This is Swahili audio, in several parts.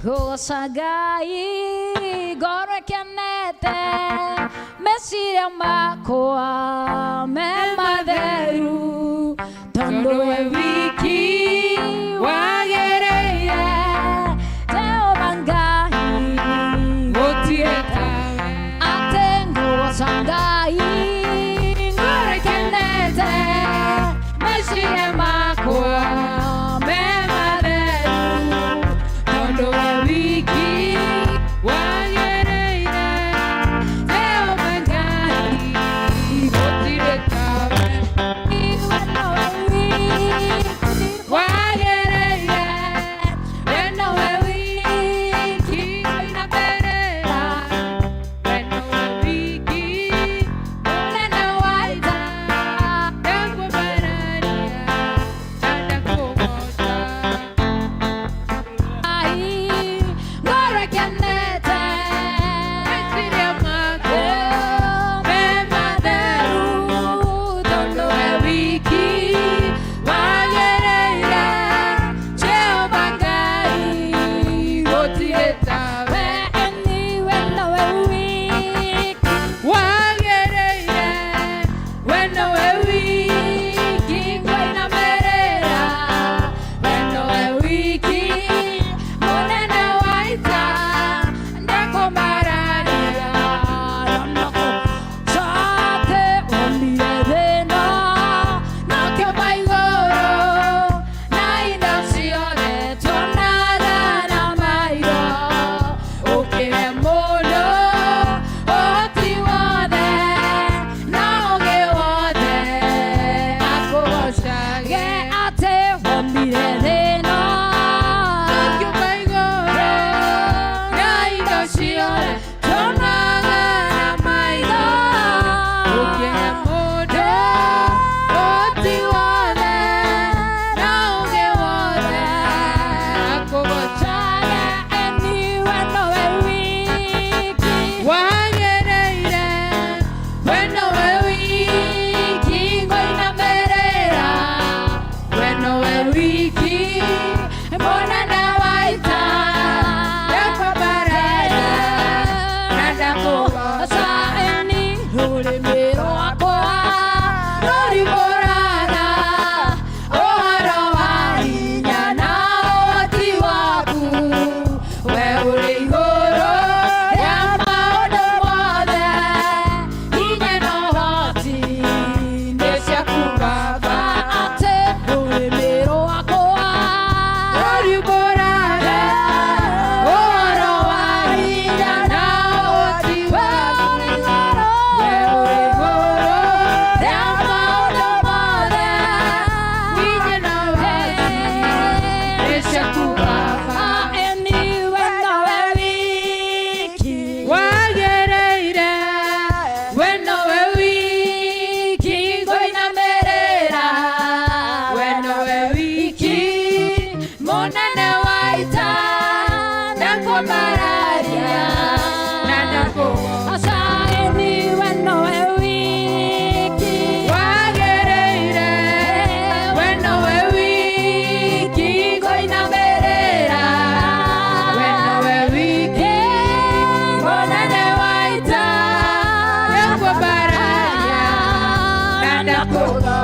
Osagai gore kenete mesiria makwa me maderu tondo wiki wagereire teo bangai otieta atengo osagai gore kenete mesiria makwa me maderu tondo wiki wagereire teo bangai otieta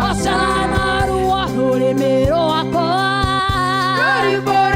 Osana ruah hore mero akoa.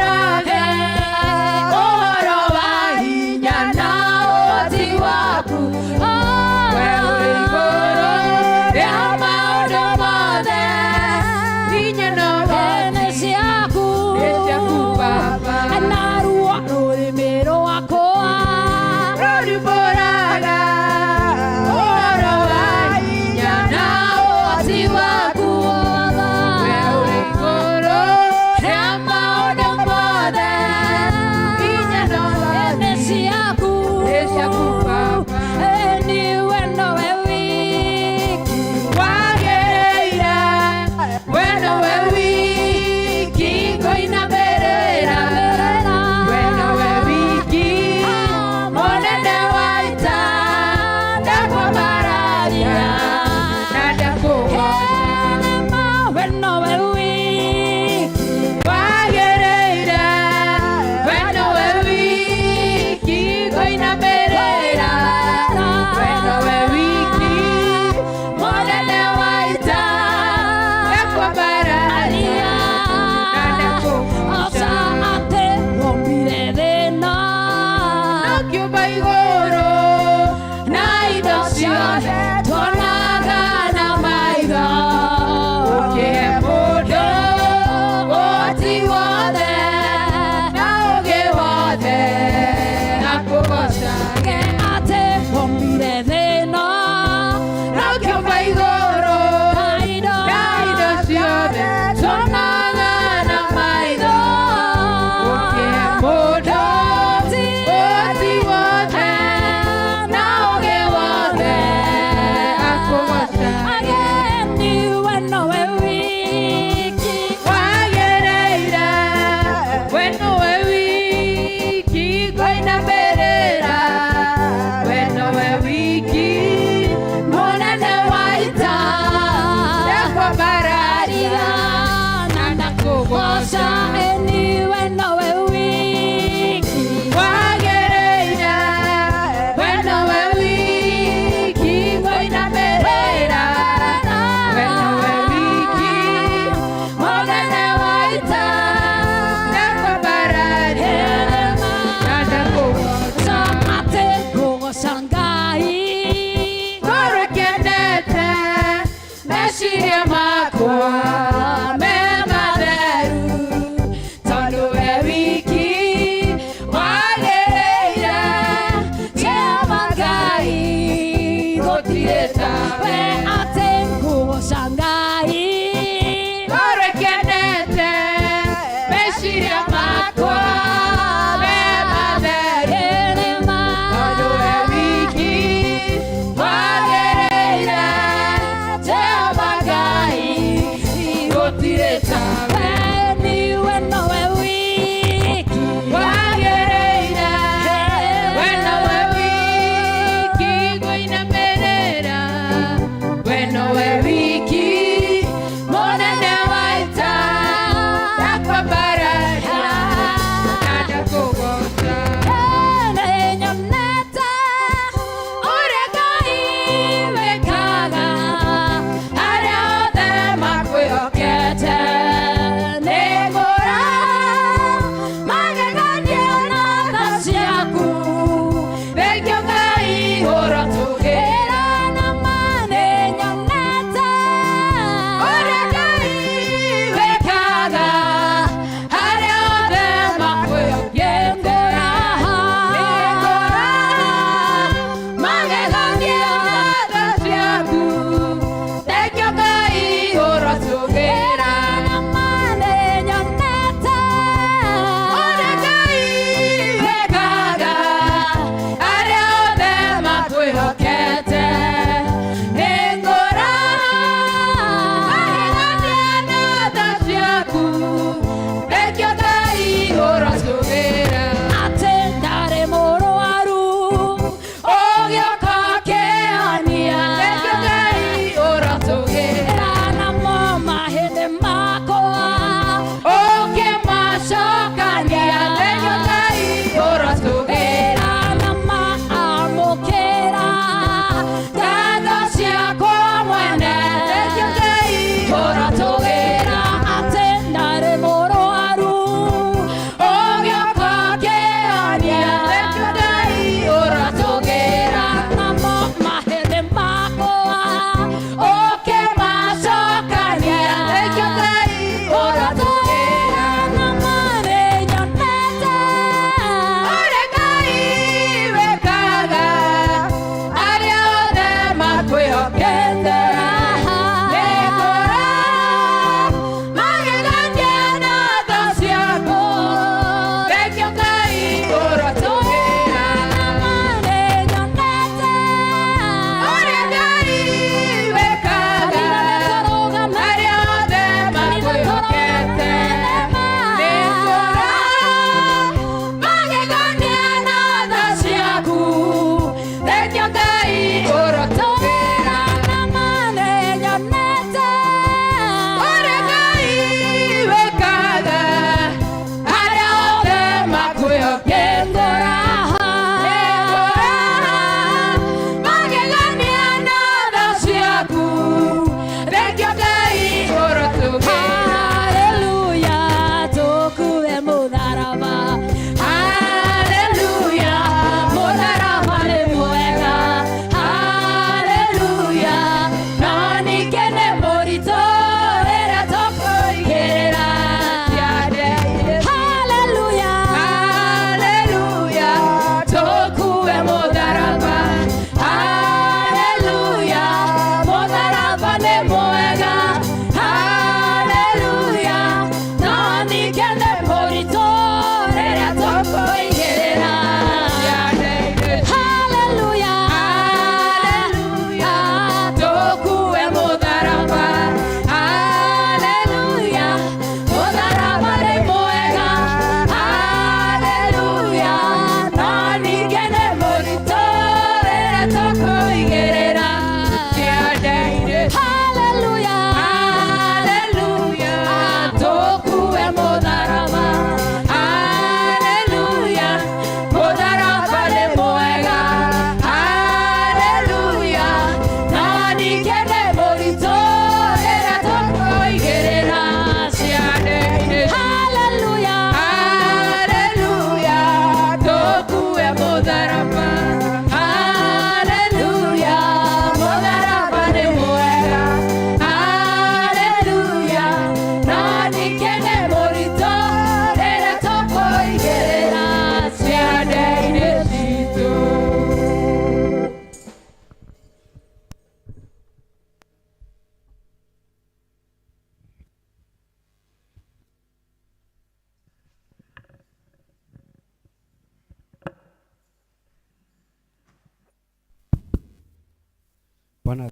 Bwana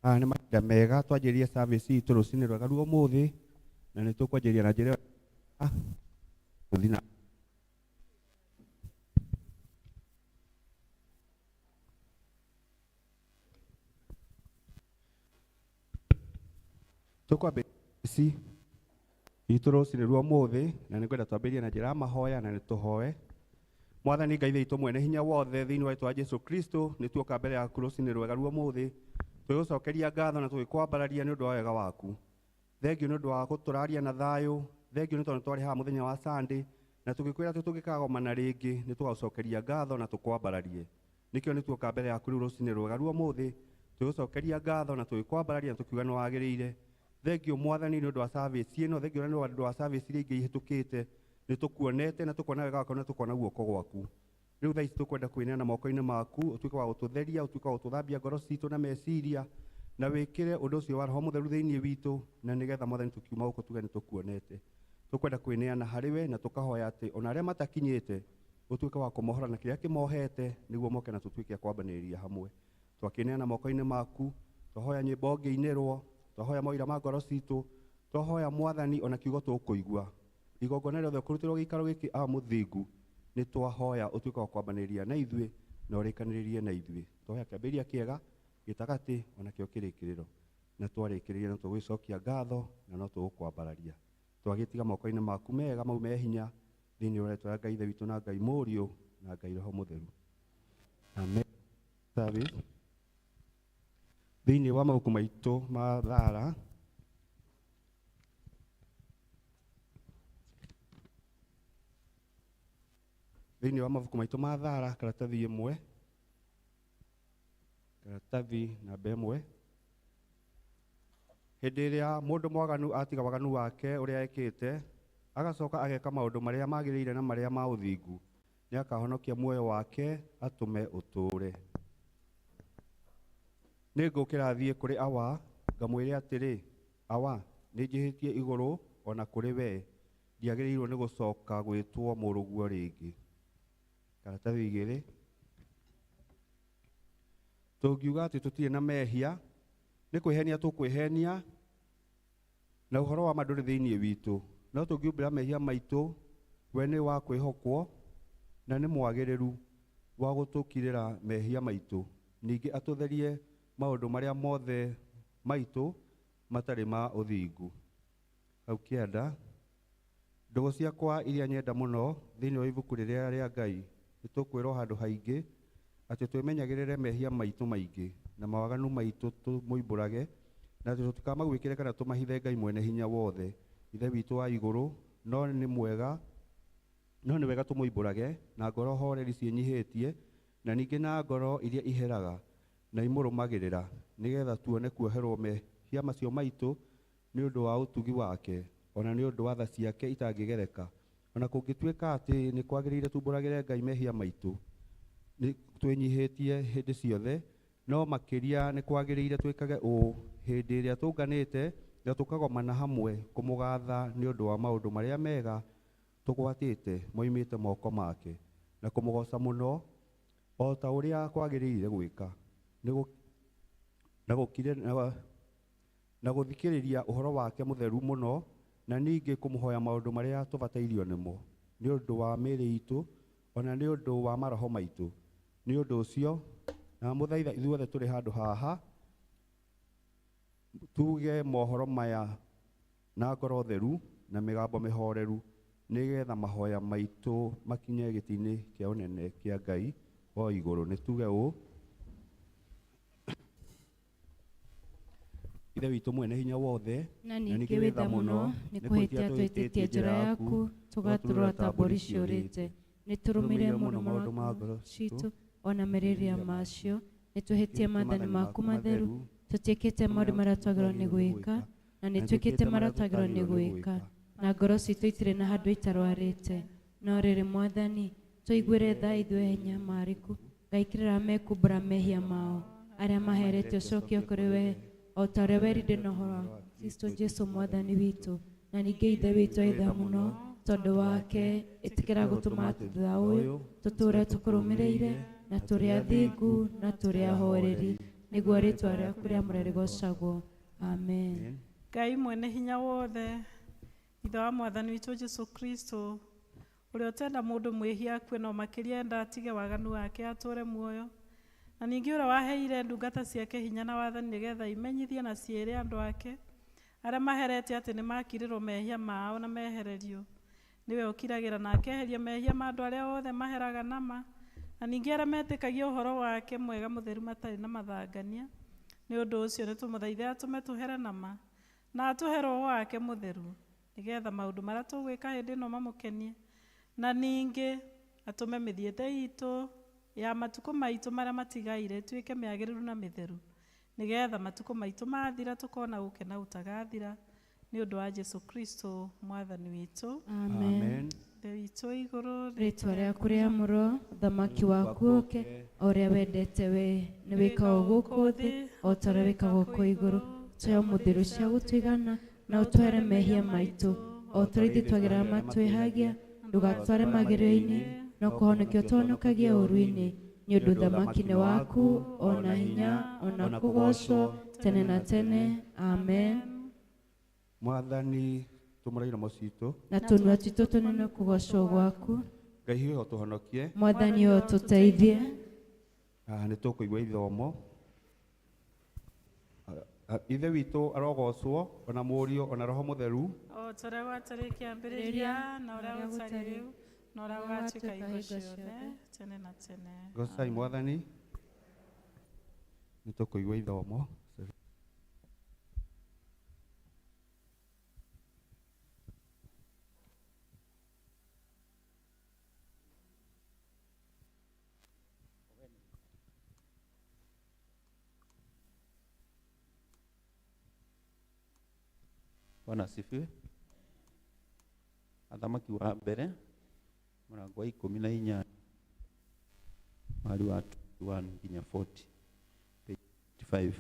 nĩ mahinda mega twanjĩrĩrie service itũ rũcinĩ rwega rwa ũmũthĩ, na nĩ tũkwanjĩrĩria na njĩra gũthiĩ na tũkwambĩrĩria itũ rũcinĩ rwa ũmũthĩ, na nĩ ngwenda twambĩrĩrie na njĩra ya mahoya na nĩ tũhoe. Mwathani Ngai witũ mwene hinya wothe, thĩinĩ wa rĩĩtwa Jesũ Kristo, nĩ tuoka mbere yaku rũcinĩ rwega rwa ũmũthĩ twĩgũcokeria ngatho na tũgĩkwambararia nĩ ũndũ wa wega waku. Thengiũ nĩ ũndũ wa gũtũraria na thayũ, thengiũ nĩ tondũ twarĩ haha mũthenya wa Sunday na tũgĩkwĩra atĩ tũngĩkagomana rĩngĩ nĩ tũgacokeria ngatho na tũkwambararie. Nĩkĩo nĩ tuoka mbere yaku rĩu rũcinĩ rwega rwa ũmũthĩ twĩgũcokeria ngatho na tũgĩkwambararia na tũkiuga nĩ wagĩrĩire. Thengiũ Mwathani nĩ ũndũ wa service ĩno, thengiũ nĩ ũndũ wa service iria ingĩ ihĩtũkĩte, nĩ tũkuonete na tũkona wega waku na tũkona guoko gwaku. Rĩu thaa ici tũkwenda kwĩneana moko-inĩ maku, ũtuĩke wa gũtũtheria, ũtuĩke wa gũtũthambia ngoro citũ na meciria, na wĩkĩre ũndũ ũcio wa Roho Mũtheru thĩinĩ witũ, na nĩgetha Mwathani tũkiuma gũkũ tuge nĩ tũkuonete. Tũkwenda kwĩneana harĩwe na tũkahoya atĩ ona arĩa matakinyĩte ũtuĩke wa kũmohora na kĩrĩa kĩmohete, nĩguo moke na tũtuĩke a kwambanĩrĩria hamwe. Twakĩneana moko-inĩ maku, twahoya nyĩmbo ngĩinĩrwo, twahoya mawĩra ma ngoro citũ, twahoya Mwathani ona kiugo tũkũigua. Igongona rĩothe ũkũrutĩrwo gĩikaro gĩkĩ mũthingu, nĩ twahoya ũtuĩke wa kwambanĩrĩria na ithuĩ na ũrĩkanĩrĩrie na ithuĩ. Twahoya kĩambĩrĩria kĩega, gĩtagatĩ ona kĩo kĩrĩkĩrĩro, na twarĩkĩrĩria no tũgwĩcokia ngatho na no tũgũkwambararia. Twagĩtiga moko-inĩ maku mega mau me hinya, thĩinĩ wa rĩĩtwa rĩa Ngai Ithe witũ na Ngai Mũriũ na Ngai Roho Mũtheru. Amen. Thĩinĩ wa mabuku maitũ ma thara, thĩinĩ wa mabuku maitũ ma thara, karatathi ĩmwe, karatathi namba 1, hĩndĩ ĩrĩa mũndũ mwaganu atiga waganu wake ũrĩa ekĩte, agacoka ageka maũndũ marĩa magĩrĩire na marĩa ma ũthingu, nĩ akahonokia muoyo wake atũme ũtũũre. Nĩ ngũkĩra thiĩ kũrĩ Awa, ngamwĩre atĩrĩ, Awa, nĩ njĩhĩtie igũrũ ona kũrĩ we, ndiagĩrĩirwo nĩ gũcoka gwĩtwo mũrũguo rĩngĩ. Karatathi 2, tũngiuga atĩ tũtirĩ na mehia, nĩ kwĩhenia tũkwĩhenia, na ũhoro wa ma ndũrĩ thĩinĩ witũ. No tũngiumbĩra mehia maitũ, we nĩ wa kwĩhokwo na nĩ mwagĩrĩru wa gũtũkirĩra mehia maitũ, ningĩ atũtherie maũndũ marĩa mothe maitũ matarĩ ma ũthingu. Hau kĩanda, ndũgũ ciakwa iria nyenda mũno thĩinĩ wa ibuku rĩrĩa rĩa Ngai, nĩ tũkwĩrwo handũ haingĩ atĩ twĩmenyagĩrĩre mehia maitũ maingĩ na mawaganu maitũ tũmoimbũrage, na atĩ tũtikamagwĩkĩre kana tũmahithe Ngai mwene hinya wothe, Ithe witũ wa igũrũ, no nĩ wega tũmoimbũrage na ngoro horeri ciĩnyihĩtie, na ningĩ na ngoro iria iheraga na imũrũmagĩrĩra, nĩgetha tuone kuoherwo mehia macio maitũ nĩ ũndũ wa ũtugi wake, ona nĩ ũndũ wa tha ciake itangĩgereka. Ona kũngĩtuĩka atĩ nĩ kwagĩrĩire tumbũragĩre Ngai mehia maitũ twĩnyihĩtie hĩndĩ ciothe, no makĩria nĩ kwagĩrĩire twĩkage ũũ hĩndĩ ĩrĩa tũnganĩte na tũkagomana hamwe kũmũgatha nĩ ũndũ wa maũndũ marĩa mega tũgwatĩte moimĩte moko make, na kũmũgoca mũno o ta ũrĩa kwagĩrĩire gwĩka, na gũthikĩrĩria ũhoro wake mũtheru mũno, na ningĩ kũmũhoya maũndũ marĩa tũbatairio nĩmo, nĩ ũndũ wa mĩĩrĩ itũ ona nĩ ũndũ wa maroho maitũ. Nĩ ũndũ ũcio na mũthaitha ithuothe tũrĩ handũ haha, tuge mohoro maya na ngoro theru na mĩgambo mĩhoreru, nĩgetha mahoya maitũ makinye gĩtĩ-inĩ kĩa ũnene kĩa Ngai o igũrũ. Nĩ tuge ũũ: Ithe witũ mwene hinya wothe, na ningĩ wĩtha mũno, nĩ kũhĩtia twĩtĩtie njĩra yaku, tũgatũrora ta mbũri ciũrĩte. Nĩ tũrũmĩrĩire mũno maũndũ ma ngoro citũ ona merirĩria macio, nĩ twĩhĩtie maathani maku matheru, tũtiĩkĩte maũndũ marĩa twagĩrĩirwo nĩ gwĩka, na nĩ twĩkĩte marĩa twagĩrĩirwo nĩ gwĩka, na ngoro citũ itirĩ na handũ itarwarĩte. No rĩrĩ Mwathani, tũiguĩre tha ithuĩ enyamarĩku, ngaikĩrĩra mekumbũra mehia mao, arĩa maherete ũcokio kũrĩ we, o ta ũrĩa werire na ũhoro wa Kristo Jesũ Mwathani witũ. Na ningĩ Ithe witũ wĩtha mũno, tondu wake itikira gutuma thutha uyu tuture tukurumireire na turi athingu na turi ahoreri niguo ritwa riaku riamũre rigocagwo. Amen. Ngai mwene hinya wothe, ithe wa mwathani witũ Jesu Kristo, ũrĩa ũtenda mũndũ mwĩhia akue no makĩria enda atige waganu wake atũre muoyo, na ningĩ ũrĩa waheire ndungata ciake hinya na wathani nĩgetha imenyithie na ciĩre andũ ake arĩa maherete atĩ nĩ makirĩrwo mehia mao na mehererio. Nĩwe ũkiragĩra na akeheria mehia ma andũ arĩa othe maheraga nama, na ningĩ arĩa metĩkagia ũhoro wake mwega mũtheru matarĩ na mathangania. Nĩ ũndũ ũcio nĩ tũmũthaithe atũme tũhere nama na atũhe Roho wake mũtheru, nĩgetha maũndũ marĩa tũgwĩka hĩndĩ ĩno mamũkenie, na ningĩ atũme mĩthiĩre itũ ya matukũ maitũ marĩa matigaire ĩtuĩke mĩagĩrĩru na mĩtheru, nĩgetha matukũ maitũ mathira tũkona gũkena gũtagathira, nĩ ũndũ wa Jesu Kristo mwathani witũ. Amen. Ithe witũ igũrũ, Rĩtwa rĩaku rĩamũrwo, ũthamaki waku ũũke, o ũrĩa wendete we nĩ wĩkagwo gũkũ thĩ o ta ũrĩa wĩkagwo kũ igũrũ. Tũhe ũmũthĩ irio cia gũtũigana na ũtũhere mehia maitũ o ta ũrĩa ithuĩ twagĩrĩra matwĩhagia, ndũgatware magerio-inĩ no kũhonokia ũtũhonokagie ũũru-inĩ, nĩ ũndũ ũthamaki nĩ waku ona hinya ona kũgocwo tene na tene. Amen. Mwathani tumũraira mũcitũ Na tũnua twitũ tũnene kũgocwo gwaku. Ngai hiyo ũtũhonokie. Mwathani ũyũ tũteithie. Nĩ tũkũigua ithomo. Ithe witũ arogocwo ona mũriũ ona Roho Mũtheru, o ta ũrĩa gwatarĩ kĩambĩrĩria na ũrĩa gũtarĩ rĩu na ũrĩa gũgatuĩka hingo ciothe tene na tene. Gocai Mwathani, nĩ tũkũigua ithomo. Bwana asifiwe. Athamaki wa mbere mũrango wa 14 mahali wa 21 nginya 40 page 5.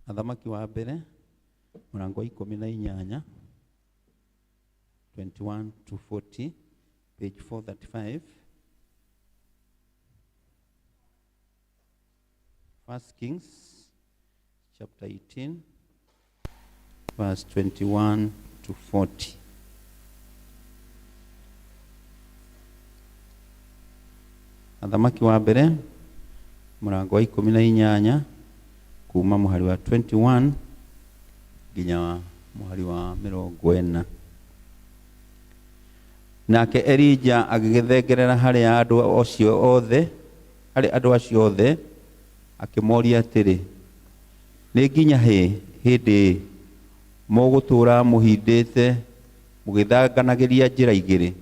Athamaki wa mbere mũrango wa 18 21 to 40 page 435. First Kings chapter 18 verse 21 to 40. Athamaki wa mbere mũrango wa 18 kuma mũhari wa 21 nginya mũhari wa 40. Nake Elija agĩgĩthengerera harĩ andũ acio othe akĩmoria atĩrĩ, nĩ nginya hĩndĩ mũgũtũũra mũhindĩte mũgĩthanganagĩria njĩra igĩrĩ?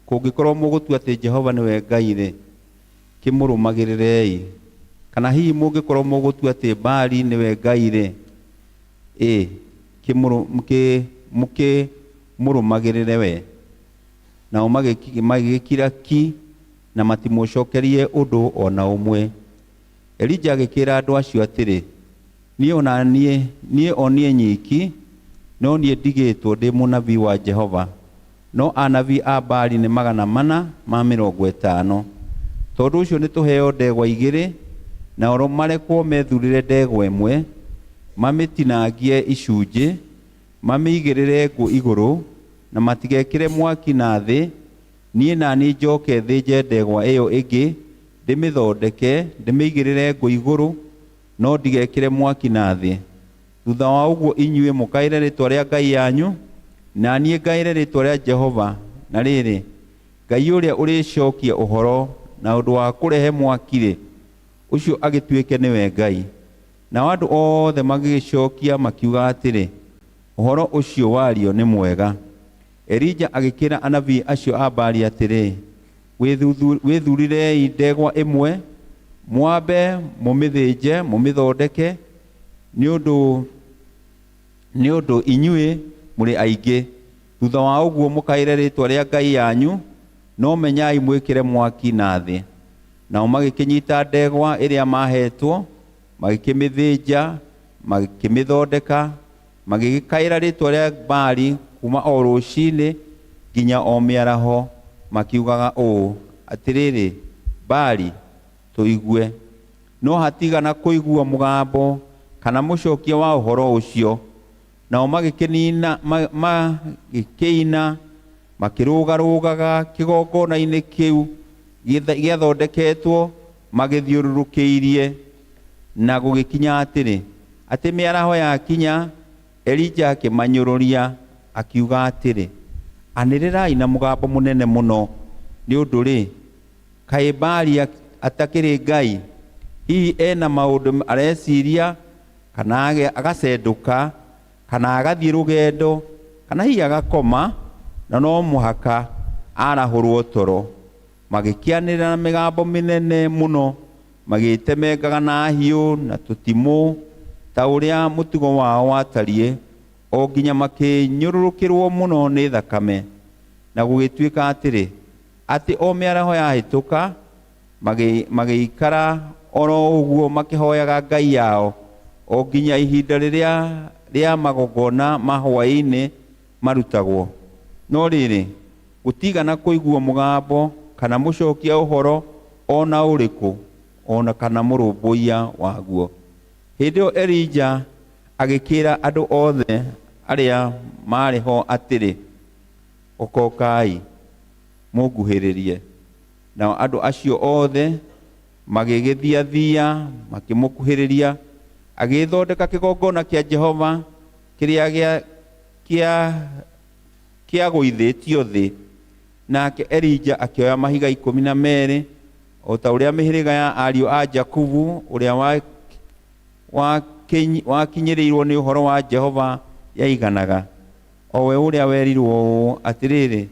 Kũngĩkorwo mũgũtua atĩ Jehova nĩwe Ngai-rĩ, kĩmũrũmagĩrĩrei, kana hihi mũngĩkorwo mũgũtua atĩ Baali nĩwe Ngai-rĩ, mũkĩmũrũmagĩrĩre we. Nao magĩgĩkira ki na matimũcokerie ũndũ ona ũmwe. Elija agĩkĩra andũ acio atĩrĩ, niĩ o niĩ nyiki, no niĩ ndigĩtwo ndĩ mũnabii wa Jehova, no anabii a Baali nĩ 450. Tondũ ũcio nĩtũheo ndegwa igĩrĩ, na oro marekwo methurĩre ndegwa ĩmwe, mamĩtinangie icunjĩ, mamĩigĩrĩre ngũ igũrũ, na matigekĩre mwaki na thĩ, niĩ na niĩ njoke thĩnje ndegwa ĩyo ĩngĩ, ndĩmĩthondeke, ndĩmĩigĩrĩre ngũ igũrũ, no ndigekĩre mwaki na thĩ. Thutha wa ũguo inyuĩ mũkaĩre rĩtwa rĩa Ngai yanyu, na niĩ ngaĩre rĩtwa rĩa Jehova. Na rĩrĩ, Ngai ũrĩa ũrĩcokia ũhoro na ũndũ wa kũrehe mwaki-rĩ, ũcio agĩtuĩke nĩwe Ngai. Nao andũ othe magĩgĩcokia makiuga atĩrĩ, ũhoro ũcio wario nĩ mwega. Elija agĩkĩra anabii acio a Baali atĩrĩ, wĩthurirei ndegwa ĩmwe, mwambe mũmĩthĩnje mũmĩthondeke, nĩ ũndũ inyuĩ mũrĩ aingĩ. Thutha wa ũguo mũkaĩre rĩtwa rĩa Ngai yanyu, no menyai mwĩkĩre mwaki na thĩ. Nao magĩkĩnyita ndegwa ĩrĩa mahetwo, magĩkĩmĩthĩnja, magĩkĩmĩthondeka, magĩgĩkaĩra rĩtwa rĩa Baali kuma o rũciinĩ nginya o mĩaraho, makiugaga ũũ atĩrĩrĩ, Baali tũigue. No hatigana kũigua mũgambo kana mũcokia wa ũhoro ũcio. Nao magĩkĩina makĩrũgarũgaga kĩgongona-inĩ kĩu gĩathondeketwo magĩthiũrũrũkĩirie. Na gũgĩkinya atĩ mĩaraho yakinya, Elija akĩmanyũrũria akiuga atĩrĩ, anĩrĩrai na mũgambo mũnene mũno, nĩ ũndũ kaĩ Baali atakĩrĩ Ngai? Hihi ena maũndũ areciria, kana agacendũka, kana agathiĩ rũgendo, kana hihi agakoma, na no mũhaka arahũrwo toro. Magĩkĩanĩrĩra na mĩgambo mĩnene mũno, magĩtemengaga na hiũ na tũtimũ ta ũrĩa mũtugo wao watariĩ, o nginya makĩnyũrũrũkĩrwo mũno nĩ thakame. Na gũgĩtuĩka atĩ o mĩaraho yahĩtũka, magĩikara oro ũguo makĩhoyaga Ngai yao, o nginya ihinda rĩa magongona ma hwaĩ-inĩ marutagwo. No rĩrĩ, gũtigana kũigua mũgambo kana mũcokia ũhoro ona ũrĩkũ, ona kana mũrũmbũiya waguo. Hĩndĩ ĩyo Elija agĩkĩra andũ othe arĩa marĩ ho atĩrĩ, okokai mũnguhĩrĩrie. Nao andũ acio othe magĩgĩthiathia makĩmũkuhĩrĩria. Agĩthondeka kĩgongona kĩa Jehova kĩrĩa kĩagũithĩtio thĩ. Nake Elija akĩoya mahiga 12, o ta ũrĩa mĩhĩrĩga ya ariũ a Jakubu ũrĩa wakinyĩrĩirwo nĩ ũhoro wa Jehova yaiganaga. O we ũrĩa werirwo atĩrĩrĩ,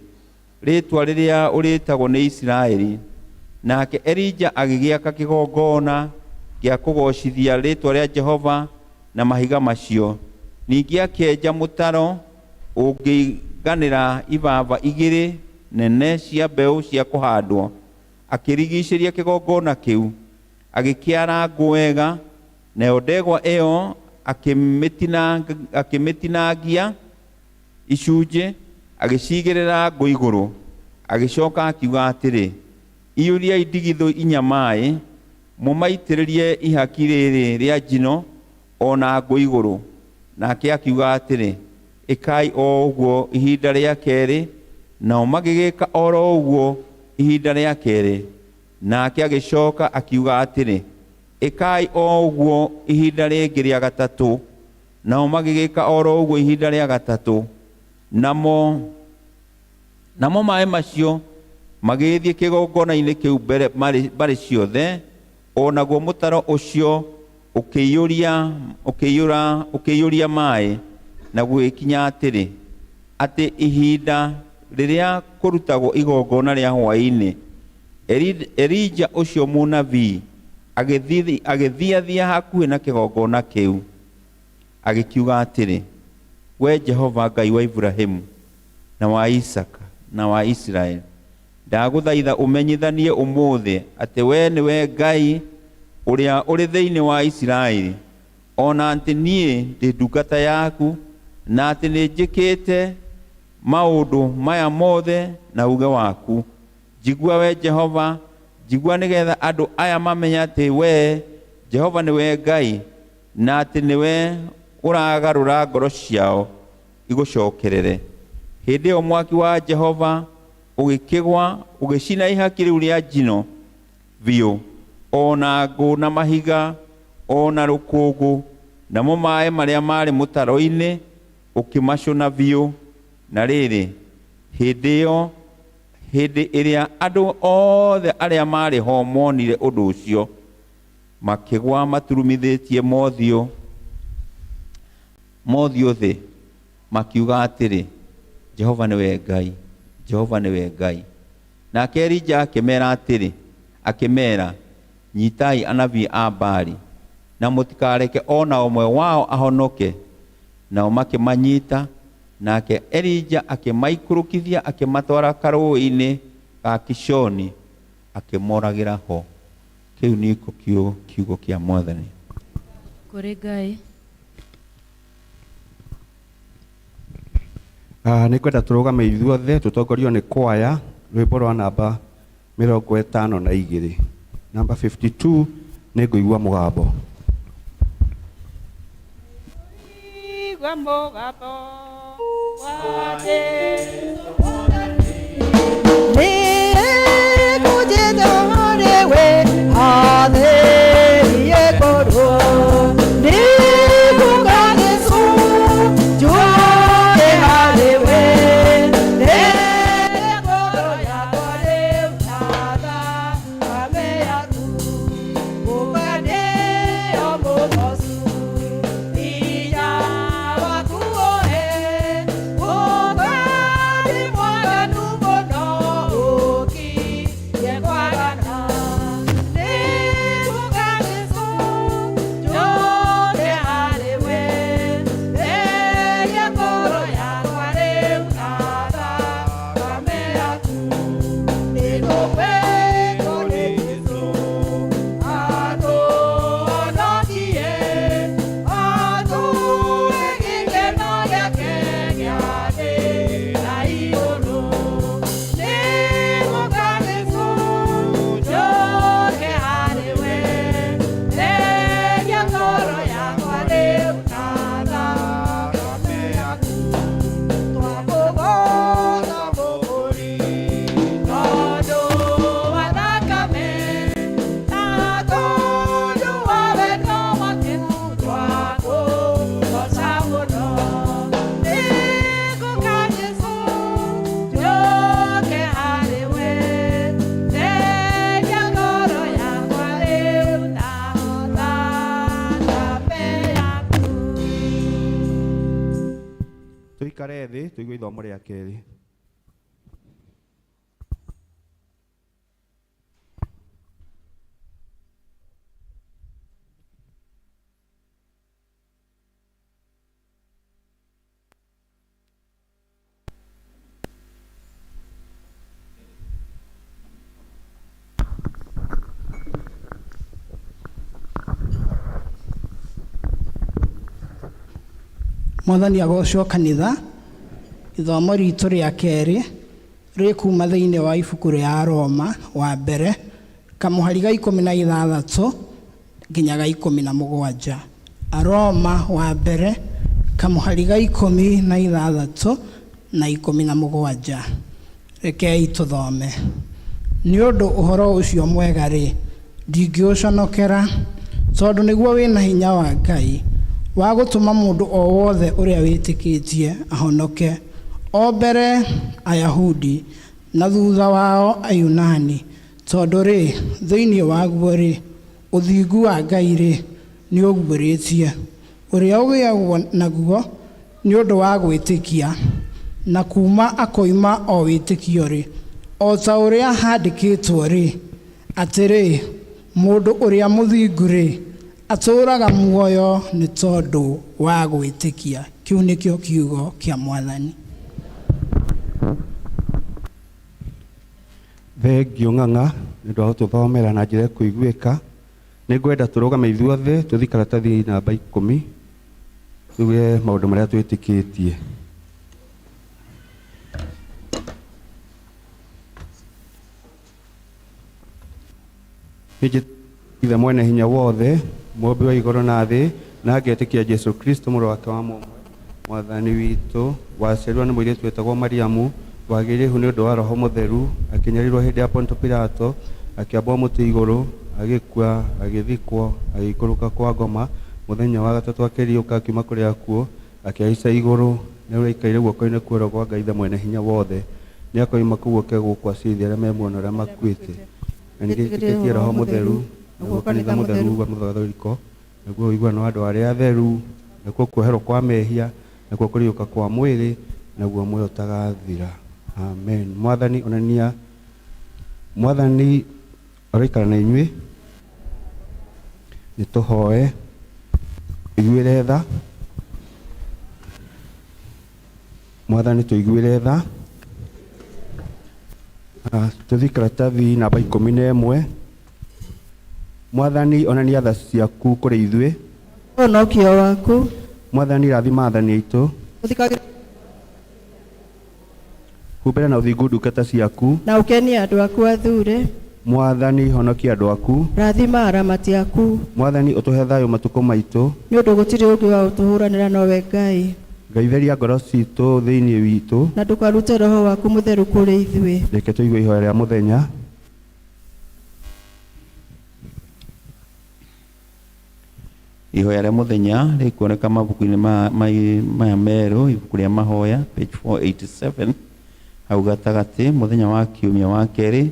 rĩtwa rĩrĩa ũrĩtagwo nĩ Isiraeli. Nake Elija agĩgĩaka kĩgongona gĩa kũgocithia rĩtwa rĩa Jehova na mahiga macio. Ningĩ akĩenja mũtaro ũngĩiganĩra ibaba 2 nene cia mbeũ cia kũhandwo. Akĩrigicĩria kĩgongona kĩu, agĩkĩara ngũ wega, nayo ndegwa ĩyo akĩmĩtinangia icunjĩ, agĩcigĩrĩra ngũ igũrũ. Agĩcoka akiuga atĩrĩ, iyũriai ndigithũ 4 maaĩ, mũmaitĩrĩrie ihaki rĩrĩ rĩa njino ona ngũ igũrũ. Nake akiuga atĩrĩ, ĩkai o ũguo ihinda rĩa kerĩ. Nao magĩgĩka oro ũguo ihinda rĩa kerĩ. Nake agĩcoka akiuga atĩrĩ, ĩkai o ũguo ihinda rĩngĩ rĩa gatatũ. Nao magĩgĩka oro ũguo ihinda rĩa gatatũ. Namo maaĩ macio magĩthiĩ kĩgongona-inĩ kĩu mbarĩ ciothe, o naguo mũtaro ũcio ũkĩiyũria maaĩ. Na gũgĩkinya atĩ ihinda rĩrĩa kũrutagwo igongona rĩa hwaĩ-inĩ, Elija ũcio mũnabii agĩthiathia hakuhĩ na kĩgongona kĩu, agĩkiuga atĩrĩ, we Jehova Ngai wa Ibrahimu na wa Isaka na wa Israeli, ndagũthaitha ũmenyithanie ũmũthĩ atĩ we nĩwe Ngai ũrĩa ũrĩ thĩinĩ wa Isiraeli, ona atĩ niĩ ndĩ ndungata yaku, na atĩ nĩ njĩkĩte maũndũ maya mothe na uge waku. Njigua we Jehova, njigua nĩgetha andũ aya mamenya atĩ we Jehova nĩwe Ngai, na atĩ nĩwe ũragarũra ngoro ciao igũcokerere. Hĩndĩ ĩyo mwaki wa Jehova ũgĩkĩgwa ũgĩcina ihaki rĩu rĩa njino biũ, ona ngũ na mahiga, ona rũkũngũ, namo maaĩ marĩa marĩ mũtaro-inĩ ũkĩmacũna biũ. Na rĩrĩ, hĩndĩ ĩrĩa andũ othe arĩa marĩ ho monire ũndũ ũcio, makĩgwa maturumithĩtie mothiũ thĩ, makiuga atĩrĩ, Jehova nĩwe Ngai, Jehova nĩwe Ngai. Nake Elija akĩmeera, nyitai anabii a Baali, na mũtikareke ona ũmwe wao ahonoke. Nao makĩmanyita, nake Elija akĩmaikũrũkithia, akĩmatwara karũĩ-inĩ ga Kishoni, akĩmoragĩra ho. Kĩu nĩko kiugo kĩa Mwathani. Kũrĩ Ngai. Nĩ kwenda tũrũgame ithuothe tũtongorio nĩ kwaya rwĩmbo rwa namba 52. Namba 52 nĩ ngũigua mũgambo. Igua mũgambo wa Jesũ Tũikare thĩ tũigue ithomo rĩa kerĩ. Mwathani agocwo kanitha. Ithomo ritũ rĩa kerĩ rĩ kuma thĩinĩ wa ibuku rĩa Aroma wa mbere kamũhari ga 16 nginya ga 17. Aroma wa mbere kamũhari ga 16 na 17. Rekei tũthome. Nĩ ũndũ ũhoro ũcio mwega rĩ, ndingĩũconokera tondũ nĩguo wĩna hinya wa Ngai wa gũtũma mũndũ o wothe ũrĩa wĩtĩkĩtie ahonoke, o mbere Ayahudi na thutha wao Ayunani, tondũ rĩ thĩinĩ waguo rĩ ũthingu wa Ngai rĩ nĩ ũguũrĩtie ũrĩa ũgĩagwo naguo nĩ ũndũ wa gwĩtĩkia, na kuma akoima o wĩtĩkio rĩ, o ta ũrĩa handĩkĩtwo rĩ atĩrĩ, mũndũ ũrĩa mũthingu rĩ atũũraga muoyo nĩ tondũ wa gwĩtĩkia. Kĩu nĩkĩo kiugo kĩa Mwathani. Thengio ng'ang'a nĩ ũndũ wa gũtũthomera na njĩra kũiguĩka. Nĩ ngwenda tũrũgame ithuothe tũthiĩ karatathi namba 10 tuge maũndũ marĩa twĩtĩkĩtie. Ithe mwene hinya wothe, mũmbi wa igũrũ na thĩ, na ngetĩkia Jesũ Kristo mũrũ wake wa mũmwe Mwathani witũ, waciarirwo nĩ mũirĩtu wetagwo Mariamu, wagĩrĩhu nĩ ũndũ wa Roho Mũtheru, akĩnyarirwo hĩndĩ ya Ponto Pilato, akĩambwo mũtĩ igũrũ, agĩkua, agĩthikwo, agĩikũrũka kwa ngoma, mũthenya wa gatatũ akĩriũka akiuma kũrĩ akuũ, akĩhaica igũrũ, nĩ ũraikaire guoko-inĩ kwa ũrĩo kwa Ngai ithe mwene hinya wothe, nĩ akoima kũu gũkũ aciithi arĩa me muoyo na arĩa makuĩte. Na nĩgĩtĩkĩtie Roho Mũtheru, naguo kanitha mũtheru wa mũthatholiko, naguo ũiguano wa andũ arĩa atheru, nakuo kuoherwo kwa mehia, nakuo kũriũka kwa mwĩrĩ, naguo muoyo ũtagathira. Amen. Mwathani aroikara na inyuĩ. Nĩtũhoe iguĩre tha. Mwathani tũiguĩre tha. Tũthiĩ karatathi namba 11. Mwathani onania tha ciaku kũrĩ ithuĩ. Ũhonokio waku. Mwathani rathima athani aitũ. kumbere na uthingu ndungata ciaku na ukenie andu aku athure. Mwathani honokia andu aku, rathima aramati aku. Mwathani utuhe thayo matuko maitu, ni undu gutiri ungi wa utuhuranira nowe Ngai. Ngai theria ngoro citu thiini witu, na ndukarute roho waku mutheru kuri ithui. Reke tuigue ihoya ria muthenya. Ihoya ria muthenya rikuoneka mabuku-ini maya meru, ibuku ria mahoya page 487 hau gatagati, muthenya wa kiumia wa keri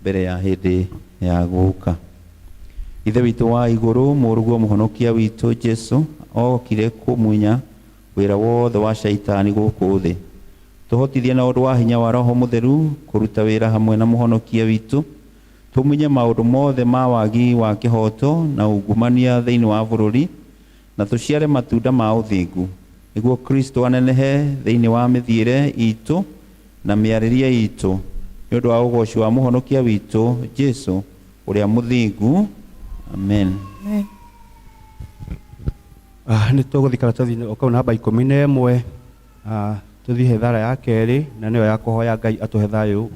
mbere ya hindi ya guka. Ithe witu wa iguru, muruguo muhonokia witu Jesu okire kumunya wira wothe wa shaitani guku thi. Tuhotithie na undu wa hinya wa roho mutheru kuruta wira hamwe na muhonokia witu, tumunye maundu mothe ma wagi wa kihoto na ungumania thiini wa bururi, na tuciare matunda ma uthingu, niguo Kristo anenehe thiini wa mithiire itu na miariria itu, ni undu wa ugoci wa muhonokia witu Jesu uria muthingu. Amen. Amen. Nĩ tũgũthiĩ karatathi-inĩ o kau namba 11, tũthiĩ hethara ya keri, na nĩyo ya kũhoya Ngai atũhe thayũ.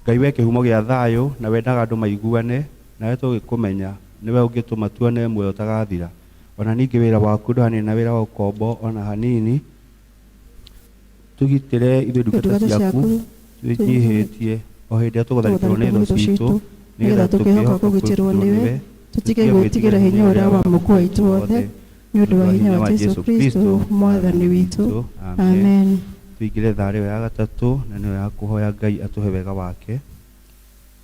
Ngai we kĩhumo gĩa thayũ, na wendaga andũ maiguane, nawe tũgĩkũmenya nĩwe ũngĩtũma tuone muoyo ũtagathira. Ona ningĩ wĩra waku ndũhanini na wĩra wa ũkombo ona hanini. Tũgitĩre ithuĩ ndungata ciaku twĩnyihĩtie o hĩndĩ ĩrĩa tũgũtharĩkĩrwo nĩ thũ citũ, nĩgetha tũkĩhoka kũgitĩrwo nĩwe, tũtige gwĩtigĩra hinya ũrĩa wa mũkũ witũ wothe, nĩ ũndũ wa hinya wa Jesu Kristo mwathani witũ. Amen. Tuingĩre tharĩ ya gatatũ, na nĩyo ya kũhoya Ngai atũhe wega wake.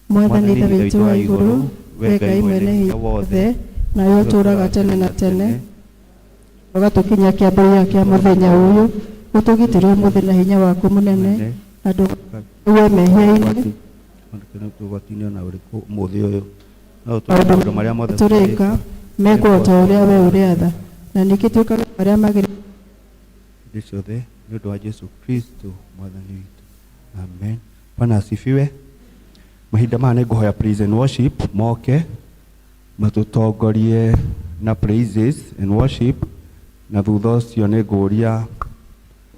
Mwathani Ithe witũ wa igũrũ, we Ngai mwene hinya wothe, nawe ũtũũraga tene na tene, ũgatũkinyia kĩambĩrĩria kĩa mũthenya ũyũ, ũtũgitĩre ũmũthĩ na hinya waku mũnene, na ndũgwe mehia-inĩ tũgwati-inĩ ona ũrĩkũ ũmũthĩ ũyũ. No maũndũ marĩa mothe tũrĩka mekwo ta ũrĩa we ũrĩatha, na ningĩ twĩkage marĩa magĩrĩire ciothe nĩ ũndũ wa Jesu Kristo mwathani witũ. Amen. Bwana asifiwe. Mahinda maya nĩ ngũhoya praise and worship moke matũtongorie na praises and worship, na thutha ũcio nĩ ngũria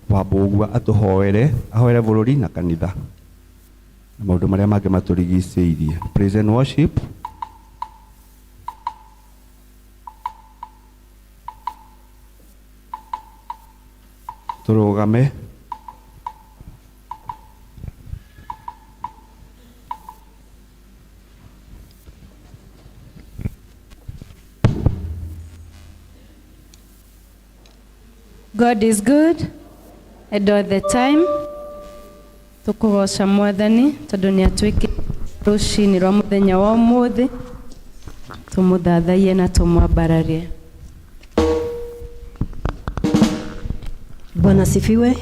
Wambũgua atũhoere, ahoere bũrũri na kanitha na maũndũ marĩa mangĩ matũrigicĩirie. Praise and worship. Tũrũgame. God is good and all the time. Tukugoca Mwathani tondu ni atwiki rucini rwa muthenya wa umuthi, tumuthathaie na tumwambararie. Bwana sifiwe.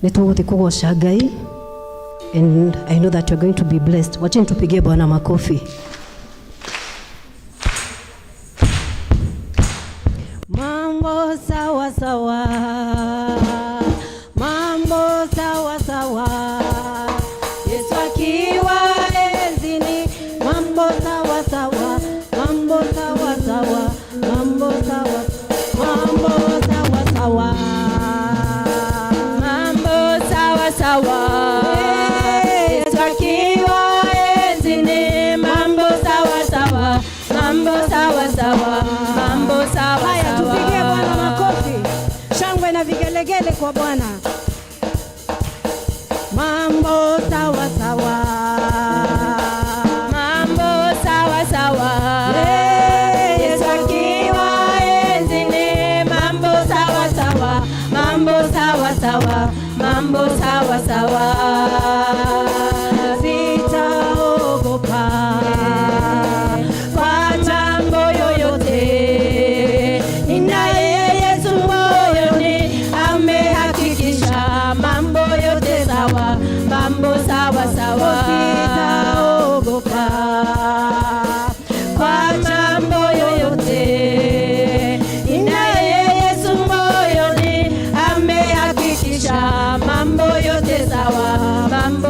Nituguthi kugoca Ngai, and I know that you're going to be blessed. Wacheni tupigie Bwana makofi. Mambo sawa sawa, mambo sawa sawa, Yesu akiwa enzini. Mambo sawa sawa, mambo sawa sawa, mambo sawa, mambo sawa sawa, mambo sawa sawa, Yesu akiwa enzini. Mambo sawa sawa, mambo sawa sawa, mambo sawa. Haya, tupigie Bwana makofi, shangwe na vigelegele kwa Bwana. Mambo sawa sawa, mambo sawa sawa, Yesu akiwa enzini. Mambo sawa sawa, mambo sawa sawa, mambo sawa sawa. Sitaogopa kwa jambo yoyote, ninaye Yesu moyoni, amehakikisha mambo yote sawa, mambo sawa sawa. Sitaogopa kwa jambo yoyote, ninaye Yesu moyoni, amehakikisha mambo yote sawa, mambo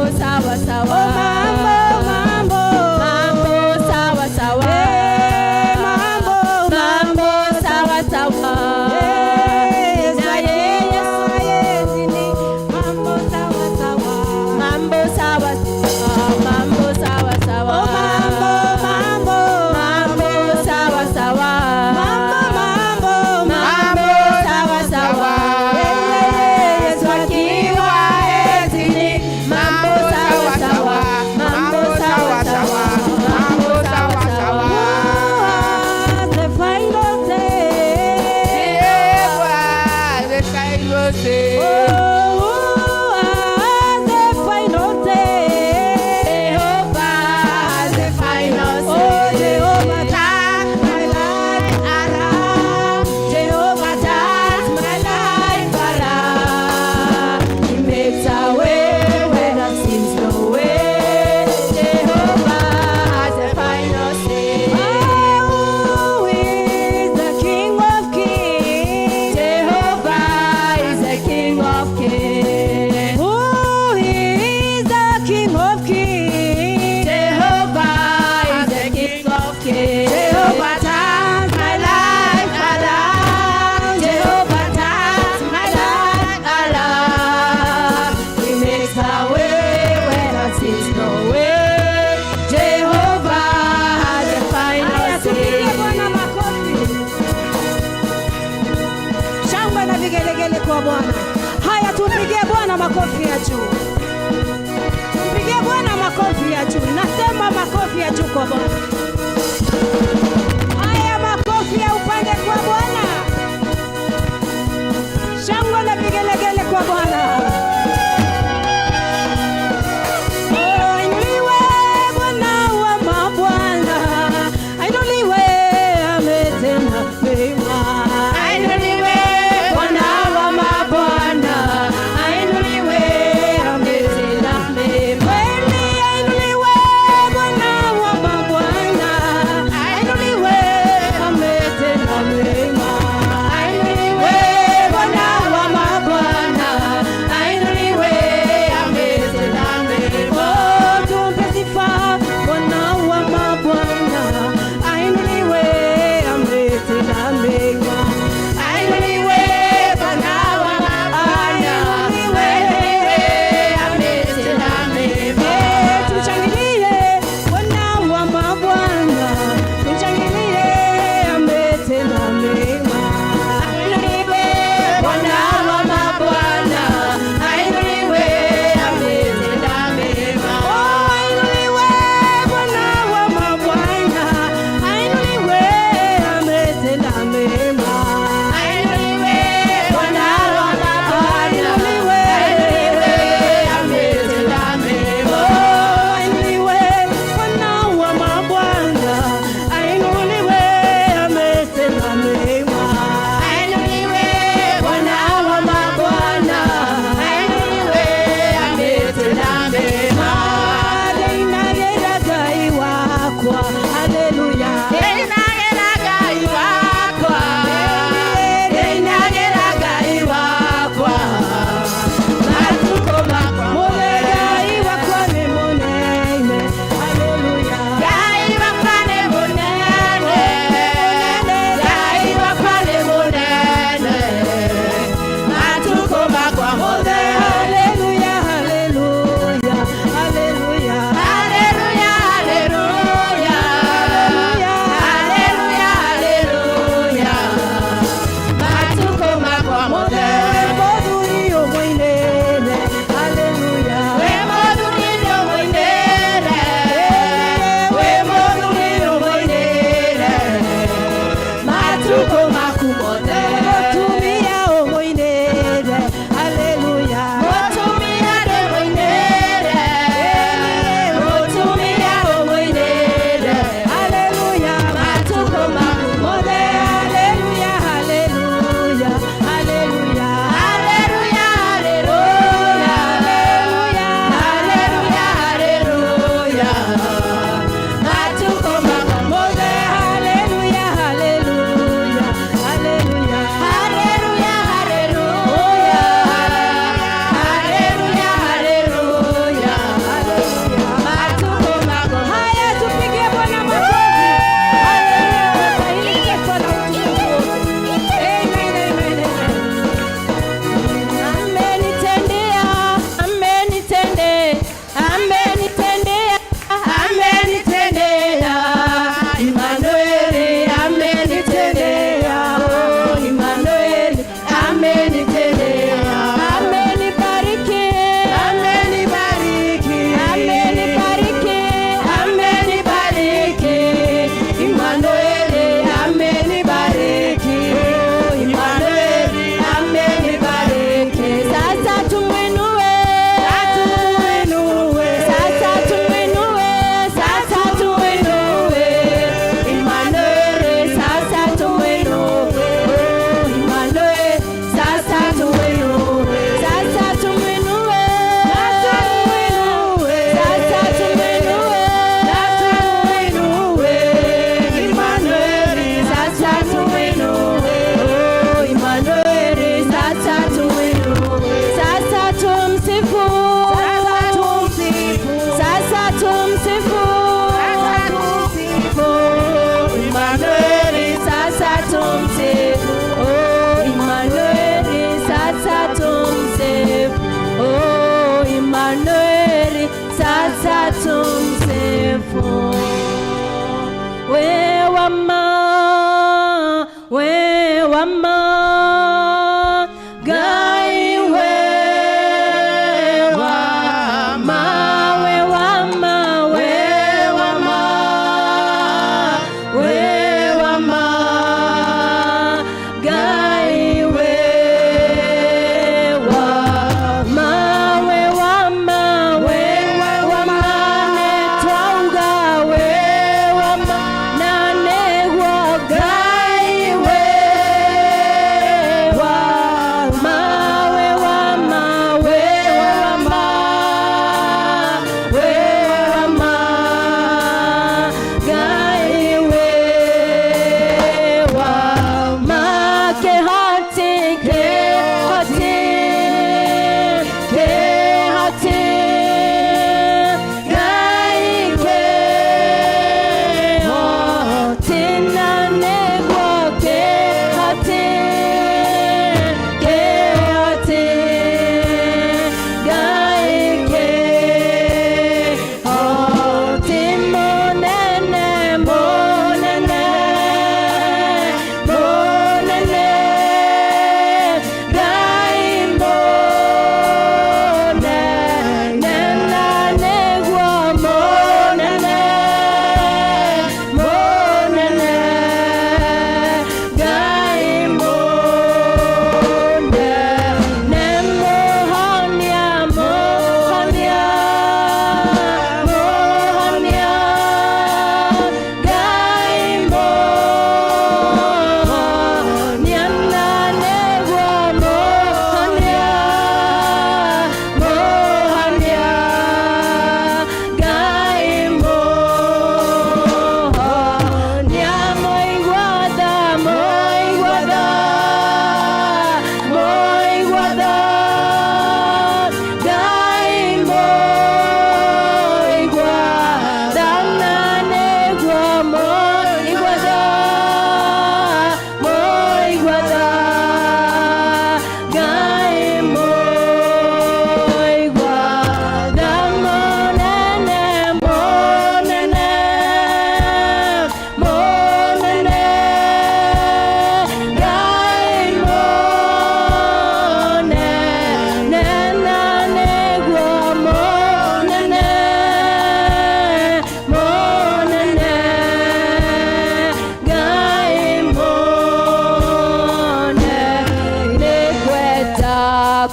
kwa Bwana. Haya, tumpigie Bwana makofi ya juu. Mpigie Bwana makofi ya juu. Nasema makofi ya juu kwa Bwana. Haya, makofi ya upande kwa Bwana. Shangwe na vigelegele kwa Bwana.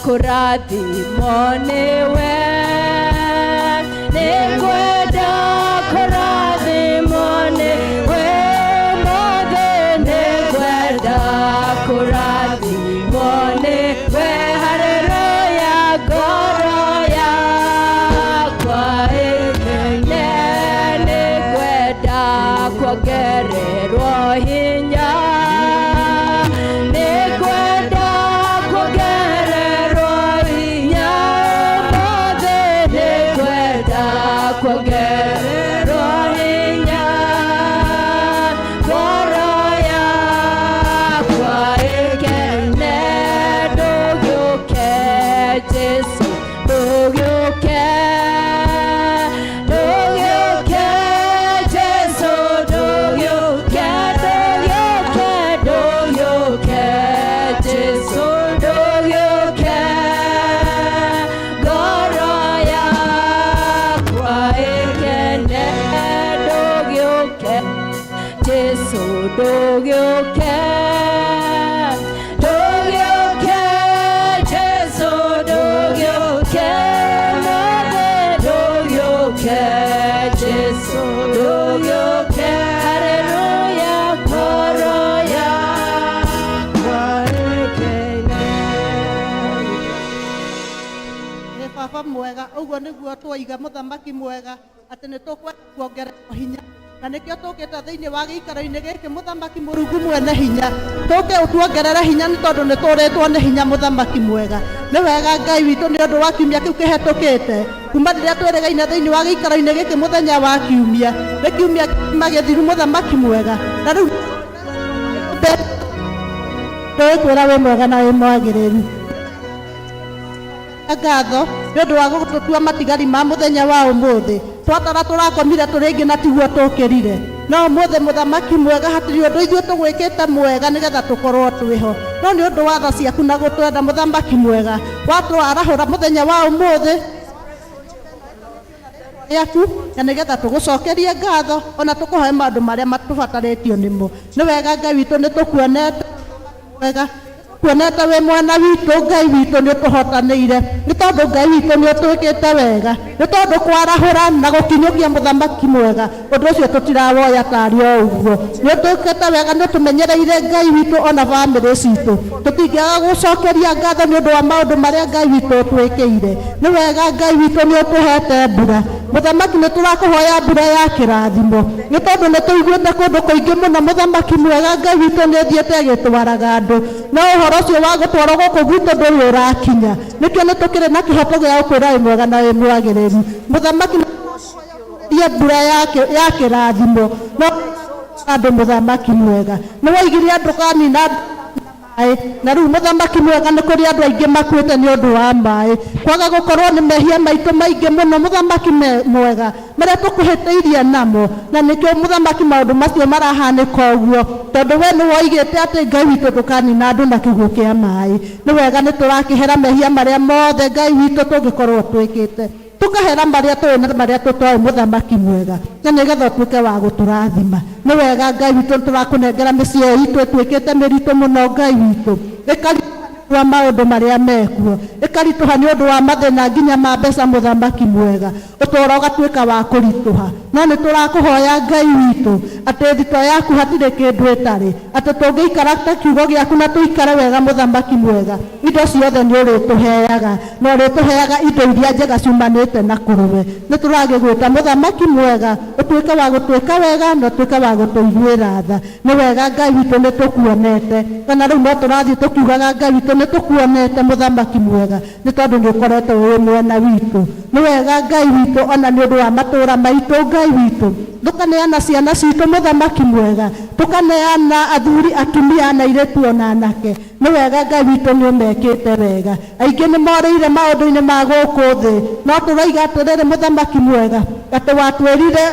kũrathimwo nĩwe nĩngwenda kũrathimwo nĩwe mothe nĩngwenda kũrathimwo nĩwe haleluya ngoro yakwa ĩkene nĩngwenda kuongererwo hinya nĩngwenda kuongererwo hinya mothe nĩngwenda kuongererwo hinya ngoro yakwa ĩkene ndũgĩũke Jesũ ndũgĩũke ndũgĩũke Jesũ ndũgĩũke ndũgĩũke Jesũ ndũgĩũke ngoro yakwa ĩkene ndũgĩũke Jesũ ndũgĩũke ndũgĩũke Jesũ ndũgĩũke mothe ndũgĩũke Jesũ ndũgĩũke haleluya ngoro yakwa ĩkene. Baba mwega ũguo nĩguo twaiga mũthamaki mwega atĩ nĩ tũkuongererwo hinya na nĩkĩo tũkĩte thĩinĩ wa gĩikaro-inĩ gĩkĩ mũthamaki mũrungu mwene hinya tũke ũtuongerere hinya nĩ tondũ nĩ tũrĩtwo nĩ hinya mũthamaki mwega nĩ wega Ngai witũ nĩ ũndũ wa kiumia kĩu kĩhetũkĩte kuma rĩrĩa twĩrĩgaine thĩinĩ wa gĩikaro-inĩ gĩkĩ mũthenya wa kiumia nĩ kiumia magĩthiru mũthamaki mwega na rĩu twĩkwĩra wĩ mwega na wĩ mwagĩrĩru ngatho nĩ ũndũ wa gũtũtua matigari ma mũthenya wa ũmũthĩ twatara tũrakomire tũrĩngĩ na tiguo tũkĩrire no ũmũthĩ mũthamaki mwega hatirĩ ũndũ ithuĩ tũgwĩkĩte mwega nĩgetha tũkorwo twĩho no nĩ ũndũ wa tha ciaku na gũtwenda mũthamaki mwega watwarahũra mũthenya wa ũmũthĩ yaku na nĩgetha tũgũcokerie ngatho ona tũkũhe maũndũ marĩa matũbatarĩtio nĩmo nĩ wega Ngai witũ nĩ tũkuonete wega kuonete wĩ mwana witũ Ngai witũ nĩ ũtũhotanĩire nĩ tondũ Ngai witũ nĩ ũtwĩkĩte wega nĩ tondũ kwarahũra na gũkinyũkia mũthamaki mwega ũndũ ũcio tũtirawoya tarĩ o ũguo nĩ ũtwĩkĩte wega nĩ ũtũmenyereire Ngai witũ ona bamĩrĩ citũ tũtingĩaga gũcokeria ngatho nĩ ũndũ wa maũndũ marĩa Ngai witũ ũtwĩkĩire nĩ wega Ngai witũ nĩ ũtũhete mbura mũthamaki nĩ tũrakũhoya mbura ya kĩrathimo nĩ tondũ nĩ tũiguĩte kũndũ kũingĩ mũno mũthamaki mwega Ngai witũ nĩ ũthiĩte agĩtwaraga andũ no ũhoro ũcio wa gũtwarwo gũkũ gwitũ ndũrĩ ũrakinya nĩkĩo nĩ tũkĩrĩ na kĩhoto gĩa gũkwĩra wĩ mwega na wĩ mwagĩrĩru mũthamaki nĩ mbura ya kĩrathimo no andũ mũthamaki mwega nĩ waigire andũ kanina na rĩu mũthamaki mwega nĩ kũrĩ andũ aingĩ makuĩte nĩ ũndũ wa maĩ kwaga gũkorwo nĩ mehia maitũ maingĩ mũno mũthamaki mwega marĩa tũkũhĩtĩirie namo na nĩkĩo mũthamaki maũndũ macio marahanĩka ũguo tondũ we nĩ woigĩte atĩ Ngai witũ tũkanina andũ na kĩguũ kĩa maĩ nĩ wega nĩ tũrakĩhera mehia marĩa mothe Ngai witũ tũngĩkorwo twĩkĩte tukahera marĩa tũĩ na marĩa tũtoĩ mũthamaki mwega na nĩgetha ũtuĩke wa gũtũrathima nĩ wega Ngai witũ tũrakũnengera mĩciĩ itũ ĩtuĩkĩte mĩritũ mũno Ngai witũ wa maũndũ marĩa mekuo ĩkaritũha nĩ ũndũ wa mathĩna nginya ma mbeca mũthamaki mwega ũtũũro ũgatuĩka wa kũritũha no nĩ tũrakũhoya Ngai witũ atĩ thito yaku hatirĩ kĩndũ ĩtarĩ atĩ tũngĩikara ta kiugo gĩaku na tũikare wega mũthamaki mwega indo ciothe nĩ ũrĩtũheaga na ũrĩtũheaga indo iria njega ciumanĩte na kũrũwe nĩ tũragĩgwĩta mũthamaki mwega ũtuĩke wa gũtuĩka wega na ũtuĩke wa gũtũiguĩra tha nĩ wega Ngai witũ nĩ tũkuonete kana rĩu no tũrathiĩ tũkiugaga Ngai witũ nĩ tũkuonete mũthamaki mwega nĩ tondũ nĩ ũkoretwo wĩ mwena witũ nĩ wega Ngai witũ ona nĩ ũndũ wa matũũra maitũ Ngai witũ tũkaneana ciana citũ mũthamaki mwega tũkaneana athuri atumia na airĩtu ona anake nĩ wega Ngai witũ nĩ ũmekĩte wega aingĩ nĩ morĩire maũndũ-inĩ ma gũkũ thĩ no tũroiga atĩrĩrĩ mũthamaki mwega atĩ watwĩrire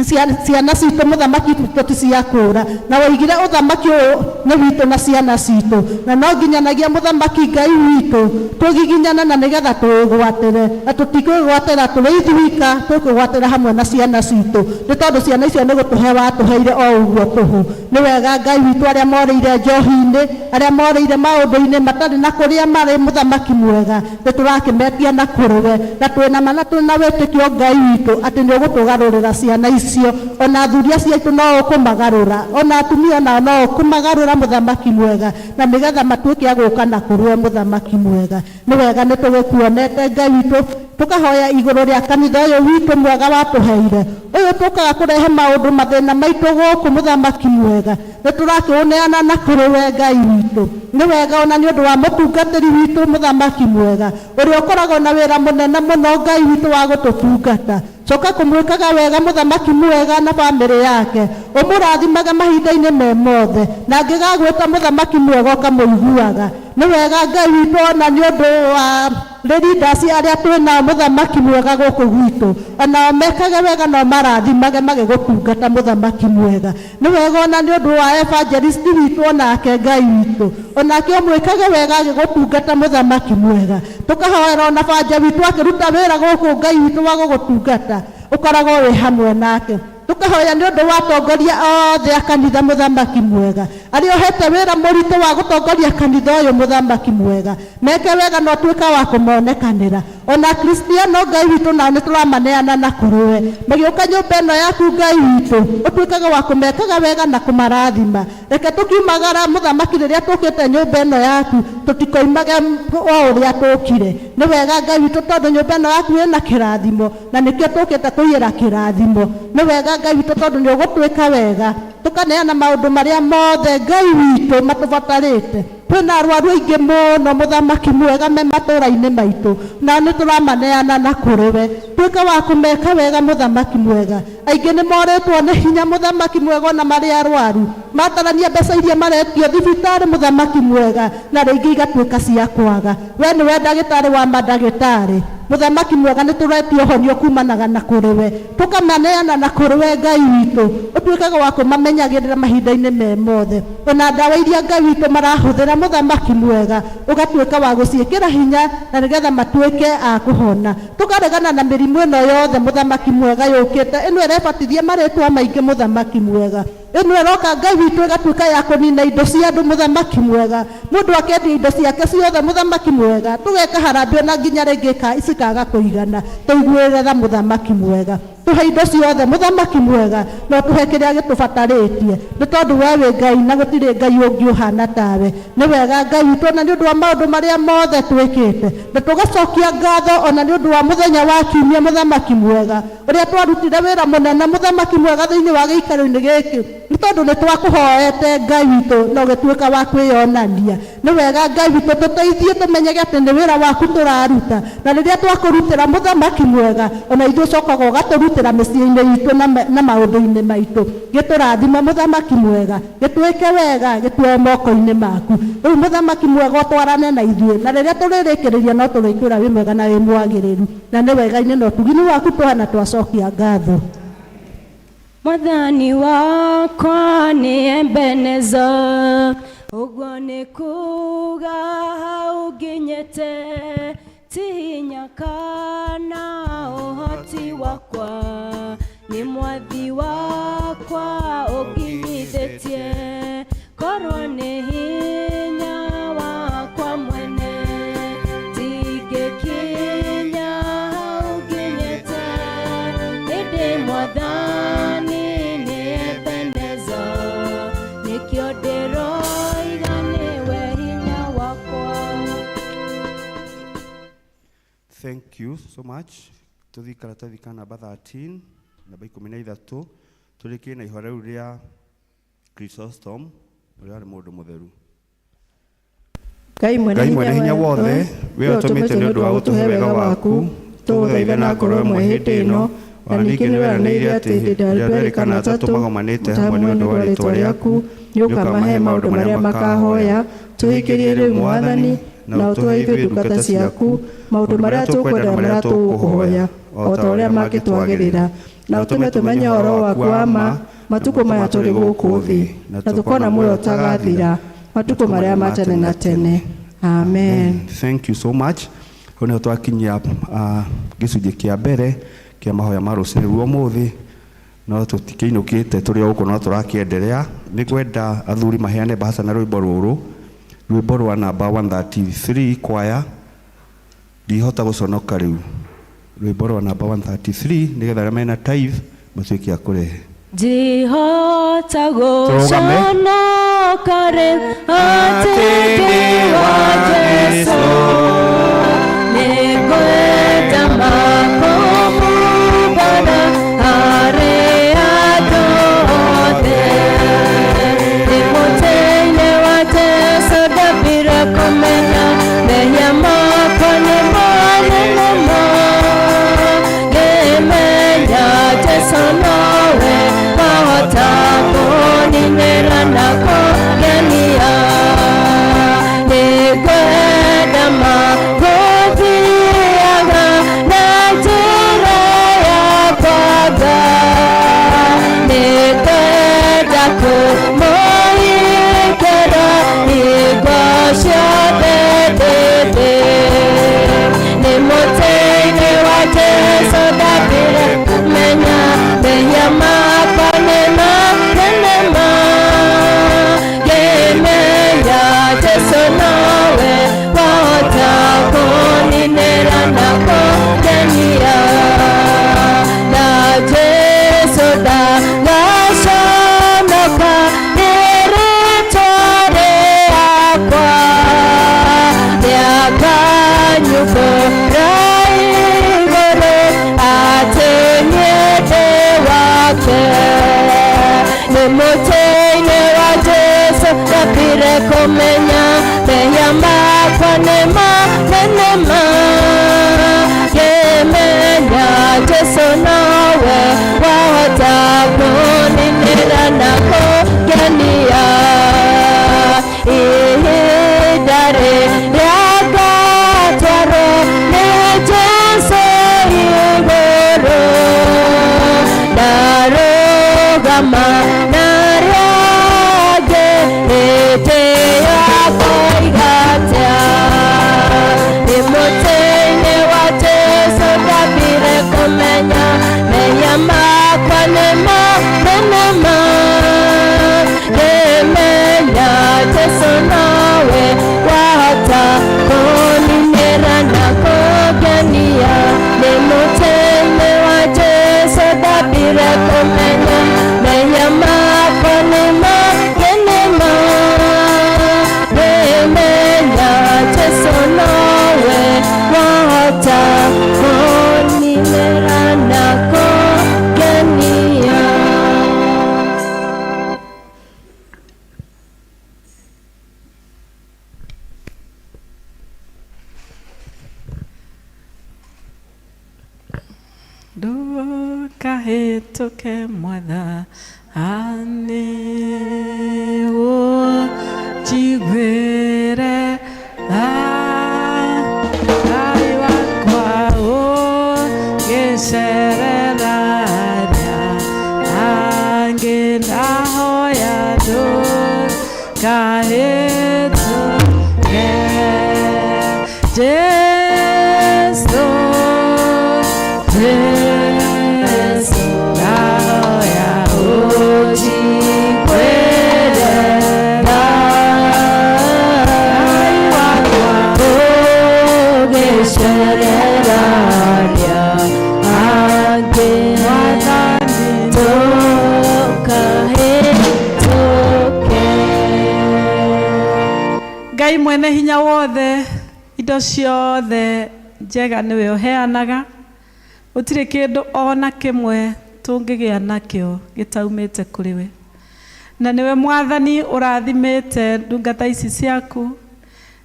ciana citũ mũthamaki tũticiakũra na waigire ũthamaki ũyũ nĩ witũ na ciana citũ na no nginyanagia mũthamaki Ngai witũ tũgiginyana na nĩgetha twĩgwatĩre na tũtikwĩgwatĩra tũrĩ ithuika twĩkwĩgwatĩra hamwe na ciana citũ nĩ tondũ ciana icio nĩ gũtũhe watũheire o ũguo tũhũ nĩ wega Ngai witũ arĩa morĩire njohi-inĩ arĩa morĩire maũndũ-inĩ matarĩ na kũrĩa marĩ mũthamaki mwega nĩ tũrakĩmetia na kũrĩwe na twĩna mana twĩna wĩtĩkio Ngai witũ atĩ nĩ ũgũtũgarũrĩra ciana icio ona athuria ciitũ no ũkũmagarũra ona atumia nao no ũkũmagarũra mũthamaki mwega na nĩgetha matuĩke agũka na kũrũe mũthamaki mwega nĩ wega nĩ tũgĩkuonete Ngai witũ tukahoya igũrũ rĩa kanitha ũyũ witũ mwega watũheire ũyũ tũkaga kũrehe maũndũ mathĩna maitũ gũkũ mũthamaki mwega nĩ tũrakĩũneana na kũrĩwe Ngai witũ nĩ wega ona nĩ ũndũ wa mũtungatĩri witũ mũthamaki mwega ũrĩa ũkoragwo na wĩra mũnene mũno Ngai witũ wa gũtũtungata coka kũmwĩkaga wega mũthamaki mwega na bamĩrĩ yake ũmũrathimaga mahinda-inĩ me mothe na angĩgagwĩta mũthamaki mwega ũkamũiguaga nĩ wega Ngai witũ ona nĩ ũndũ wa leaders arĩa twĩnao mũthamaki mwega gũkũ gwitũ onao mekage wega no marathimage magĩgũtungata mũthamaki mwega nĩ wega ona nĩ ũndũ wa evangelist witũ onake Ngai witũ onake ũmwĩkage wega agĩgũtungata mũthamaki mwega tũkahoera ona banja witũ akĩruta wĩra gũkũ Ngai witũ wa gũgũtungata ũkoragwo wĩ hamwe nake tukahoya nĩ ũndũ wa tongoria othe a kanitha mũthamaki mwega arĩa ohete wĩra mũritũ wa gũtongoria kanitha ũyũ mũthamaki mwega meke wega no tuĩka wa kũmonekanĩra ona Kristiano Ngai witũ nao nĩ tũramaneana na kũrũwe magĩũka nyũmba ĩno yaku Ngai witũ ũtuĩkaga wa kũmekaga wega na kũmarathima reke tũkiumagara mũthamaki rĩrĩa tũkĩte nyũmba ĩno yaku tũtikoimage o ũrĩa tũkire nĩ wega Ngai witũ tondũ nyũmba ĩno yaku ĩna kĩrathimo na nĩkĩo tũkĩte kũiyĩra kĩrathimo nĩ wega Ngai witũ tondũ nĩ ũgũtwĩka wega tũkaneana maũndũ marĩa mothe Ngai witũ matũbatarĩte twĩna arwaru aingĩ mũno mũthamaki mwega me matũũra-inĩ maitũ na nĩ tũramaneana na kũrĩwe tuĩka wa kũmeka wega mũthamaki mwega aingĩ nĩ morĩtwo nĩ hinya mũthamaki mwega na marĩ arwaru matarania mbeca iria maretio thibitarĩ mũthamaki mwega na rĩngĩ igatuĩka cia kwaga we nĩwe ndagĩtarĩ wa mandagĩtarĩ mũthamaki mwega nĩ tũretio honio kumanaga na kũrĩwe tũkamaneana na kũrĩwe Ngai witũ ũtuĩkaga wa kũmamenyagĩrĩra mahinda-inĩ me mothe ona ndawa iria Ngai witũ marahũthĩra mũthamaki mwega ũgatuĩka wa gũciĩkĩra hinya na nĩgetha matuĩke a kũhona tũkaregana na mĩrimũ ĩno yothe mũthamaki mwega yũkĩte ĩno ĩrebatithia marĩtwa maingĩ mũthamaki mwega ĩno ĩroka Ngai witũ ĩgatuĩka ya kũnina indo cia andũ mũthamaki mwega mũndũ akendia indo ciake ciothe mũthamaki mwega tũgeka harambĩ na nginya rĩngĩ icikaga kũigana tũiguĩre tha mũthamaki mwega tũhe indo ciothe mũthamaki mwega no tũhe kĩrĩa gĩtũbatarĩtie nĩ tondũ we wĩ Ngai na gũtirĩ Ngai ũngĩ ũhana tawe nĩ wega Ngai witũ na nĩ ũndũ wa maũndũ marĩa mothe twĩkĩte na tũgacokia ngatho ona nĩ ũndũ wa mũthenya wa kiumia mũthamaki mwega ũrĩa twarutire wĩra mũnene mũthamaki mwega thĩinĩ wa gĩikaro-inĩ gĩkĩ nĩ tondũ nĩ twakũhoete Ngai witũ na ũgĩtuĩka wa kwĩyonania nĩ wega Ngai witũ tũteithie tũmenyage atĩ nĩ wĩra waku tũraruta na rĩrĩa twakũrutĩra mũthamaki mwega ona ithuĩ ũcokaga ũgatũrutĩra mĩciĩ-inĩ itũ na maũndũ-inĩ maitũ gĩtũrathima mũthamaki mwega gĩtuĩke wega gĩtuoe moko-inĩ maku rĩu mũthamaki mwega ũtwarane na ithuĩ na rĩrĩa tũrĩrĩkĩrĩria no tũrĩkwĩra wĩ mwega na wĩ mwagĩrĩru na nĩ wega-inĩ no tugini waku tũhana twacokia ngatho Mwathani wakwa nĩ Ebeneza ũguo nĩ kuga hau nginyĩte ti hinya kana ũhoti wakwa nĩ mwathi wakwa ũnginyithĩtie korwo nĩ hinya wakwa mwene tingĩkinya hau nginyĩte ĩndĩ Mwathani nĩ Ebeneza nĩkĩo ndĩroiga nĩwe hinya wakwa. Thank you so much. Tuthi karatathi ka namba 13 namba 13 tũrĩkie na ihoya rĩu rĩa Chrysostom ũrĩa arĩ mũndũ mũtheru. Ngai mwene hinya wothe we ũtũmĩte nĩ ũndũ wa gũtũhe wega waku tũgũthaitha na ngoro ĩmwe hĩndĩ ĩno ona ningĩ nĩ weranĩire atĩ hĩndĩ ĩrĩa twerĩkana atatũ magomanĩte hamwe nĩ ũndũ wa rĩĩtwa rĩaku nĩ ũkamahe maũndũ marĩa makahoya tũhingĩrie rĩu Mwathani na ũtũhe ithuĩ ndungata ciaku maũndũ marĩa tũkwenda na marĩa tũgũkũhoya o ta ũrĩa mangĩtwagĩrĩra, na ũtũme tũmenye ũhoro waku wa ma matukũ maya tũrĩ gũkũ thĩ, na tũkona muoyo ũtagathira matukũ marĩa ma tene na tene. Amen. Thank you so much. Hone twakinyia gĩcunjĩ kĩa mbere kĩa mahoya ma rũciinĩ rwa ũmũthĩ, no tũtikĩinũkĩte tũrĩ o gũkũ no tũrakĩenderea. Nĩ ngwenda athuri maheane mbaca na rwĩmbo rũrũ, rwĩmbo rwa namba 133 kwaya. Ndihota gũconoka rĩu rwĩmbo rwa namba 133 nĩgetha arĩa mena tithe matuĩke a kũrehe. Ndihota gũconoka rĩu atĩ wa Jesũ nĩngwenda makũmũmbara harĩa ndothe. Nĩ mũtĩ-inĩ wa Jesũ ndambire kũmenya mehia makwa nĩ manene ma. Ngĩmenya Jesũ nowe wahota kũninĩra na kũngenia. Nĩngwenda magũthiaga na njĩra yakwa Nga. Nĩngwenda kũmũikĩra hingo ciothe ndĩndĩ. Nĩ mũtĩ-inĩ wa Jesũ ndambire kũmenya mehia makwa nĩ manene ma. Ngĩmenya Jesũ nowe wahota kũninĩra na kũngenia. Na Jesũ ndagaconoka nĩ rĩĩtwa rĩakwa. Nĩakanyumbũra igũrũ atĩ niĩ ndĩ wake. Nĩ mũtĩ-inĩ wa Jesũ ndambire kũmenya mehia makwa nĩ manene ma. Ngĩmenya Jesũ nowe wahota kũninĩra na kũngenia. Ihinda rĩrĩa ngatwarwo nĩ Jesũ igũrũ, ndarũgama narĩa ngĩ hĩndĩ yakwa igatĩa. Nĩ mũtĩ-inĩ wa Jesũ ndambire kũmenya mehia makwa nĩ manene ma. Ngĩmenya Jesũ nowe wahota kũninĩra na kũngenia. Nĩ mũtĩ-inĩ wa Jesũ ndambire kũmenya mehia makwa nĩ manene ma. Ngĩmenya Jesũ nowe wahota kũninĩra na kũngenia. Ndũkahĩtũke Mwathani ũnjiguĩre tha. Ngai wakwa ũngĩcereraria angĩ ndahoya ndũkahĩtũke. Jesũ, Jesũ, ndahoya ũnjiguĩre tha. Ngai wakwa ũngĩcereraria angĩ ndũkahĩtũke. Ngai mwene hinya wothe, indo ciothe njega nĩwe ũheanaga. Gũtirĩ kĩndũ ona kĩmwe tũngĩgĩa nakĩo gĩtaumĩte kũrĩ we. Na nĩwe Mwathani ũrathimĩte ndungata ici ciaku,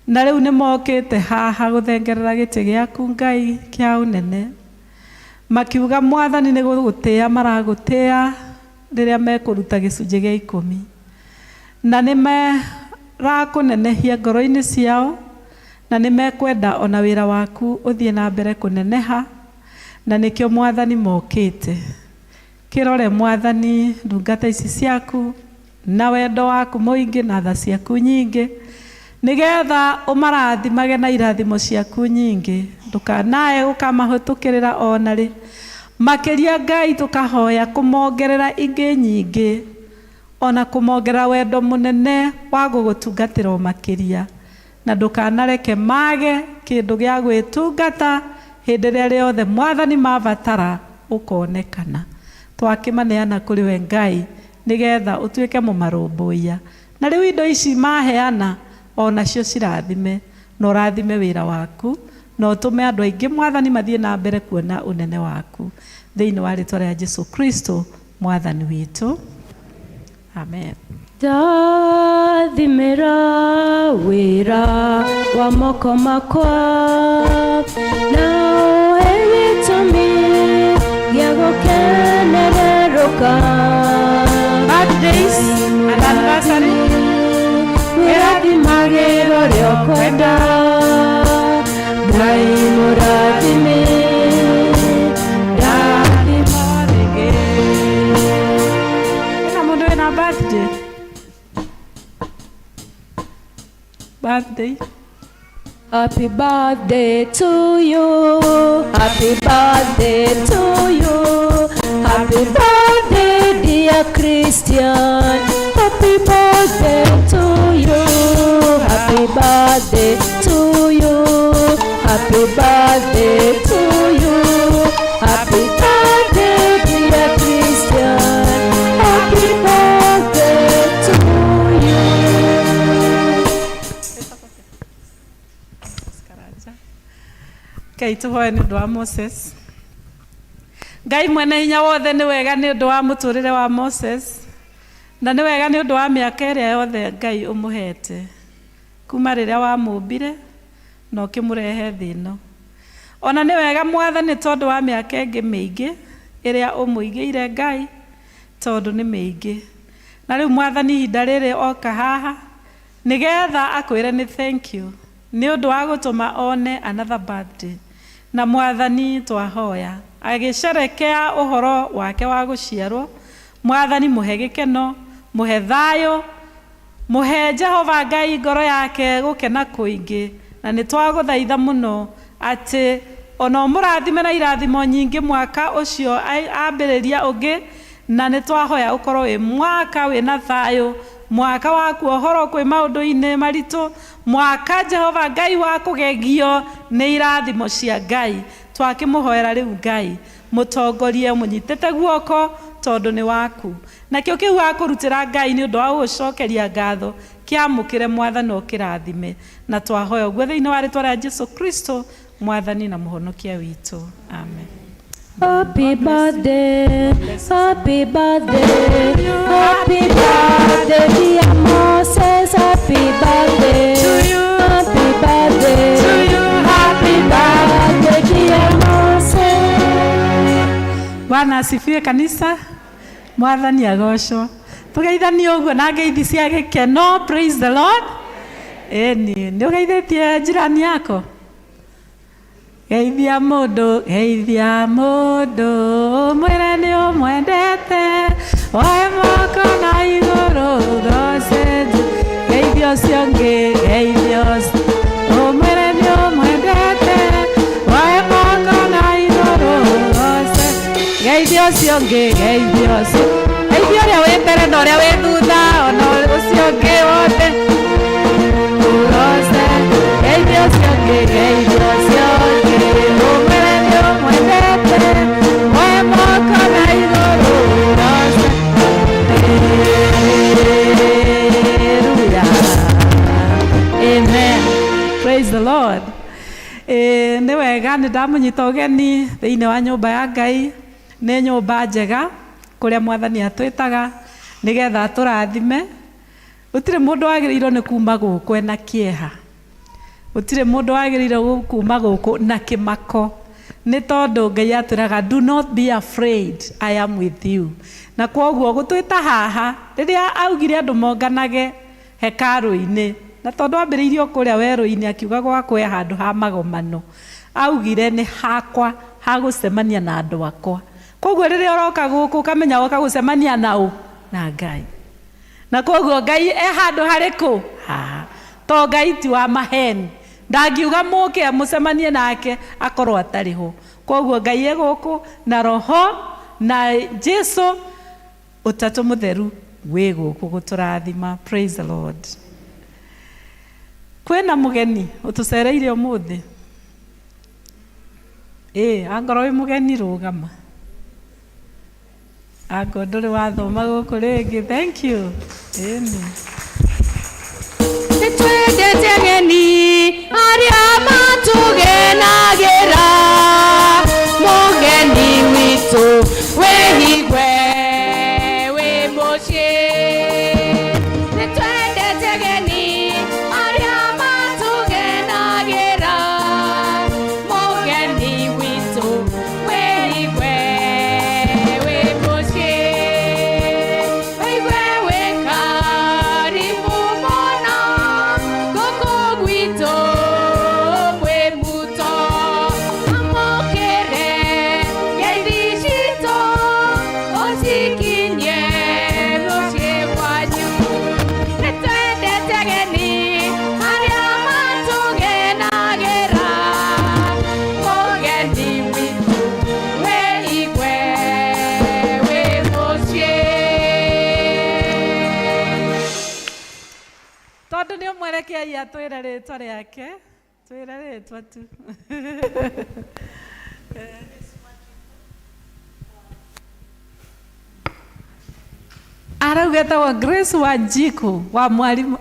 na rĩu nĩ mokĩte haha gũthengerera gĩtĩ gĩaku Ngai kĩa ũnene, makiuga Mwathani nĩ gũgũtĩĩa maragũtĩĩa rĩrĩa mekũruta gĩcunjĩ gĩa 10, na nĩ marakũnenehia ngoro-inĩ ciao, na nimekwenda ona wira waku uthie na mbere kuneneha, na nikio Mwathani mokite. Kirore Mwathani ndungata ici ciaku na wendo waku muingi na tha ciaku nyingi, nigetha umarathimage na irathimo ciaku nyingi, ndukanae ukamahutukirira onari makiria. Ngai tukahoya kumongerera ingi nyingi, ona kumongerera wendo munene wa gugutungatira makiria, na ndukanareke mage kindu gia gwitungata hindi ria riothe Mwathani mavatara ukonekana. Twakimaneana kuri we Ngai nigetha utuike mumarumbuia, na riu indo ici maheana ona cio cirathime, na urathime wira waku, na utume andu aingi Mwathani mathie na mbere kuona unene waku, thiini wa ritwa ria Jesu Kristo Mwathani witu, amen. Ndathimira wira wa moko makwa, na uhe gĩtũmi gĩa gũkenererũka. Birthdays and anniversary, wĩrathimagĩrwo ũrĩa ũkwenda, Ngai mũrathime, ndathima rĩngĩ. ĩna mũndũ wĩna birthday? Birthday. Happy birthday to you, happy birthday to you, happy birthday dear Christian, happy birthday to you, happy birthday to you, happy birthday to you, happy birthday dear Christian, happy birthday to you. Ngai tuhoe nĩ ũndũ wa Moses. Ngai mwene hinya wothe nĩ wega nĩ ũndũ wa mũtũrĩre wa Moses, na nĩ wega nĩ ũndũ wa mĩaka ĩrĩa yothe Ngai ũmũhete kuma rĩrĩa wamũmbire na ũkĩmũrehe thĩ ĩno. Ona nĩ wega Mwathani tondũ wa mĩaka ĩngĩ mĩingĩ ĩrĩa ũmũigĩire Ngai, tondũ nĩ mĩingĩ. Na rĩu Mwathani ihinda rĩrĩ oka haha nĩgetha akwĩre nĩ thank you nĩ ũndũ wa gũtũma one another birthday. Na Mwathani twahoya agĩcerekea ũhoro wake wa gũciarwo, Mwathani mũhe gĩkeno, mũhe thayũ, mũhe Jehova Ngai ngoro yake gũkena kũingĩ, na nĩ twagũthaitha mũno atĩ ona ũmũrathime na irathimo nyingĩ mwaka ũcio ambĩrĩria ũngĩ, na nĩ twahoya ũkorwo wĩ mwaka wĩna thayũ, mwaka wa kuohorwo kwĩ maũndũ-inĩ maritũ, mwaka Jehova Ngai wa kũgegio nĩ irathimo cia Ngai. Twakĩmũhoera rĩu Ngai mũtongorie mũnyitĩte guoko tondũ nĩ waku, nakĩo kĩu akũrutĩra Ngai nĩ ũndũ wa gũcokeria ngatho kĩamũkĩre Mwathani ũkĩrathime, na twahoya ũguo thĩinĩ wa rĩtwa rĩa Jesu Kristo Mwathani na mũhonokia witũ, amen. Happy birthday, happy birthday, happy birthday dear Moses, happy birthday to you, happy birthday to you, happy birthday dear Moses. Bwana asifiwe kanisa, Mwathani agocwo. Tugeithanie ũguo na ngeithi cia gĩkeno, praise the Lord. Eni, nĩ ũgeithĩtie jirani yako? Geithia mũndũ, mwĩre nĩ ũmwendete, oe moko na igũrũ those thĩ. Geithia ũcio ũngĩ, mwĩre nĩ ũmwendete, oe moko na igũrũ those. Geithia ũcio ũngĩ, geithia ũrĩa wĩ mbere na ũrĩa wĩ thutha, ona ũcio ũngĩ wothe those. Geithia ũcio ũngĩ, geithia ũcio ũngĩ, ũmwĩre nĩ ũmwendete, oe moko na igũrũ those. Hallelujah. Amen. Praise the Lord. Nĩ wega nĩ ndamũnyita ũgeni thĩinĩ wa nyũmba ya Ngai. Nĩ nyũmba njega kũrĩa Mwathani atwĩtaga nĩgetha tũrathime. Gũtirĩ mũndũ wagĩrĩirwo nĩ kuma gũkũ ena kĩeha. Gũtirĩ mũndũ wagĩrĩirwo kuma gũkũ na kĩmako. Nĩ tondũ Ngai atwĩraga do not be afraid, I am with you. Na kwoguo gũtwĩta haha rĩrĩa augire andũ monganage hekarũ-inĩ na tondu ambiriirio kuria weru-ini akiuga gwakwe handu ha magomano augire ni hakwa ha gucemania na andu akwa koguo riria uroka guku ukamenya woka gucemania nau na Ngai na koguo Ngai handu hariku haha to Ngai ti wa maheni ndangiuga muke mucemanie nake akorwo atariho koguo Ngai guku na roho na Jesu utatu mutheru wi guku guturathima. Praise the Lord. Kwena mugeni utucereire umuthi angoro wi mugeni rugama ango nduri wathoma guku ringi. Thank you. Amen. Nitwendete ageni aria matugenagira mugeni witu wihigwe wi mucii. Nitwendete ageni aria matugenagira mugeni witu wihigwe wi mucii. Wihigwe wi karibu muno guku gwitu wi muto amukire ngeithi citu ucikinyie mucii wanyu. Nitwendete ageni aria matugenagira mugeni witu wihigwe wi mucii. Tondu ni umwerekei atwire ritwa riake twire ritwa tu. Arauga tawa Grace Wanjiku wa mwalimu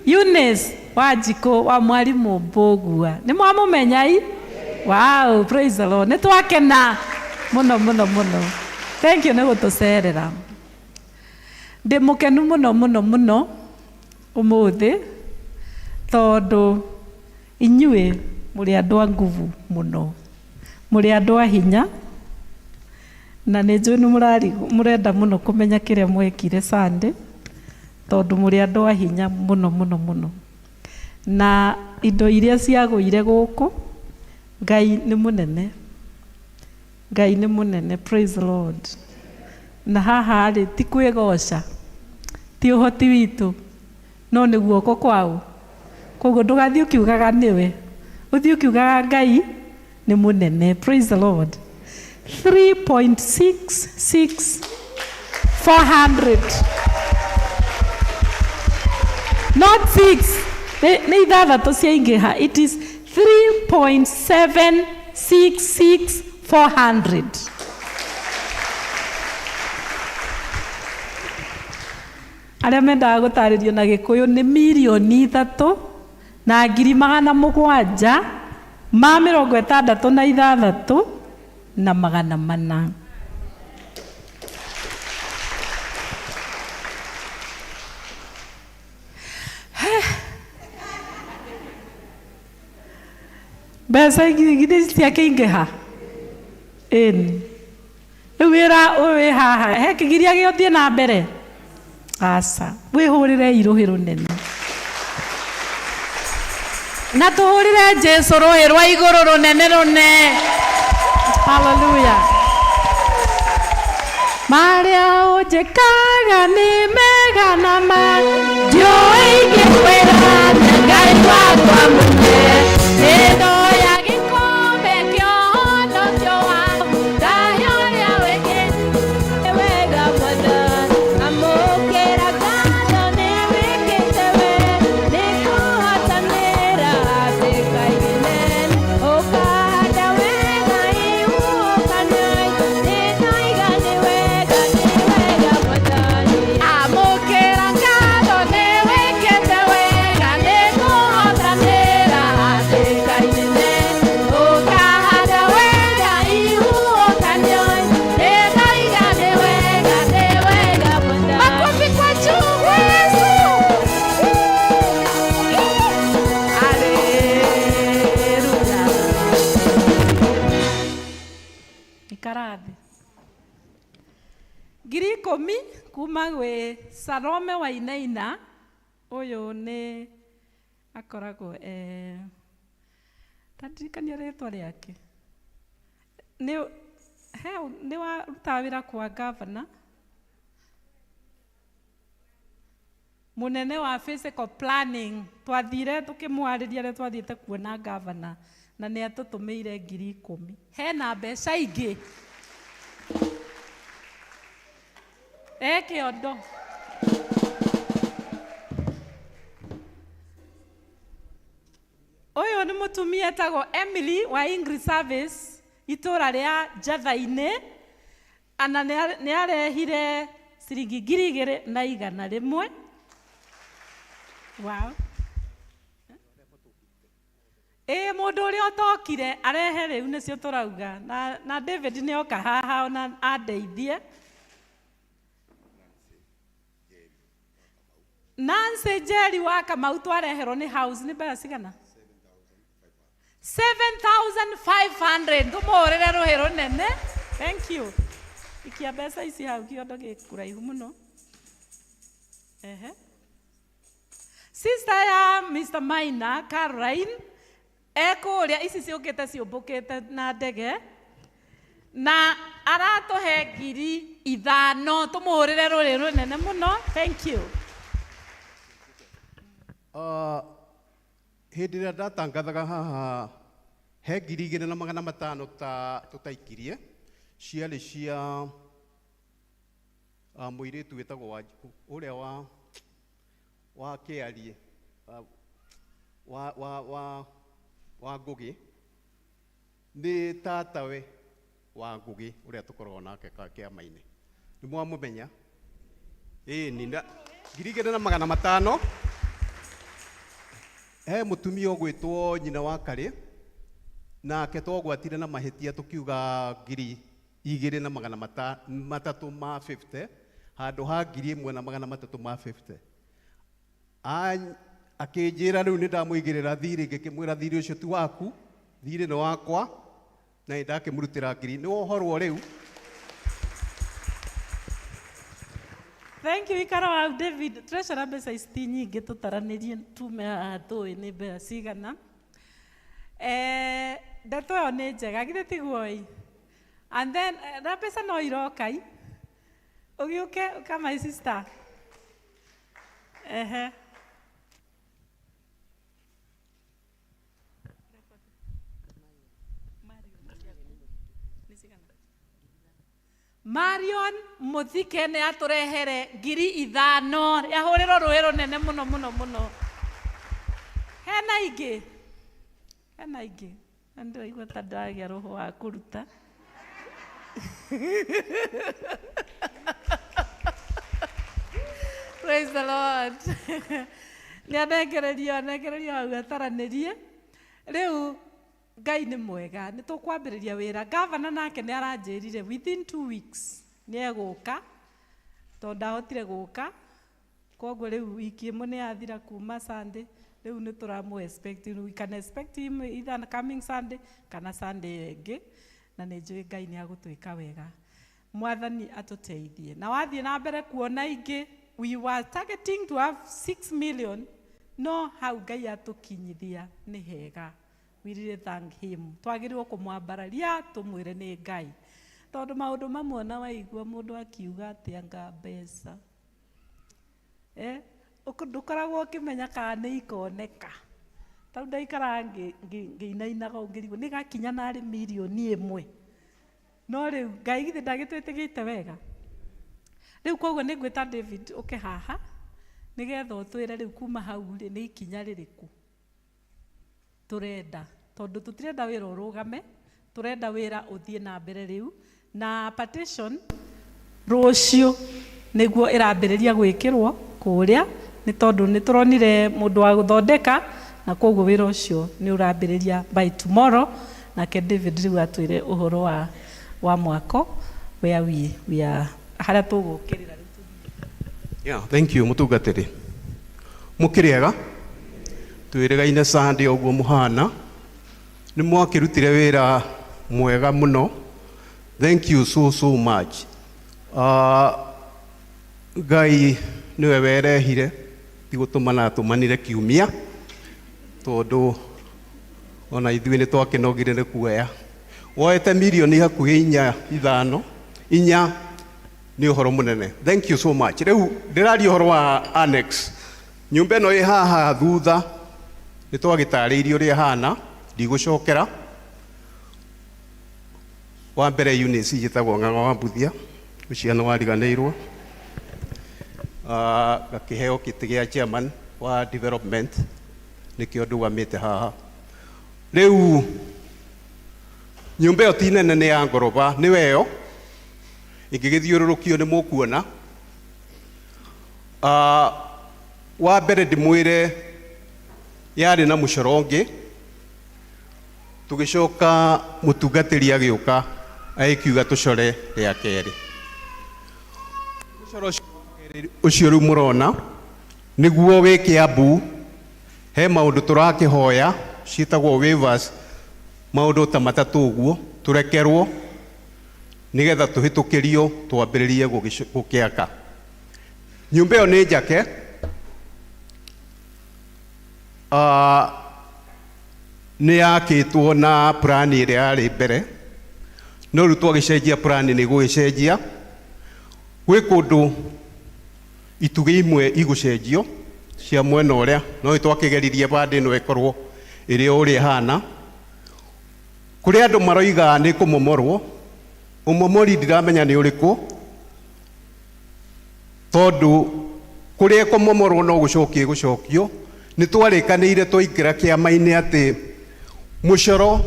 Eunice Wanjiku wa mwalimu Mbogua ni mwamumenyai. Wow, praise the Lord. Nitwakena muno muno muno. Thank you ni gutucerera. Ndi mukenu muno muno muno umuthi tondu inyue muri andu a nguvu muno, muri andu a hinya na nĩ njũĩ nĩ mũrenda mũno kũmenya kĩrĩa mwekire Sunday tondu muri andu a hinya muno muno muno na indo iria ciagũire gũkũ. Ngai nĩ mũnene, Ngai nĩ mũnene. Praise the Lord. Na haha rĩ ti kwĩgoca, ti ũhoti witũ, no nĩ guoko kwao. Koguo ndũgathiĩ ũkiugaga nĩwe, ũthiĩ ũkiugaga Ngai nĩ mũnene. Praise the Lord. 3.66400 not 6 nĩ ithathatũ ciaingĩha. It is 3.766400. Arĩa mendaga gũtarĩrio na Gĩkũyũ nĩ 3,3,766,400 na 400. Mbeca ingĩ ciakĩingĩha ĩni rĩu wĩra ũyũ haha he kĩgiria gĩothiĩ na mbere. Aca wĩhũrĩre irũhĩ rũnene na tũhũrĩre Jesu rũhĩ rwa igũrũ rũnene rũne. Hallelujah. Marĩa ũnjĩkaga nĩ mega na ndiũĩ ingĩkwĩra Ngai wakwa mũne nĩndoya gĩkombe kĩa ũhonokio waku ndahe ũrĩa wĩkĩte wega Mwathani. Amũkĩra ngatho nĩ wĩkĩte wega nĩkũhotanĩra thĩka inene ũkahanda wega ihuhũkanio nĩndoiga nĩ wega Mwathani. Amũkĩra ngatho nĩ wĩkĩte wega nĩkũhotanĩra thĩka inene ũkahanda wega ihuhũkanio nĩndoiga nĩ wega Mwathani. Makofi kwa juu Yesu. Haleluya. Ikarathi 10,000 kuma gwĩ Salome Wainaina Uyu ni akoragwo tadirikania rĩtwa rĩake nĩ warutaga wĩra kwa gavana munene wa physical planning. Twathire tukimwarĩria rĩrĩa twathiĩte kuona gavana na nĩ atũtũmĩire 10,000. Hena mbeca ingĩ kĩondo. Ũyũ nĩ mũtumia etagwo Emily wa English Service itũra rĩa Njatha-inĩ, ana nĩ arehire ciringi 2,100. Wow. Mũndũ ũrĩa ũtokire arehe rĩu nĩcio tũrauga na David nĩ oka haha ona andeithie. Nancy Jerry wa Kamau twareherwo nĩ house nĩ mbeca cigana? 7,500. Tũmũhũrĩre rũhĩ rũnene. Thank you. Ikia mbeca ici hau kĩondo gĩkũraihu mũno. Sister ya Mr. Maina, Caroline, kũrĩa ici ciũkĩte ciũmbũkĩte na ndege na aratũhe 5,000. Tũmũhũrĩre rũhĩ rũnene mũno. Thank you. Hĩndĩ ĩrĩa ndatangathaga haha he 2,500 tũtaikirie ciarĩ cia mũirĩtu wĩtagwo Wanjikũ ũrĩa wa Kĩarie wa Ngũgĩ, nĩ tatawe wa Ngũgĩ ũrĩa tũkoragwo nake kĩama-inĩ. Nĩ mwamũmenya? Nĩ 2,500. He mũtumia ũgwĩtwo nyina wa Karĩ, nake twagwatire na mahĩtia tũkiuga 2,350 handũ ha 1,350. Akĩnjĩra rĩu nĩ ndamũigĩrĩra thirĩ, ngĩkĩmwĩra thirĩ ũcio ti waku, thirĩ nĩ wakwa, na nĩ ndakĩmũrutĩra 1,000. Nĩ wohorwo rĩu. Thank you, ikara wa David. Treasurer mbeca ici ti nyingĩ tũtaranĩrie tume haha tũĩ nĩ mbeca cigana. Ndeto ĩyo nĩ njega githĩ tiguo ĩ? And then na mbeca no iroka ĩ? Ũgĩũke ka my sister. Marion Muthike nĩ atũrehere 5,000. Yahũrĩrwo rũhĩ rũnene mũno mũno mũno. Hena ingĩ? Ndĩraigua ta ndagĩa roho wa kũruta. Praise the Lord. Nĩ anengererio hau ataranĩrie. Rĩu Ngai nĩ mwega, nĩ tũkwambĩrĩria wĩra. Gavana nake nĩ aranjĩrire within 2 weeks nĩ egũka, tondũ ndahotire gũka. Koguo rĩu wiki ĩmwe nĩ yathira kuma Sunday, rĩu nĩ tũramũ expect, we can expect him either coming Sunday kana Sunday ĩngĩ, na nĩ njũĩ Ngai nĩ agũtwĩka wega. Mwathani atũteithie. Na wathiĩ na mbere kuona ingĩ, we were targeting to have 6 million, no hau Ngai atũkinyithia nĩ hega. We really thank him. Twagĩrĩirwo kũmwambararia tũmwĩre nĩ Ngai. Tondũ maũndũ mamwe na waigua mũndũ akiuga atĩ anga mbeca. Ndũkoragwo ũkĩmenya kana nĩ ikoneka. Tondũ ndaikara ngĩinainaga ngĩrigwo nĩ gakinya narĩ 1,000,000. No rĩu Ngai githĩ ndagĩtwĩtĩkĩte wega. Rĩu koguo nĩ ngwĩta David ũke haha nĩgetha ũtwĩre rĩu kuma hau nĩ ikinya rĩrĩkũ turenda, tondu tutirenda wira urugame, turenda wira uthie na mbere riu, na petition rucio niguo irambiriria gwikirwo kuria, ni tondu ni turonire mundu wa guthondeka, na koguo wira ucio ni urambiriria by tomorrow. Na ke David riu atwire uhoro wa mwako where we are haria tugukirira riu. Yeah, thank you mutungatiri. Mukiriega twirigaine Sunday oguo muhana ni mwakirutire wira mwega muno. Thank you so much. Ngai niwe werehire tigũtũmana tũmanire kiumia tondũ ona ithuĩ nĩ twakenogire nĩ kuoya. Woete milioni hakuhĩ 4-5 nĩ ũhoro mũnene. Thank you so much. Rĩu ndĩraria ũhoro wa annex. Nyũmba ĩno ĩ haha thutha nĩ twagĩtarĩirie ũrĩa hana, ndigũcokera. Wa mbere units igĩtagwo Ng'ang'a wa Mbuthia, ũcio nĩ wariganĩirwo. Gakĩheo kĩtĩ gĩa chairman wa development nĩkĩo ndũgamĩte haha. Rĩu nyũmba ĩyo ti nene nĩ ya ngoroba, nĩ weyo ĩngĩgĩthiũrũrũkio nĩ mũkuona. Wa mbere ndĩmwĩre yarĩ na mũcoro ũngĩ, tũgĩcoka mũtungatĩri agĩũka agĩkiuga tũcore rĩa kerĩ. Mũcoro ũcio rĩu mũrona nĩguo wĩ Kĩambu, he maũndũ tũrakĩhoya ciĩtagwo waivers, maũndũ ta matatũ ũguo tũrekerwo nĩgetha tũhĩtũkĩrio twambĩrĩrie gũkĩaka. Nyũmba ĩyo nĩ njake, nĩ yakĩtwo na plan ĩrĩa yarĩ mbere, no rĩu twagĩcenjia plan nĩ gũgĩcenjia. Gwĩ kũndũ itugĩ imwe igũcenjio cia mwena ũrĩa, no twakĩgeririe bande ĩno ĩkorwo ĩrĩ o ũrĩa hana. Kũrĩ andũ maroiga nĩ kũmomorwo, ũmomori ndiramenya nĩ ũrĩkũ, tondũ kũrĩa kũmomorwo no gũcokio gũcokio. Nĩ twarĩkanĩire twaingĩra kĩama-inĩ atĩ mũcoro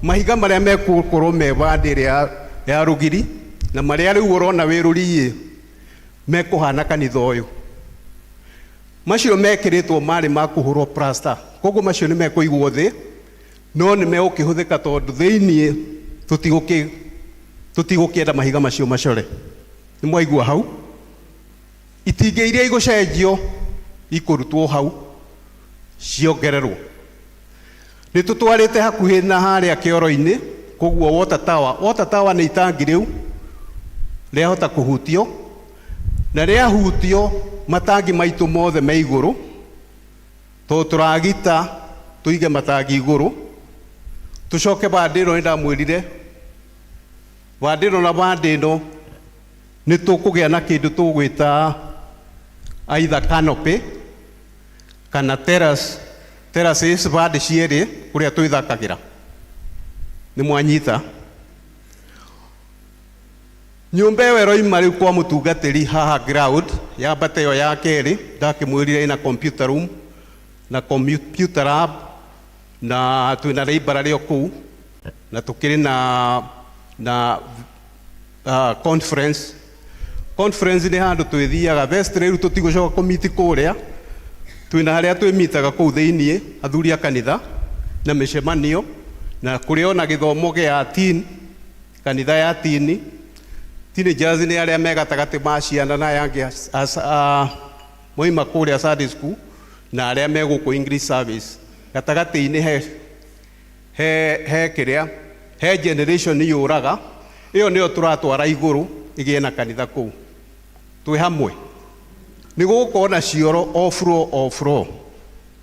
mahiga marĩa megũkorwo me bande ĩrĩa ya rũgiri na marĩa rĩu ũrona wĩ rũriĩ mekũhana kanitha ũyũ, macio mekĩrĩtwo marĩ ma kũhũrwo plaster, koguo macio nĩ mekũigwo thĩ, no nĩ megũkĩhũthĩka tondũ thĩiniĩ tũtigũkĩenda mahiga macio macore. Nĩ mwaigua hau? Itingĩ iria igũcenjio ikũrutwo hau ciongererwo. Nĩ tũtwarĩte hakuhĩ na harĩa kĩoro-inĩ, koguo water tower nĩ itangi rĩu rĩahota kũhutio, na rĩahutio matangi maitũ mothe me igũrũ, tondũ tũragita tũige matangi igũrũ. Tũcoke bande ĩno nĩ ndamwĩrire, bande ĩno na bande ĩno nĩ tũkũgĩa na kĩndũ tũgwĩta either canopy kana terraces bande cierĩ kũrĩa twĩthakagĩra. Nĩ mwanyita? Nyũmba ĩyo ĩroima rĩu kwa mũtungatĩri haha ground, yambate ĩyo ya kerĩ, ndakĩmwĩrire ĩna computer room na computer lab na twĩna library o kũu, na tũkĩrĩ na conference. Conference nĩ handũ twĩthiaga best, rĩu tũtigũcoka kũmiti kũrĩa, twĩna harĩa twĩmitaga kũu thĩiniĩ athuri a kanitha na mĩcemanio, na kũrĩ ona gĩthomo gĩa teen, kanitha ya teen. Teenagers nĩ arĩa me gatagatĩ ma ciana na yangĩ moima kũrĩa Sunday school na arĩa me gũkũ English service. Gatagatĩ-inĩ he kĩrĩa, he generation yũraga, ĩyo nĩyo tũratwara igũrũ ĩgĩe na kanitha kũu. Twĩ hamwe. Nĩ gũgũkorwo na cioro o floor.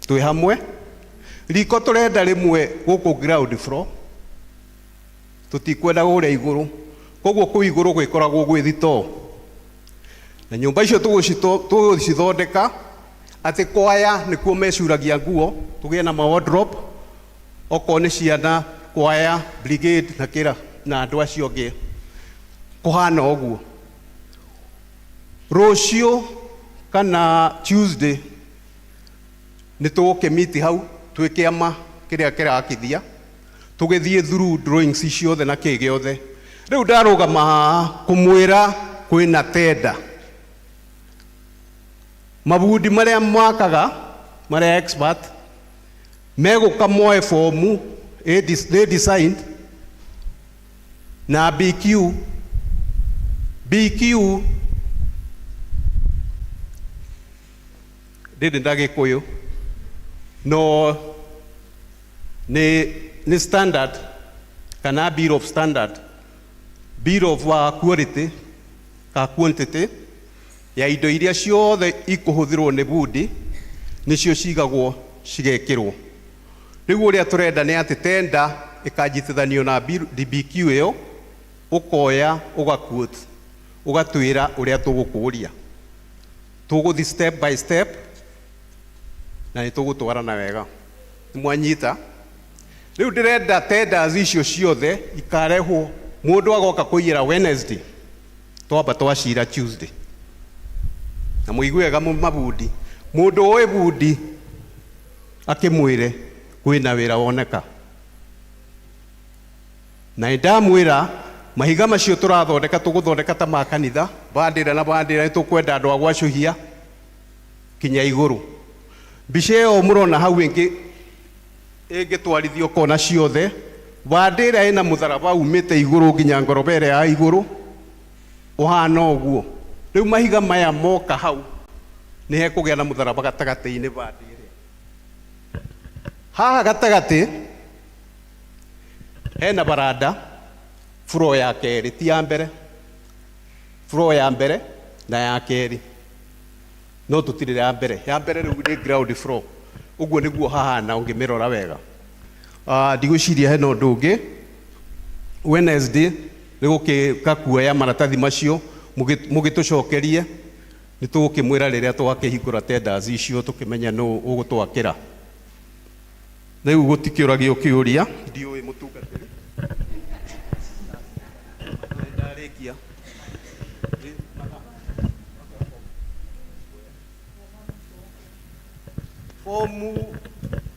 Twĩ hamwe. Riko tũrenda rĩmwe gũkũ ground floor. Tũtikwenda kũrĩa igũrũ. Koguo kũu igũrũ gwĩkoragwo gwĩ thitoo. Na nyũmba icio tũgũcithondeka atĩ kwaya nĩkuo mecuragia nguo, tũgĩe na wardrobe, okorwo nĩ ciana, kwaya, brigade na kĩra na andũ acio angĩ. Kũhana ũguo. Rũciũ kana Tuesday nĩ tũgũkĩmiti hau twĩ kĩama kĩrĩa kĩrakithia, tũgĩthiĩ through drawings ciothe na kĩ gĩothe. Rĩu ndarũgama haha kũmwĩra kwĩna tenda. Mabundi marĩa makaga, marĩa expert, megũka moe fomu ĩ designed na BQ ndĩrĩ ndagĩkũyũ, no nĩ standard kana bill of standard, bill of quality ka quantity ya indo iria ciothe ikũhũthĩrwo nĩ bundi nicio cigagwo cigekirwo. Riu uria turenda ni ati tenda ikajitithanio na DBQ iyo, ukoya ugaquote ugatwira uria tugukuria, tuguthi step by step na ni tugutwarana wega. Mwanyita riu ndirenda tenders icio ciothe ikarehwo mundu agoka kuiyira Wednesday, twamba twacira Tuesday, na muiguega mabundi mundu oi bundi akimwire kwina wira woneka, na ndamwira mahiga macio turathondeka tuguthondeka ta makanitha bandira na bandira ni tukwenda andu agwacuhia kinya iguru. Mbica iyo murona hau ingi twarithio kona ciothe, bandira ina mutharaba umite iguru nginya ngorobere ya iguru uhana uguo. Riu mahiga maya moka hau ni hekugia na mutharaba gatagati-ini bandira haha gatagati hena baranda floor ya keri, ti ya mbere, floor ya mbere na ya keri, no tutirire ya mbere. Ya mbere riu ni ground floor, uguo niguo hahana ungimirora wega. Ndigwiciria hena undu ungi Wednesday nigukika kuoya maratathi macio mugitucokerie, ni tugukimwira riria twakihingura tenders icio tukimenya no ugutwakira. Riu gutikiuragio kiuria ndiui mutungatiri ndarikia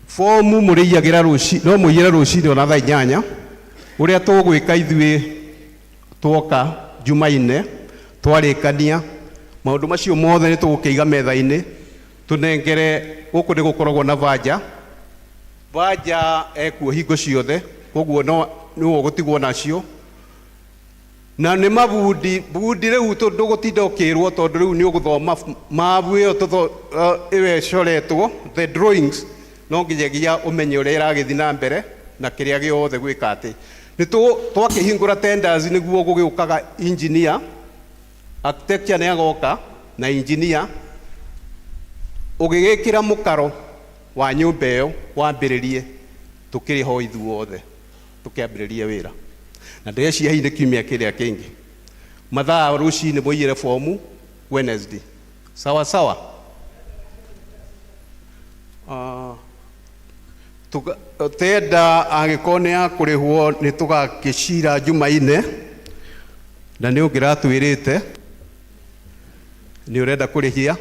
fomu muriyagira ruci no muyire rucini ona thaa 8 uria tugwika ithui twoka Jumaine twarikania maundu macio mothe ni tugukiiga metha-ini tunengere guku ni gukoragwo na vanja ekuo hingo ciothe, koguo no ugutigwo nacio na ni mabundi riu ndugutinda ukirwo tondu riu ni uguthoma mabu iyo iwe coretwo the drawings, no nginyagia umenye uria iragithi na mbere na kiria giothe gwika ati ni twakihingura tenders niguo gugiukaga engineer architecture ni agoka na engineer ugigikira mukaro wa nyumba iyo wambiririe tukiriho ithuothe tukiambiririe wira na ndeciria hii ni kiumia kiria kingi mathaa rucini muiyire fomu Wednesday, sawa sawa. Tenda agikone ya kurihwo ni tugakicira Jumaine na ni ungiratwirite ni urenda kurihia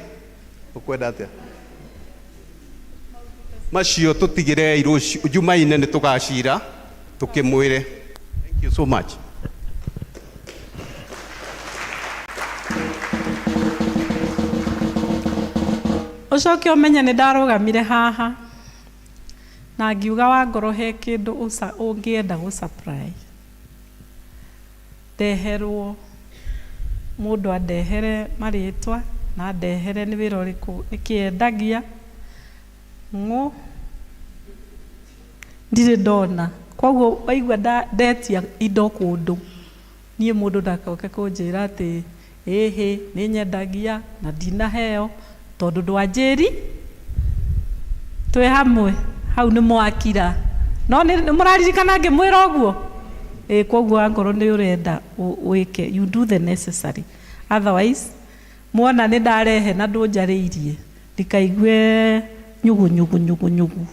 ukwenda atia macio tutigire irucio Jumaine ni tugacira tukimwire. Thank you so much. Ucoke umenye ni ndarugamire haha na ngiuga wa ngoro he kindu ungienda gu supply ndeherwo mundu andehere maritwa na ndehere ni wira uriku nikiendagia ngo ndire ndona, koguo waigua ndetia indo kundu nie mundu ndakoke kunjira ati ehe ni nyendagia na ndinaheo tondu ndwanjiri twi hamwe hau ni mwakira no ni muraririkana ngimwira uguo koguo ngoro ni urenda wike, you do the necessary, otherwise muona ni ndarehe na ndunjariirie ndikaigue nyugu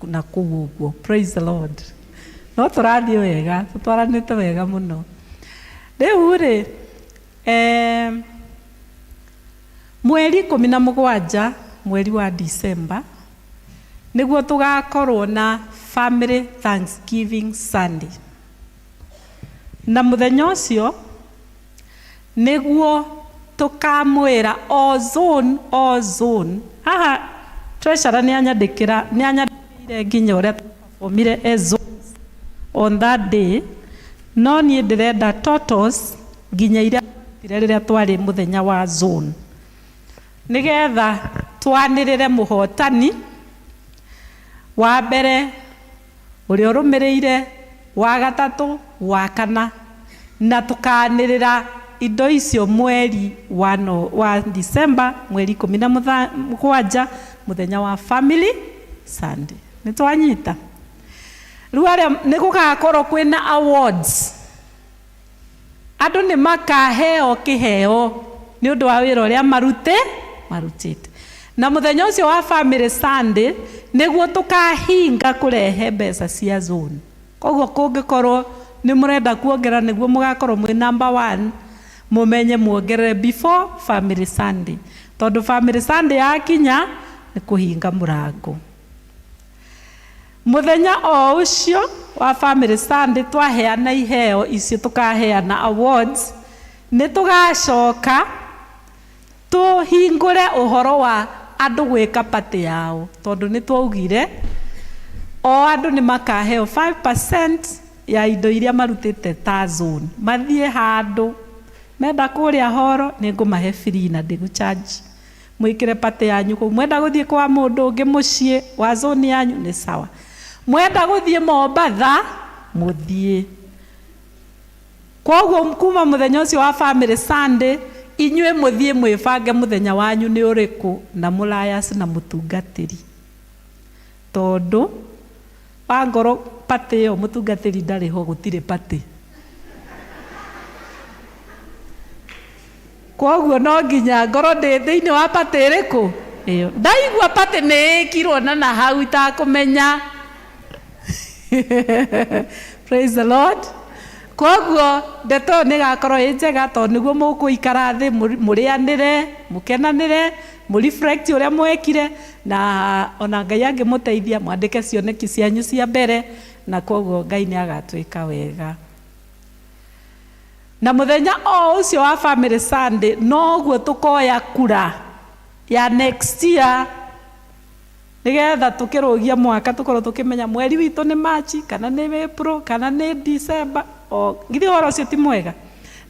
na kuguo. Praise the Lord. No turathie wega, tutwaranite wega muno. Riu ri mweri 17 mweri wa December niguo tugakorwo na family Thanksgiving Sunday, na muthenya ucio niguo tukamwira all zone haha treasurer ni anyandikire nginya uria tupomire zones on that day, no ni ndirenda totals nginya iria riria twari muthenya wa zone nigetha twanirire muhotani wa mbere uria urumirire wa gatatu wa kana na tukanirira indo icio mweri wa December mweri 17 muthenya wa family Sunday. Nitwanyita riu aria nigugakorwo kwina awards, andu ni makaheo kiheo ni undu wa wira uria marutite. Na muthenya ucio wa family Sunday niguo tukahinga kurehe mbeca cia zone. Koguo kungikorwo ni murenda kuongera niguo mugakorwo mwi number 1, mumenye muongerere before family Sunday, tondu family Sunday yakinya ni kuhinga murango. Muthenya o ucio wa family Sunday twaheana iheo icio, tukaheana awards, ni tugacoka tuhingure uhoro wa andu gwika pati yao, tondu ni twaugire o andu ni makaheo 5% ya indo iria marutite ta zone. Mathie handu menda kuria horo ni ngumahe free na ndigu charge, mwikire pati yanyu ku. Mwenda guthie kwa mundu ungi mucii wa zone yanyu ni sawa, mwenda guthie Mombatha muthie. Koguo kuma muthenya ucio wa family Sunday inywe muthie mwibange muthenya wanyu ni uriku na mulayas na mutungatiri, tondu wangoro pati yo mutungatiri ndari ho, gutire pati. Koguo no nginya ngoro ndi thiini wa pati iriku iyo. Ndaigua pati ni ikirwo na hau itakumenya. Praise the Lord. Koguo ndeto ni gakorwo njega, tondu niguo mukuikara thi murianire mukenanire mu reflect uria mwekire, na ona Ngai angimuteithia mwandike cioneki cianyu cia mbere, na koguo Ngai ni agatwika wega. Na muthenya o ucio wa family Sunday noguo tukoya kura ya next year, nigetha tukirugia mwaka tukorwo tukimenya mweri witu ni March kana ni April kana ni December. O ngithi horo cio ti mwega,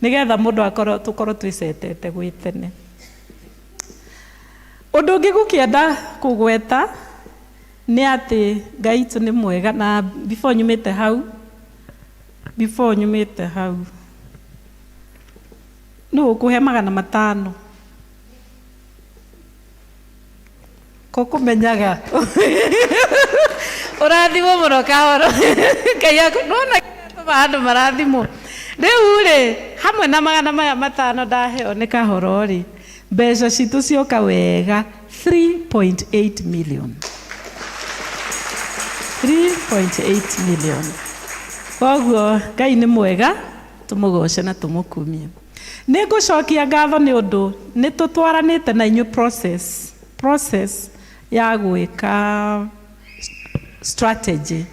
nigetha mundu akorwo tukorwo twisetete gwitene. Undu ungi gukienda kugweta ni ati Ngai itu ni mwega. Na before nyumite hau no ukuhe 500 kukumenyaga urathimo muno kahoro Ngai nona andu marathimo riu ri hamwe na 500 ndaheo ni kahoro ri mbeca citu cioka wega 3.8 million. 3.8 million. Koguo Ngai ni mwega, tumugoce na tumukumie. Ni ngucokia ngatho ni undu ni tutwaranite na inyu process ya gwika strategic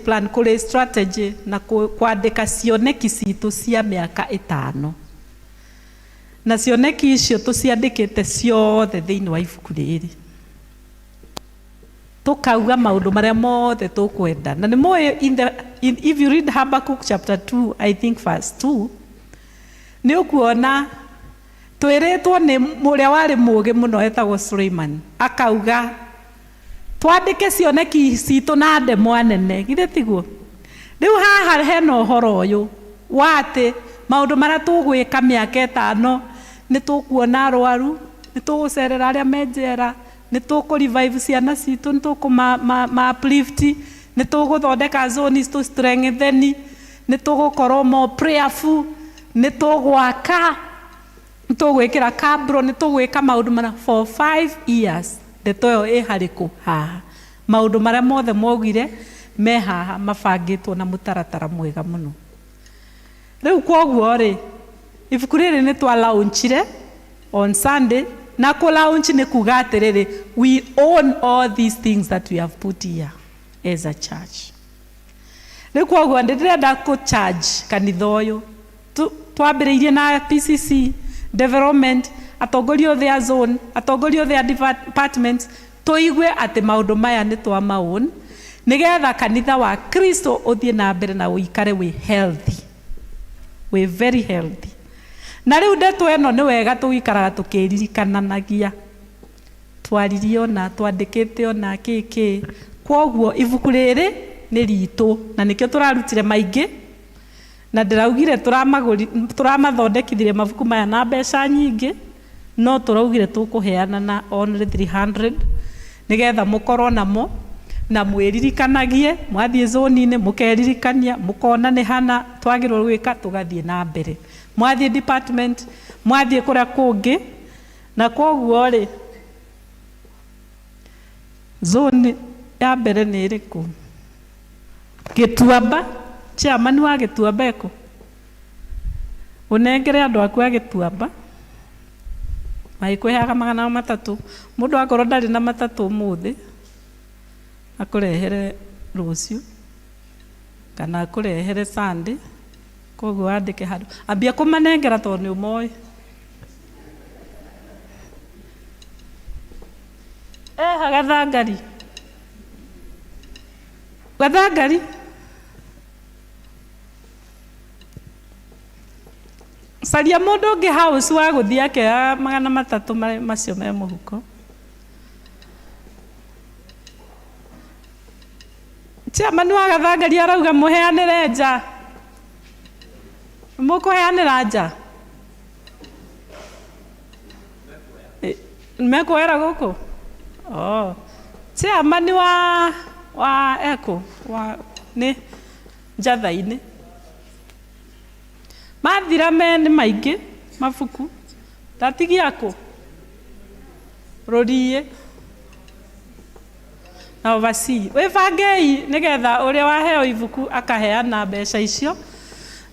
plan, kuri strategy na kwandika cioneki citu cia miaka 5, na cioneki icio tuciandikite ciothe thiini wa ibuku riri. Tukauga maundu maria mothe tukwenda, na ni moyo if you read Habakkuk chapter 2 I think verse 2 ni ukuona twiritwo ni muria wari mugi muno etagwo Suleiman, akauga twandike cioneki citu na ndemwa nene, githe tiguo. Riu haha hena uhoro uyu wati maundu maria tugwika miaka 5, ni tukuona arwaru, ni tugucerera aria menjera, ni tuku revive ciana citu, ni tuku ma uplift, ni tuguthondeka zones to strengthen, ni tugukorwo more prayerful, ni tugwaka, ni tugwikira kabro, ni tugwika maundu maria for 5 years. Ndeto yo hariku haha maundu maria mothe mogire me haha mabangitwo na mutaratara mwega muno. Riu koguo ri ibuku riri ni twa launchire on Sunday, na ku launch ni kuga atiriri we own all these things that we have put here as a church. Riu koguo ndirenda ku charge kanitha uyu twambiriirie na PCC development, atongoria othe a zone, atongoria othe a departments, tuigue ati maundu maya ni twa maun, nigetha kanitha wa Kristo uthie na mbere na uikare we healthy, we very healthy. Na riu ndeto eno ni wega tuikaraga tukiririkananagia, twaririo na twandikite ona kiki. Koguo ibuku riri ni ritu, na nikio turarutire maingi, na ndiraugire turamathondekithire mabuku maya na mbeca nyingi, no tũraugire tũkũheana na only 300 nigetha mũkorwo namo na mwĩririkanagie mwathiĩ zone-inĩ mũkeririkania mũkona nĩ hana twagĩrĩirwo gwĩka tũgathiĩ na mbere mwathiĩ department mwathiĩ kũrĩa kũngĩ na kwoguo rĩ zone ya mbere nĩ ĩrĩkũ Gĩtuamba chairman wa Gĩtuamba eko unengere andũ aku a Gĩtuamba maikũheaga 300 mũndũ akorwo ndarĩ na 300 ũmũthĩ akũrehere rũciũ kana akũrehere Sunday koguo andĩke handũ ambia kũmanengera tondũ nĩ ũmoĩ gathangari caria mũndũ ũngĩ house wa gũthiĩ akea 300 macio me mũhuko chairman wa gathangari arauga mũheanĩre nja mũkũheanĩra nja mekuoera gũkũ chairman wa eko wa nĩ njatha-inĩ mathira me nĩ maingĩ mabuku ndatigia kũ rũriĩ na oversee wĩbangei nĩgetha ũrĩa waheo ibuku akaheana mbeca icio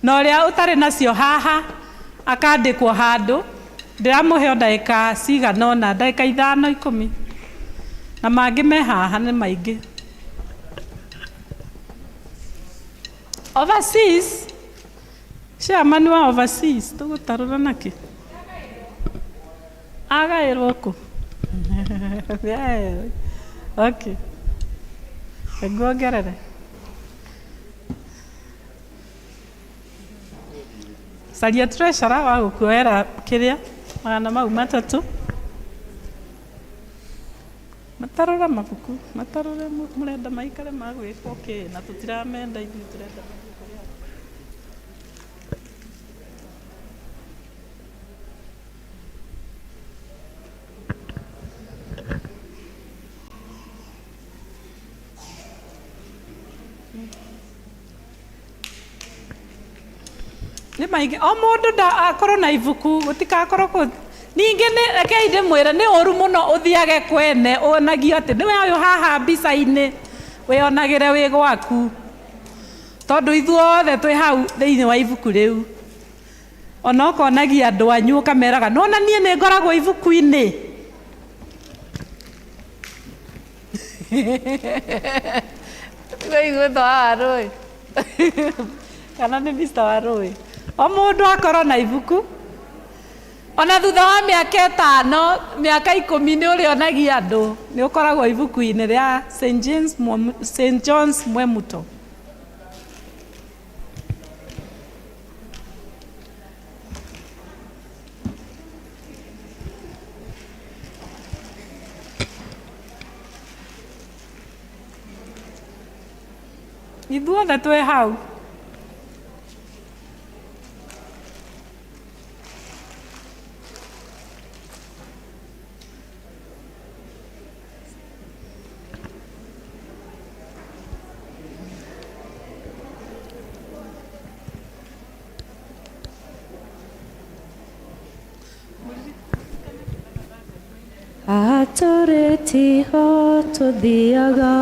na ũrĩa ũtarĩ nacio haha akandĩkwo handũ ndĩramũhe ndagĩka cigana ũna ndagĩka 5-10 na mangĩ me haha nĩ maingĩ overseas chairman wa overseas tũgũtarũra nakĩ agaĩrwo kũ okay nguongerere caria treasurer wa gũkuoera kĩrĩa 300 matarũra mabuku matarũre mũrenda maikare magwĩka okay na tũtiramenda ithuĩ tũrenda nĩ maingĩ o mũndũ akorwo na ibuku gũtikakorwo kũ ningĩ nĩ rekei ndĩmwĩre nĩ ũru mũno ũthiage kwene ũnagio atĩ nĩwe ũyũ haha mbica-inĩ wĩonagĩre wĩ gwaku tondũ ithuothe twĩ hau thĩinĩ wa ibuku rĩu ona ũkonagia andũ anyu ũkameraga nona niĩ nĩ ngoragwo ibuku-inĩ igwĩtho Warũĩ kana nĩ Mr. Warũĩ o mũndũ akorwo na ibuku ona thutha wa mĩaka 5 mĩaka 10 nĩ ũrĩonagia andũ nĩ ũkoragwo ibuku-inĩ rĩa St. John's Mwemuto ithuothe twĩ hau Atoretiho tuthiaga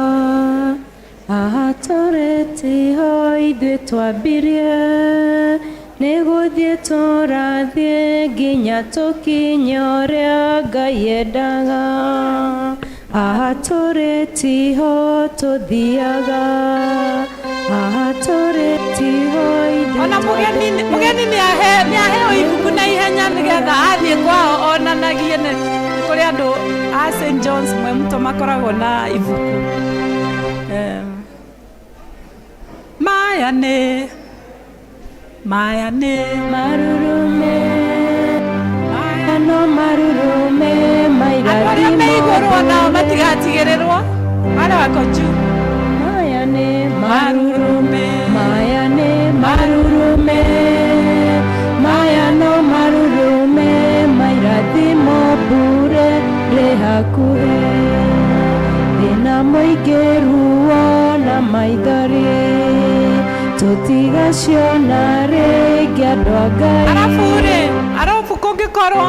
atoretiho ithuĩ twambirie nĩ gũthiĩ tũrathiĩ nginya tũkinye ũrĩa Ngai endaga atoretiho tuthiaga atoretiho ithuĩ ona mũgeni nĩ aheo ibuku na ihenya nĩgetha athiĩ kwao onanagie nĩ kũrĩ andũ a St. John's Mwemuto makoragwo na ibuku maya nĩ marurume maya no marurume mairathimo arĩa me igũrũ onao matigatigĩrĩrwo arĩa wako juu maya nĩ marurume maya nĩ marurume maya no marurume mairathimo hakuhĩ thĩna mũingĩ ruo na maithori tũtigaciona rĩngĩ andũ a Ngai. Arabu kũngĩkorwo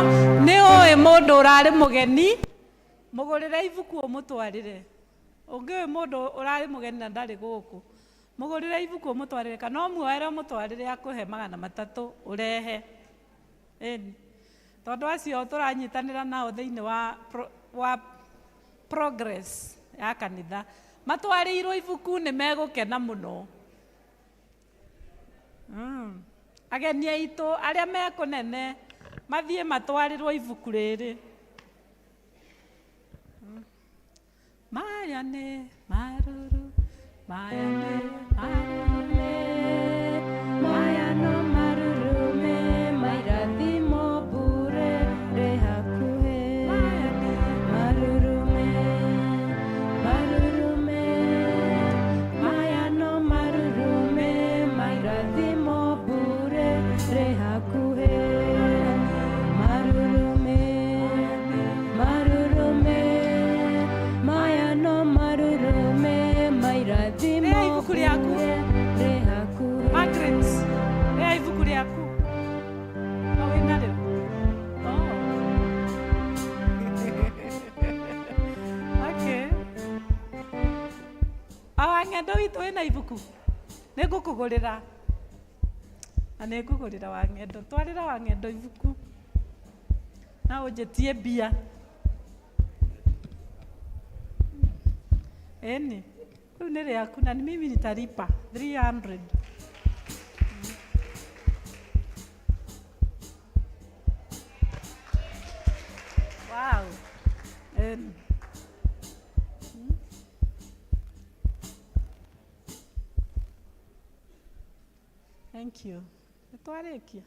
nĩ ũĩ mũndũ ũrarĩ mũgeni mũgũrĩre ibuku ũmũtwarĩre. Ũngĩũĩ mũndũ ũrarĩ mũgeni na ndarĩ gũkũ mũgũrĩre ibuku ũmũtwarĩre, kana ũmuoere ũmũtwarĩre akũhe 300 ũrehe. Tondũ acio tũranyitanĩra nao thĩinĩ wa progress ya kanitha matwarĩirwo ibuku nĩ megũkena mũno. Ageni aitũ arĩa mekũnene mathiĩ matwarĩrwo ibuku rĩrĩ. Maya nĩ maruru, maya nĩ marurume, maya no marurume mairathimo bure rĩ hakuhĩ. maya nĩ Marurume, marurume, maya no marurume mairathimo bure rĩ hakuhĩ. Marurume, marurume, maya no marurume mairathimo Rĩa ibuku rĩaku. bure rĩ hakuhĩ. Margaret, rĩa ibuku rĩaku. No wĩna rĩo? Okay. Wang'endo witũ wĩna ibuku? Nĩngũkũgũrĩra. Na nĩngũgũrĩra Wang'endo. Twarĩra Wang'endo ibuku. Na ũnjĩtie mbia. Eni. Rĩu nĩ rĩaku na mimi nitalipa 300. Wow. Thank you. Nĩtwarĩkia.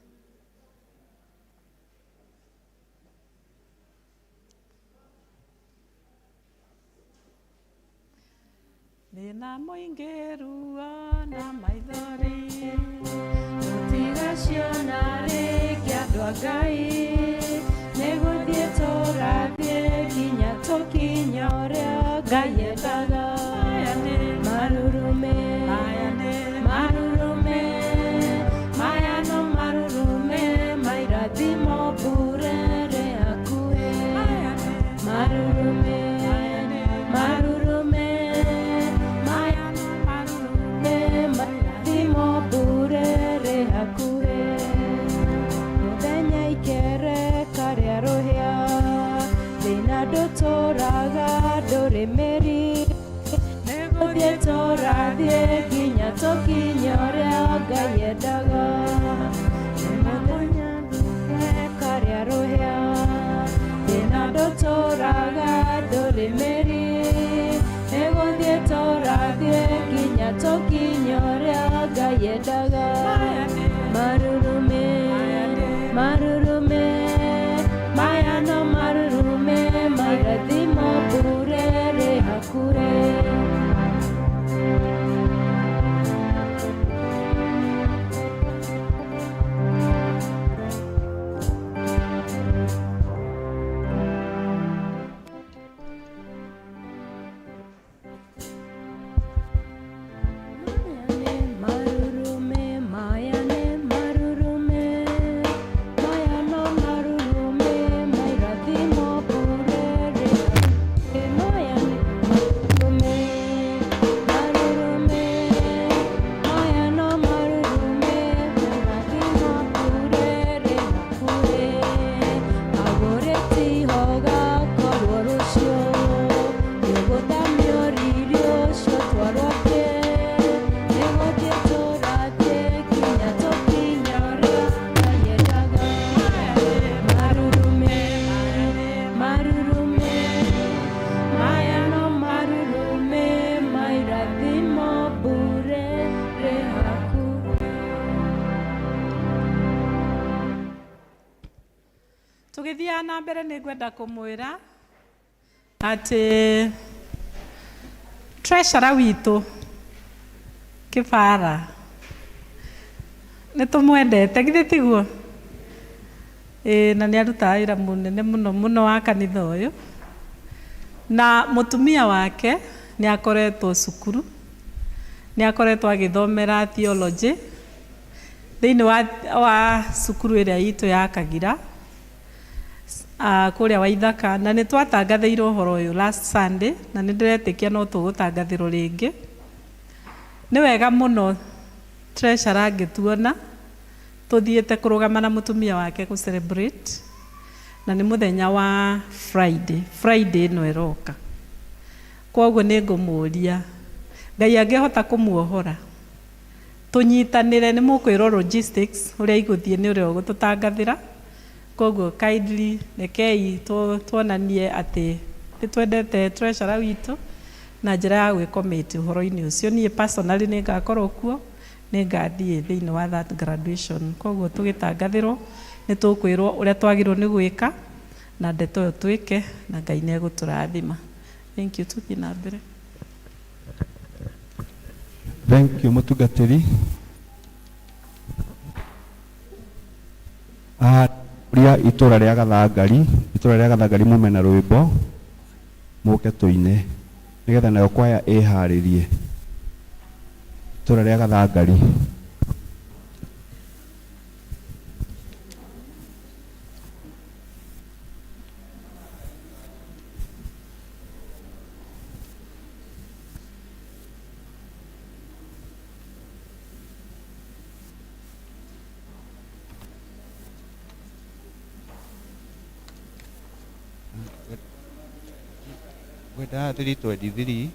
Thĩna mũingĩ ruo na maithori Tũtigaciona rĩngĩ andũ a Ngai nĩgũthiĩ tũrathiĩ nginya tũkinye ũrĩa Ngai endaga. maya nĩ Marurume, maya nĩ marurume, maya no marurume mairathimo bure rĩ hakuhĩ. maya nĩ Marurume, marurume, maya no marurume mairathimo bure rĩ hakuhĩ. Mũthenya ikereka rĩa rũhĩa thĩna ndũtũraga ndũrĩ mĩri nĩgũthiĩ tũrathiĩ nginya tũkinye ũrĩa Ngai endaga. Mũthenya ikereka rĩa rũhĩa thĩna ndũtũraga ndũrĩ mĩri nĩgũthiĩ tũrathiĩ nginya tũkinye ũrĩa Ngai endaga. Marurume, marurume, maya no marurume mairathimo bure rĩ hakuhĩ. Marurume, maya nĩ marurume, maya no marurume mairathimo bure rĩ hakuhĩ. Maya nĩ marurume, marurume, maya no marurume mairathimo bure rĩ hakuhĩ. Agũrĩti hoga korwo rũciũ nĩgũthamio riri ũcio twarwo thĩ. Nĩgũthiĩ tũrathiĩ nginya tũkinye ũrĩa Ngai endaga. Marurume, marurume, maya no marurume mairathimo bure rĩ hakuhĩ. Tũgĩthiaga na mbere nĩngwenda kũmwĩra atĩ treasurer witũ Kĩbara nĩtũmwendete githĩ tiguo? Na nĩ arutaga wĩra mũnene mũno mũno wa kanitha ũyũ na mutumia wake nĩ akoretwo cukuru, nĩ akoretwo agĩthomera theology thĩinĩ wa cukuru ĩrĩa itũ ya Kagira kũrĩa Waithaka, na nĩ twatangathĩirwo ũhoro ũyũ last Sunday, na nĩ ndĩretĩkia no tũgũtangathĩrwo rĩngĩ. Nĩ wega mũno treasurer angĩtuona tũthiĩte kũrũgama na mutumia wake kũ celebrate, na nĩ mũthenya wa Friday ĩno ĩroka. Koguo nĩ ngũmũria Ngai angĩhota kũmuohora tũnyitanĩre, nĩ mũkwĩrwo logistics ũrĩa igũthiĩ nĩ ũrĩa ũgũtũtangathĩra. Koguo kindly rekei tuonanie atĩ nĩ twendete treasurer witũ na njĩra ya gwĩkomĩti ũhoro-inĩ ũcio. Niĩ personally nĩ ngakorwo kuo, nĩ ngathiĩ thĩinĩ wa that graduation. Koguo tũgĩtangathĩrwo nĩ tũkwĩrwo ũrĩa twagĩrĩirwo nĩ gwĩka na ndeto ĩyo twĩke, na Ngai nĩ egũtũrathima. Thank you. Tũthiĩ na mbere. Thank you mũtungatĩri. Ria itũra rĩa Gathangari mume na rwĩmbo mũke tũine nĩgetha nayo kwaya ĩharĩrie. Itũra rĩa Gathangari. Wenda 323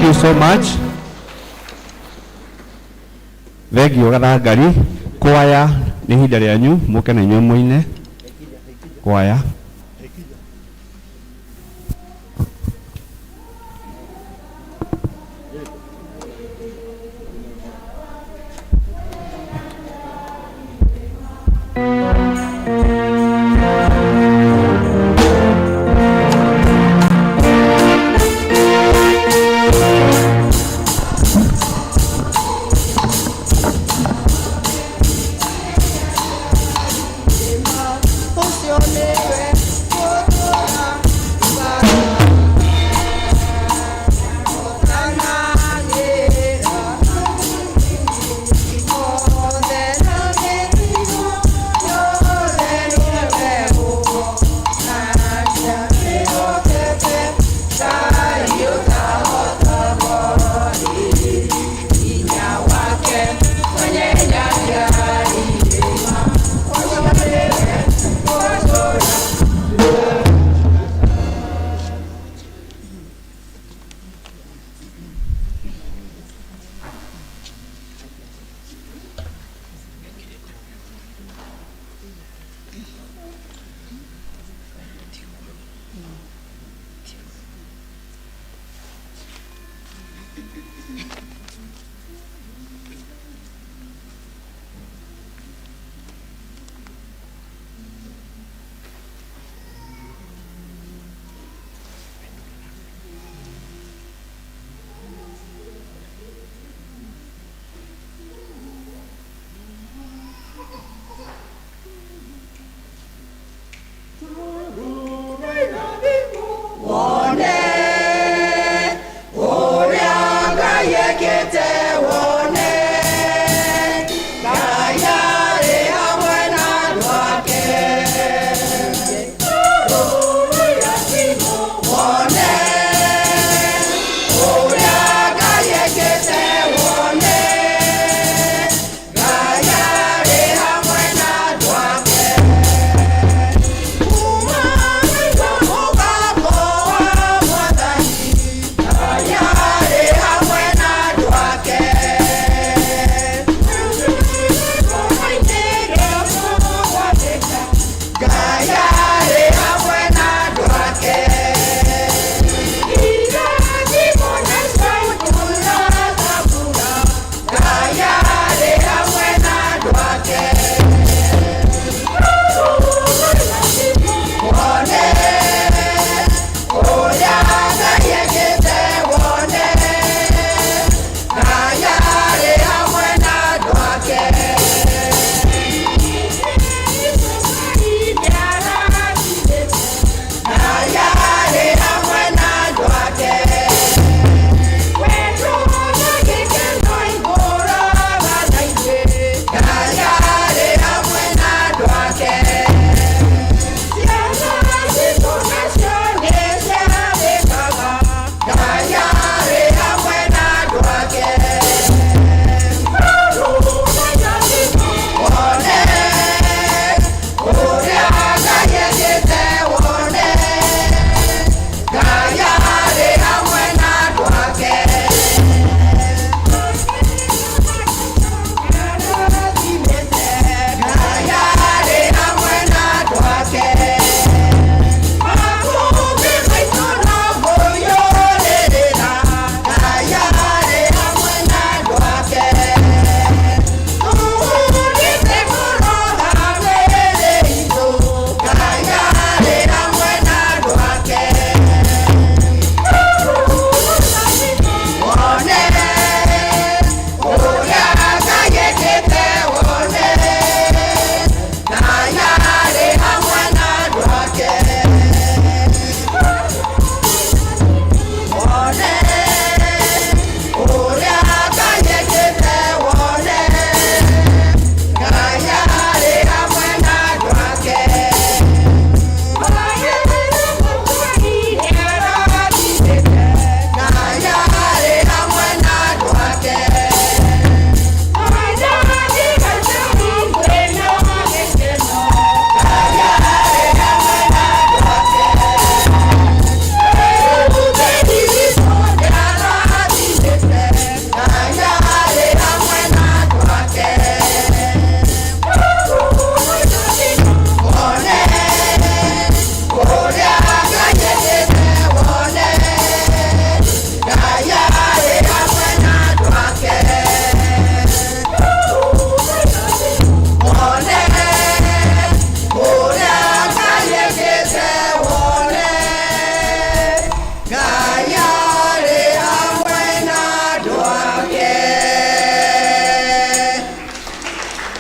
you so much. Thengio gathangari. Kwaya nĩ ihinda rĩanyu mũke na inyuĩ mũine. Kwaya. Funcione,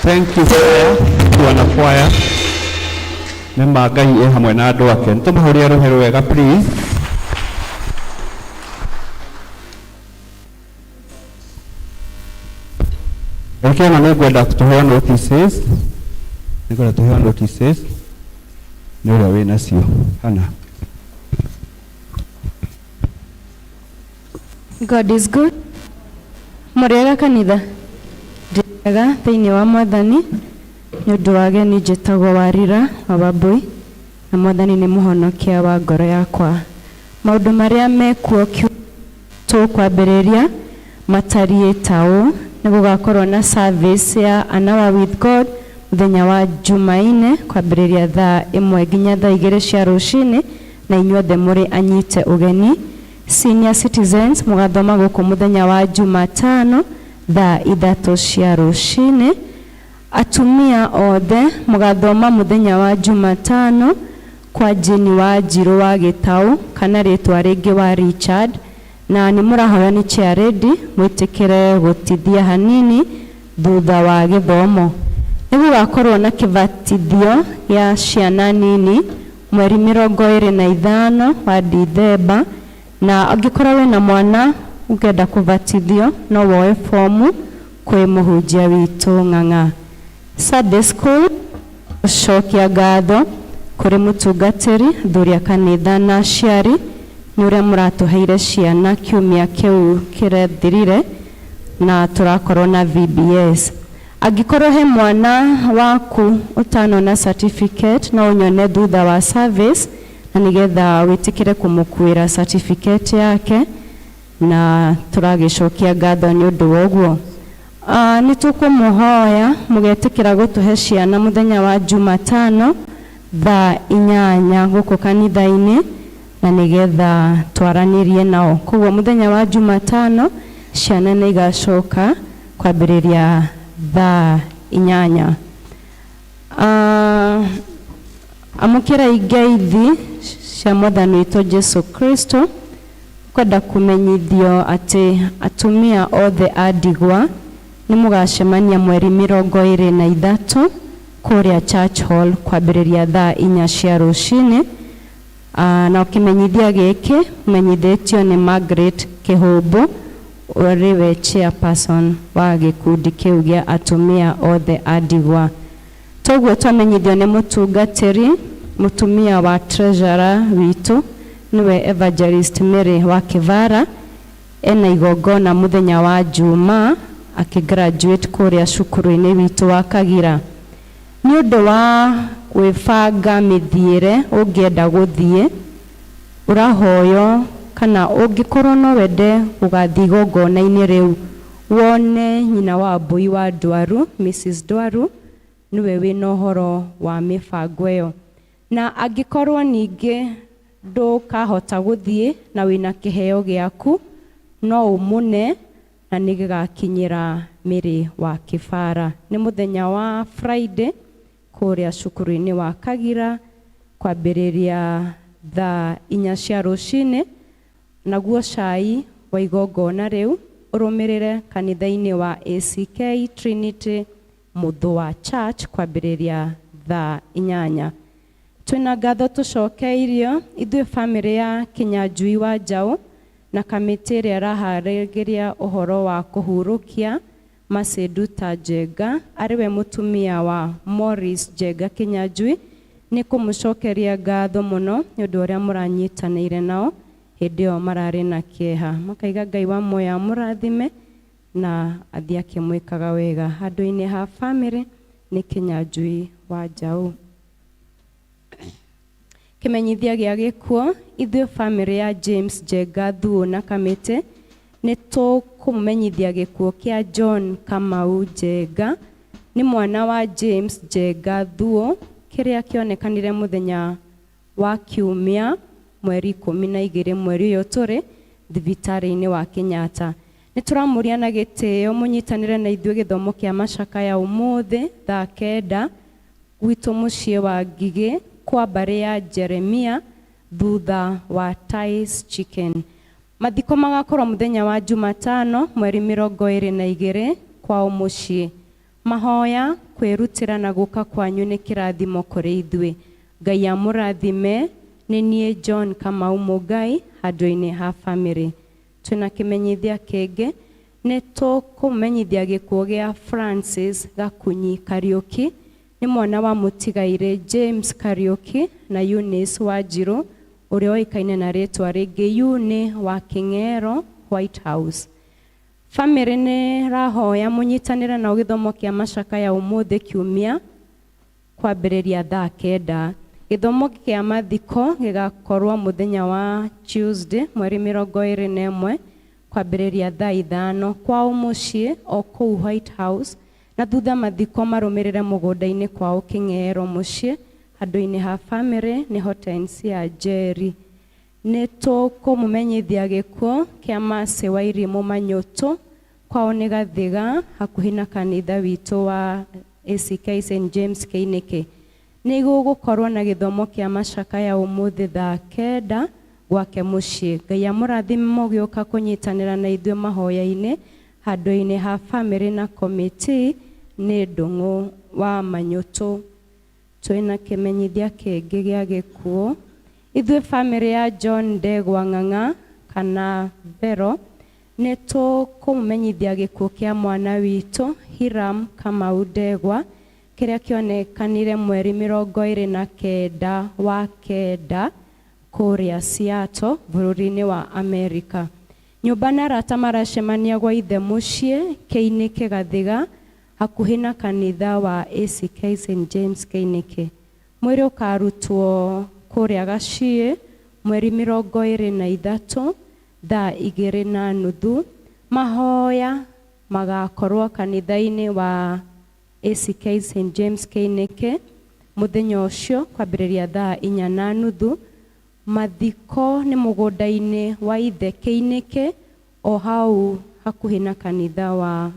Thank you choir, wana choir. Nĩma Ngai hamwe na andũ ake. Nĩtũmahũrie rũhĩ rwega please. Ekena nĩngwenda tũheo notices. Nĩngwenda tũheo notices. Nĩ ũrĩa wĩ nacio. Hana. God is good. Mũrĩega kanitha. Ndĩrega thĩinĩ wa Mwathani nĩ ũndũ wa ageni njĩtagwo Warira wa Wambui na Mwathani nĩ mũhonokia wa ngoro yakwa. Maũndũ marĩa mekuo tũkwambĩrĩria matariĩ ta ũũ. Nĩ gũgakorwo na service ya An Hour with God mũthenya wa Jumaine kwambĩrĩria thaa 1 nginya thaa 2 cia rũcinĩ na inyuothe mũrĩ anyite ũgeni. Senior citizens mũgathoma gũkũ mũthenya wa Jumatano thaa 3 cia rũcinĩ. Atumia othe mũgathoma mũthenya wa Jumatano kwa Jini wa Njirũ wa Gĩtaũ kana rĩtwa rĩngĩ wa Richard, na nĩ mũrahoya nĩ chair ready mwĩtĩkĩre gũtithia hanini thutha wa gĩthomo. Nĩ gũgakorwo na kĩbatithio gĩa ciana nini mweri 25 wa Dithemba, na angĩkorwo wĩna mwana ũngĩenda kũbatithio no woe fomu kwĩ mũhunjia witũ Ng'ang'a. Sunday school gũcokia ngatho kũrĩ mũtungatĩri thuri a kanitha na aciari nĩ ũrĩa mũratũheire ciana kiumia kĩu kĩrethirire na tũrakorwo na VBS. Angĩkorwo he mwana waku ũtanona certificate no ũnyone thutha wa service na nĩgetha wĩtĩkĩre kũmũkuĩra certificate yake na tũragĩcokia ngatho nĩ ũndũ wa ũguo. Nĩ tũkũmũhoya mũgetĩkĩra gũtũhe ciana mũthenya wa Jumatano thaa 8 gũkũ kanitha-inĩ na nĩgetha twaranĩrie nao. Koguo mũthenya wa Jumatano ciana nĩ igacoka kwambĩrĩria thaa 8. Amũkĩra ingeithi cia Mwathani witũ Jesu Kristo kwenda kũmenyithio atĩ atumia othe a ndigwa nĩ mũgacemania mweri 23 kũrĩa Church Hall kwambĩrĩria thaa 4 cia rũcinĩ. Na ũkĩmenyithia gĩkĩ menyithĩtio nĩ Margaret Kĩhũmbũ ũrĩwe chairperson wa gĩkundi kĩu gĩa atumia othe a ndigwa. Toguo twamenyithio nĩ mũtungatĩri mũtumia wa treasurer witũ nĩwe Evangelist Mary wa Kĩvara ena igongona mũthenya wa Juma akĩgraduate kũrĩa cukuru-inĩ witũ wa Kagira. Nĩ ũndũ wa gwĩbanga mĩthiĩre ũngĩenda gũthiĩ ũrahoyo kana ũngĩkorwo no wende gũgathiĩ igongona-inĩ rĩu wone nyina wa Wambui wa Ndwaru, Mrs. Ndwaru niwe wĩna ũhoro wa mĩbango ĩyo. Na angĩkorwo ningĩ ndũkahota gũthiĩ na wĩna kĩheo gĩaku no ũmũne na nĩ gĩgakinyĩra Mĩrĩ wa Kĩbara. Nĩ mũthenya wa Friday kũrĩa cukuru-inĩ wa Kagira kwambĩrĩria thaa 4 cia rũcinĩ. Naguo cai wa igongona rĩu ũrũmĩrĩre kanitha-inĩ wa ACK Trinity Mũthũa Church kwambĩrĩria thaa 8. Twĩna ngatho tũcokeirio ithuĩ family ya Kinyanjui wa Njaũ na kamĩtĩ ĩrĩa ĩraharĩrĩria ũhoro wa kũhurũkia Maceduta Njenga arĩwe mũtumia wa Morris Njenga Kinyanjui. Nĩ kũmũcokeria ngatho mũno nĩ ũndũ ũrĩa mũranyitanĩire nao hĩndĩ ĩyo mararĩ na kĩeha. Makaiga Ngai wa muoyo amũrathime na athiĩ akĩmwĩkaga wega handũ-inĩ ha family nĩ Kinyanjui wa Njaũ. Kĩmenyithia gĩa gĩkuo ithuĩ family ya James Njenga Thuo na kamĩtĩ nĩ tũkũmenyithia gĩkuo kĩa John Kamau Njenga. Nĩ mwana wa James Njenga Thuo kĩrĩa kĩonekanire mũthenya wa Kiumia mweri 12 mweri ũyũ tũrĩ thibitarĩ-inĩ wa Kenyatta. Nĩ tũramũria na gĩtĩo mũnyitanĩre na ithuĩ gĩthomo kĩa macakaya ũmũthĩ thaa 9 gwitũ mũciĩ wa Ngigĩ kwa mbarĩ ya Jeremia thutha wa Tais Chicken. Mathiko magakorwo mũthenya wa Jumatano mweri 22 kwao mũciĩ Mahoya kwirutira na guka kwanyu ni kirathimo kuri ithuĩ. Ngai amũrathime. Nĩ niĩ John Kamau Mũgai handũ-inĩ ha family. Twĩna kĩmenyithia kĩngĩ nĩ tũkũmenyithia gĩkuũ gĩa Francis Gakunyi Kariuki. Nĩ mwana wa mũtigaire James Kariuki na Eunice Wanjiru ũrĩa oĩkaine na rĩtwa rĩngĩ Yuni wa King'ero White House. Family nĩ rahoya mũnyitanĩre na gĩthomo kĩa macakaya ũmũthĩ kiumia kwambĩrĩria thaa 9. Gĩthomo kĩa mathiko gĩgakorwo mũthenya wa Tuesday mweri 21 kwambĩrĩria thaa 5 kwao mũciĩ o kũu White House, na thutha mathiko marũmĩrĩre mũgũnda-inĩ kwao King'ero mũciĩ handũ-inĩ ha family nĩ Hortensia ya Jerry. Nĩ tũkũmũmenyithia gĩkuũ kĩa Mercy wa Irimũ Manyũtũ kwao nĩ Gathiga hakuhĩ na kanitha witũ wa ACK St James Kĩinĩkĩ. Nĩ gũgũkorwo na gĩthomo kĩa macakaya ũmũthĩ thaa 9 gwake mũciĩ. Ngai amũrathime mũgĩũka kũnyitanĩra na ithuĩ mahoya-inĩ handũ-inĩ ha family na committee nĩ Ndung'u wa Manyũtũ. Twĩna kĩmenyithia kĩngĩ gĩa gĩkuũ. Ithuĩ family ya John Ndegwa Ng'ang'a kana Vero nĩ tũkũmenyithia gĩkuũ kĩa mwana witũ Hiram Kamau Ndegwa kĩrĩa kĩonekanire mweri 29 wa 9 kũrĩa Seattle bũrũri-inĩ wa Amerika. Nyũmba na arata maracemania gwa ithe mũciĩ Kĩinĩkĩ Gathiga hakuhĩ na kanitha wa ACK St James Kĩinĩkĩ. Mwĩrĩ ũkarutwo kũrĩa Gaciĩ mweri 23 thaa 2:30. Mahoya magakorwo kanitha-inĩ wa ACK St James Kĩinĩkĩ mũthenya ũcio kwambĩrĩria thaa 4:30. Mathiko nĩ mũgũnda-inĩ wa ithe Kĩinĩkĩ o hau hakuhĩ na kanitha wa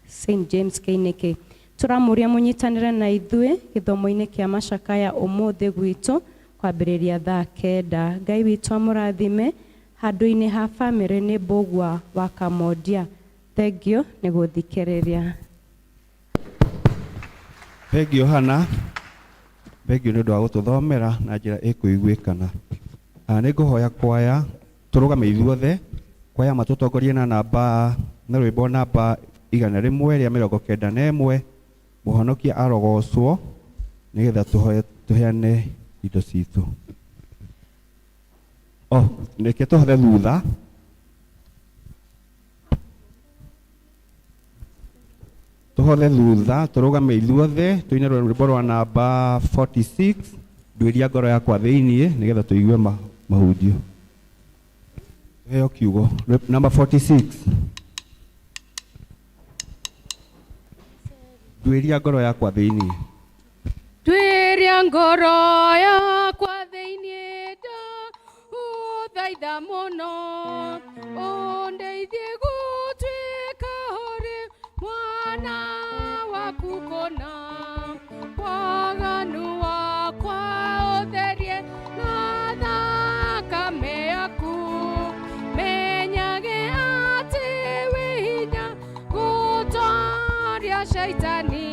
St James Kĩinĩkĩ. Tũramũria mũnyitanĩre na ithuĩ gĩthomo-inĩ kĩa macakaya ũmũthĩ gwitũ kwambĩrĩria thaa 9. Ngai witũ amũrathime. Handũ-inĩ ha family nĩ Mbũgua wa Kamondia. Thengio nĩ gũthikĩrĩria. Thengio Hana. Thengio nĩ ũndũ wa gũtũthomera na njĩra ĩkũiguĩkana. Nĩ ngũhoya kwaya tũrũgame ithuothe. Kwaya matũtongorie na namba na rwĩmbo namba 191 Mũhonokia arogocwo nĩgetha tũheane indo citũ. Nĩke tũhothe thutha. Tũhothe thutha tũrũgame ithuothe tũine rwĩmbo rwa namba 46 nduĩria ngoro yakwa thĩiniĩ nĩgetha tũigue mahunjio. Heo kiugo namba 46. Nduĩria ngoro yakwa thĩiniĩ. Nduĩria ngoro yakwa thĩiniĩ thaitha mũno ũndeithie gũtuĩka ũrĩ mwana waku kũna waganu wakwa ũtherie na thakame yaku menyage atĩ wĩ hinya gũtooria shaitani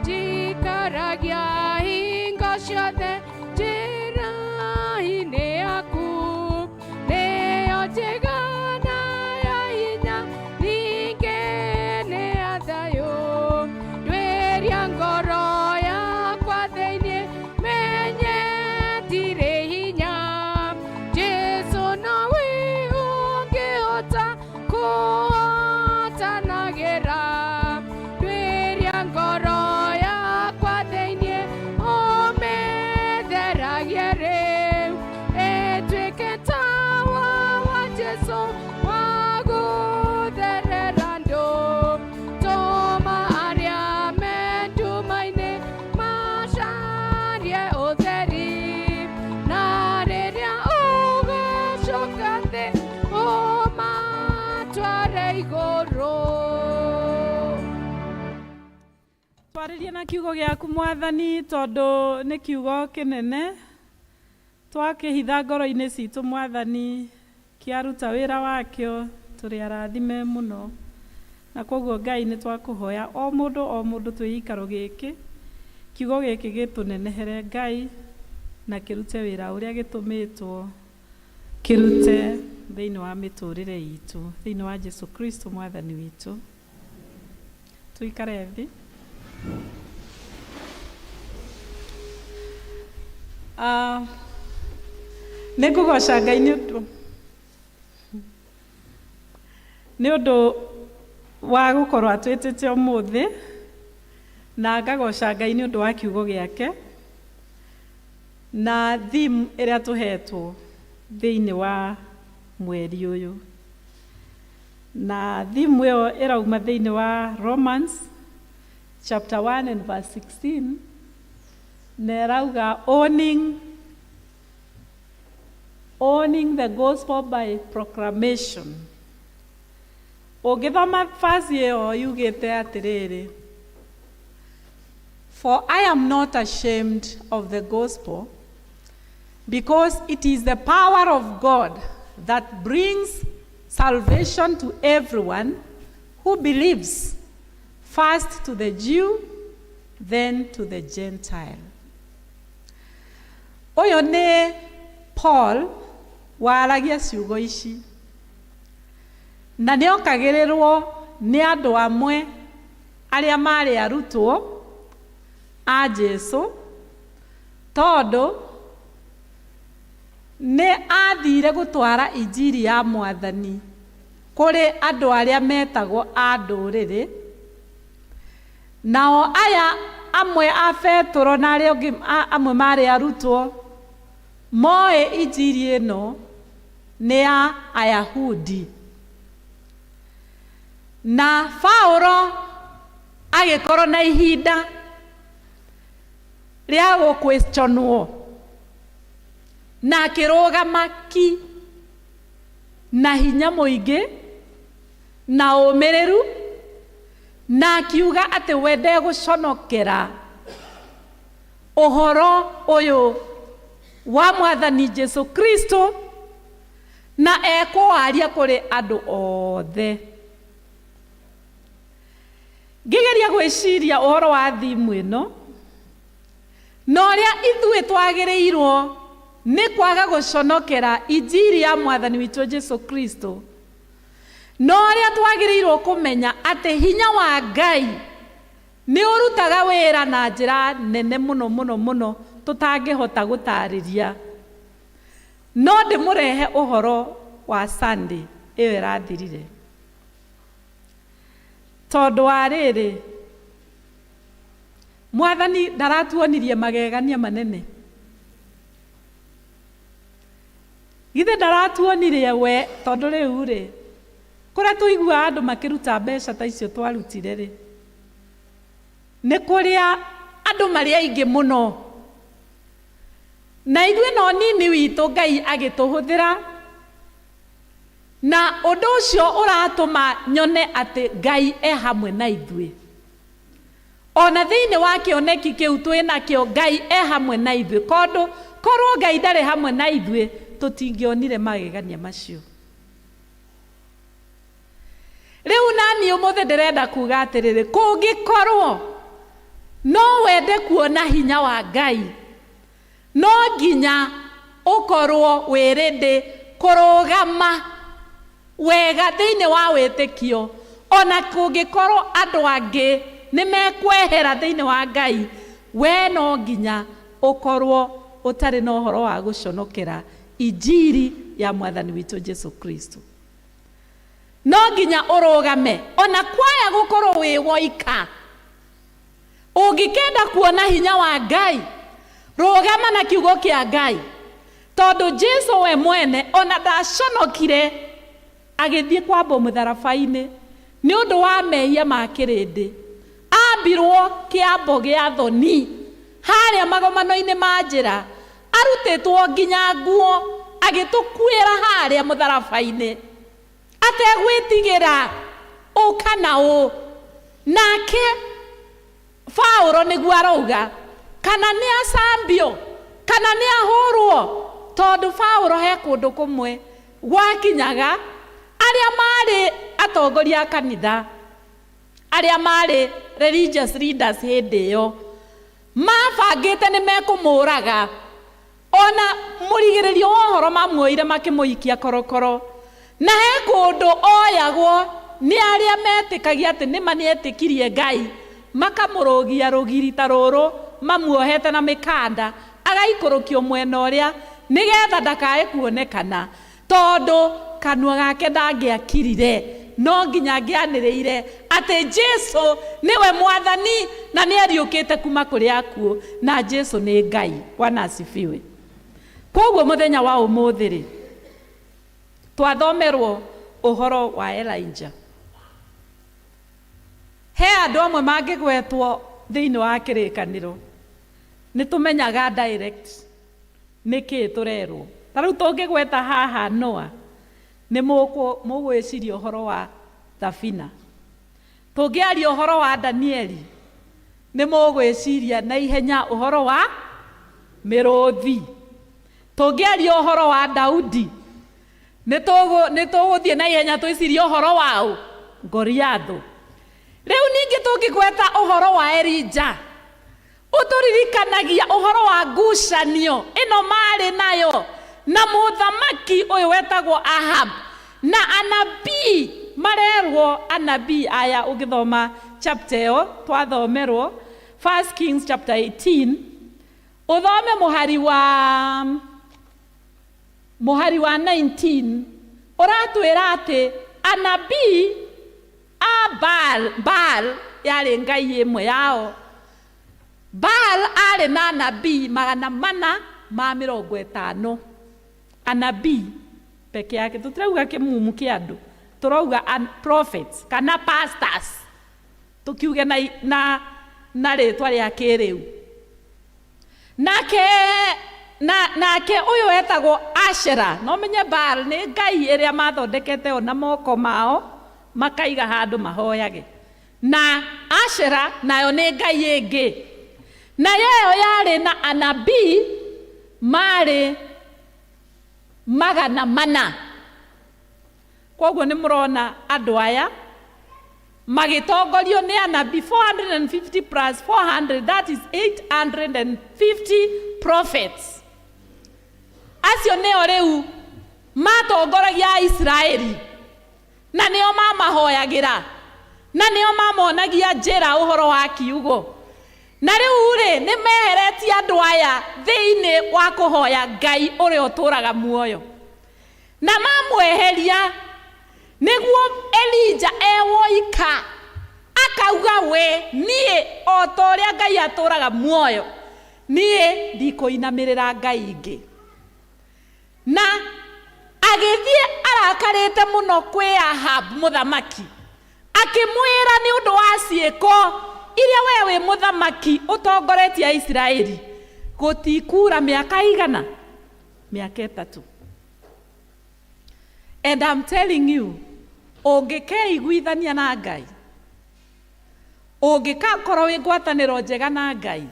njikaragia hingo ciothe njĩra-inĩ yaku nĩyo njĩga na ya hinya ningĩ nĩ ya thayũ nduĩria ngoro yakwa thĩiniĩ menye ndirĩ hinya Jesũ nowe ũngĩhota kũhotanagĩra nduĩria ngoro yakwa thĩiniĩ ũmĩtheragie rĩu ĩtuĩke tawa wa Jesũ wa gũtherera andũ tũma arĩa me nduma-inĩ macarie ũtheri na rĩrĩa ũgũcoka thĩ ũmatware igũrũ. Twarĩrie na kiugo gĩaku Mwathani tondũ nĩ kiugo kĩnene. Twakĩhitha ngoro-inĩ citũ Mwathani kĩaruta wĩra wakĩo tũrĩ arathime mũno. na koguo Ngai nĩ twakũhoya o mũndũ twĩikaro gĩkĩ kiugo gĩkĩ gĩtũnenehere Ngai na kĩrute wĩra ũrĩa gĩtũmĩtwo kĩrute thĩinĩ wa mĩtũrĩre itũ thĩinĩ wa Jesu Kristo mwathani witũ. Tuikare thĩ. Nĩngũgoca Ngai nĩ ũndũ wa gũkorwo atwĩtĩte ũmũthĩ, na ngagoca Ngai nĩ ũndũ wa kiugo gĩake na theme ĩrĩa tũhetwo thĩinĩ wa mweri ũyũ. Na theme ĩyo ĩrauma thĩinĩ wa Romans chapter 1 and verse 16, na ĩrauga owning the gospel by proclamation. Ũngĩthoma verse ĩyo yugĩte atĩrĩrĩ, for I am not ashamed of the gospel, because it is the power of God that brings salvation to everyone who believes, first to the Jew, then to the Gentile. Ũyũ nĩ Paul waragia ciugo ici, na nĩokagĩrĩrwo nĩ andũ amwe arĩa marĩ arutwo a Jesu, tondũ nĩ athire gũtwara injiri ya Mwathani kũrĩ andũ arĩa metagwo a ndũrĩrĩ. Nao aya amwe a Petro na arĩa amwe marĩ arutwo moĩ injiri ĩno nĩ ya Ayahudi. Na Paulo agĩkorwo na ihinda rĩa gũquestionwo na akĩrũgama ki na hinya mũingĩ na ũmĩrĩru, na akiuga atĩ we ndegũconokera ũhoro ũyũ wa Mwathani Jesu Kristo, na ekũwaria kũrĩ andũ othe. Ngĩgeria gwĩciria ũhoro wa thimũ ĩno, na ũrĩa ithuĩ twagĩrĩirwo nĩ kwaga gũconokera injiri ya Mwathani witũ Jesu Kristo, na ũrĩa twagĩrĩirwo kũmenya atĩ hinya wa Ngai nĩ ũrutaga wĩra na njĩra nene mũno mũno mũno tũtangĩhota gũtarĩria. No ndĩmũrehe ũhoro wa Sunday ĩyo ĩrathirire, tondũ wa rĩrĩ, Mwathani ndaratuonirie magegania manene. Githĩ ndaratuonirie we, tondũ rĩu rĩ, kũrĩa tũiguaga andũ makĩruta mbeca ta icio twarutire rĩ, nĩ kũrĩa andũ marĩ aingĩ mũno, na ithuĩ no nini witũ Ngai agĩtũhũthĩra, na ũndũ ũcio ũratũma nyone atĩ Ngai hamwe na ithuĩ. Ona thĩinĩ wa kĩoneki kĩu twĩnakĩo Ngai hamwe na ithuĩ, korwo Ngai ndarĩ hamwe na ithuĩ tũtingĩonire magegania macio. Rĩu nani ũmũthĩ ndĩrenda kuga atĩrĩrĩ, kũngĩkorwo no wende kuona hinya wa Ngai, no nginya ũkorwo wĩrĩndĩ kũrũgama wega thĩinĩ wa wĩtĩkio. Ona kũngĩkorwo andũ angĩ nĩ mekwehera thĩinĩ wa Ngai, we no nginya ũkorwo ũtarĩ na ũhoro wa gũconokera injiri ya Mwathani witũ Jesu Kristo. No nginya ũrũgame, ona kwaya gũkorwo wĩ woika. Ũngĩkenda kuona hinya wa Ngai, rũgama na kiugo kĩa Ngai, tondũ Jesu we mwene ona ndaconokire agĩthiĩ kwambwo mũtharaba-inĩ nĩ ũndũ wa mehia ma kĩrĩndĩ. Ambirwo kĩambo gĩa thoni harĩa magomano-inĩ ma njĩra, arutĩtwo nginya nguo, agĩtũkuĩra harĩa mũtharaba-inĩ ategwĩtigĩra ũka na ũ. Nake Paulo nĩguo arauga kana nĩ acambio kana nĩ ahũrwo, tondũ Paulo he kũndũ kũmwe gwakinyaga arĩa marĩ atongoria a kanitha aria mari religious leaders hindi yo mabangite ni mekumuraga ona murigiririo ohoro mamuoire makimuikia korokoro na he kundu oyagwo ni aria metikagia ati ni manietikirie Ngai makamurugia rugiri ta ruru mamuohete na mikanda agaikurukio mwena uria nigetha ndakae kuonekana tondu kanua gake ndangiakirire no nginya ngianiriire ati Jesu niwe mwathani na ni ariukite kuma kuri akuo na Jesu ni Ngai. Bwana asifiwe. Koguo muthenya wa umuthiri twathomerwo uhoro wa Elijah. He andu amwe mangigwetwo thiini wa kirikaniro nitumenyaga direct niki turerwo. Tariu tungigweta haha Noah ni mugwiciria uhoro wa thabina, tungiaria uhoro wa Danieli ni mugwiciria na ihenya uhoro wa miruthi, tungiaria uhoro wa Daudi ni tuguthie na ihenya twiciria uhoro wa Goliathu. Riu ningi tungigweta uhoro wa Elijah uturirikanagia uhoro wa ngucanio ino mari nayo na muthamaki uyu wetagwo Ahab na anabii marerwo anabii aya ugithoma chapter yo twathomerwo 1 Kings chapter 18 uthome muhari wa 19 uratwira ati anabii a Baal yari ngai imwe yao. Baal ari na anabii 450 anabii peke yake. Tutirauga kimumu kia andu, turauga prophets kana pastors tukiuge na ritwa ria kiriu. Nake uyu wetagwo Ashera, no menye Baal ni ngai iria mathondekete ona moko mao makaiga handu mahoyage, na Ashera nayo ni ngai ingi, na yeyo yari na anabii mari 400. Koguo ni murona andu aya magitongorio ni anabii 450 plus 400, that is 850 prophets. Acio nio riu matongoragia Israeli na nio mamahoyagira na nio mamonagia njira uhoro wa kiugo. Na riu ri ni meheretie andu aya thiini wa kuhoya Ngai uria uturaga muoyo na mamweheria niguo Elijah ewoika akauga we nie o toria Ngai aturaga muoyo nie ndikuinamirira Ngai ingi, na agithie arakarite muno kwi Ahab muthamaki akimwira ni undu wa ciiko iria wewe muthamaki utongoretie Israeli gutikura miaka igana, miaka 3. And I'm telling you, ungikeiguithania na Ngai, ungikakorwo wi ngwataniro njega na Ngai,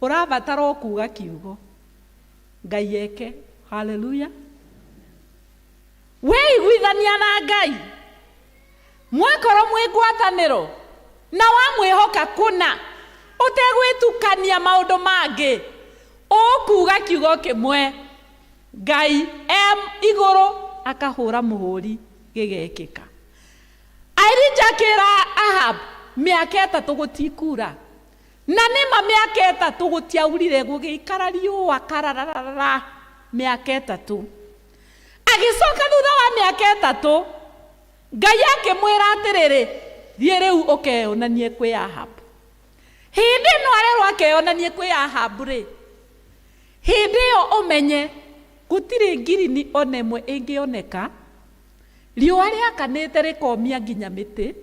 urabatara kuuga kiugo Ngai eke. Hallelujah. We iguithania na Ngai, mwakorwo mwi ngwataniro na wamwihoka kuna utegwitukania maundu mangi, ukuga kiugo kimwe Ngai iguru akahura muhuri gigekika. Elijah kira Ahab miaka 3 gutikura, na nima miaka 3 gutiaurire gugikara riua kararara miaka 3. Agicoka thutha wa miaka 3 Ngai akimwira atiriri thie riu ukeyonanie kwi Ahab. Hindi no arerwo akeyonanie kwi Ahab ri, hindi yo umenye gutiri ngirini ona imwe ingioneka, riua riakanite rikomia nginya miti,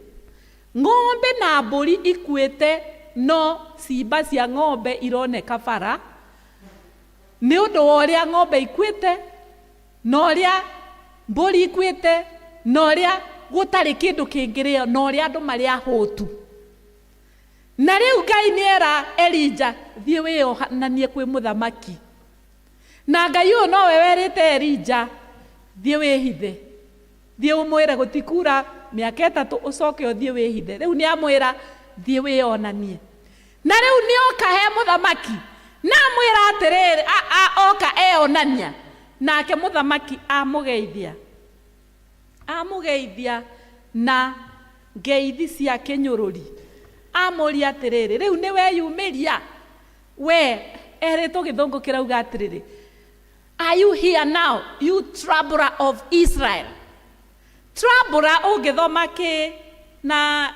ng'ombe na mburi ikuite no simba cia ng'ombe ironeka bara ni undu wa uria ng'ombe ikuite no uria mburi ikuite no uria gutari kindu kingirio no uria andu maria hutu. Na riu Ngai niera Elijah thie wiyonanie kwi muthamaki, na Ngai uyu no we werite Elijah thie wihithe, thie umwire gutikura mĩaka 3 ũcoke ũthiĩ wĩhithe. Rĩu nĩ amwĩra thiĩ wĩonanie. Na rĩu nĩ oka he mũthamaki na amwĩra atĩrĩrĩ oka eonania, nake mũthamaki amũgeithia na ngeithi cia kĩnyũrũri. Amũria atĩrĩrĩ, rĩu nĩ weyumĩria we erĩtwo gĩthũngũ kĩrauga atĩrĩrĩ, are you here now, you troubler of Israel? Troubler ũngĩthoma na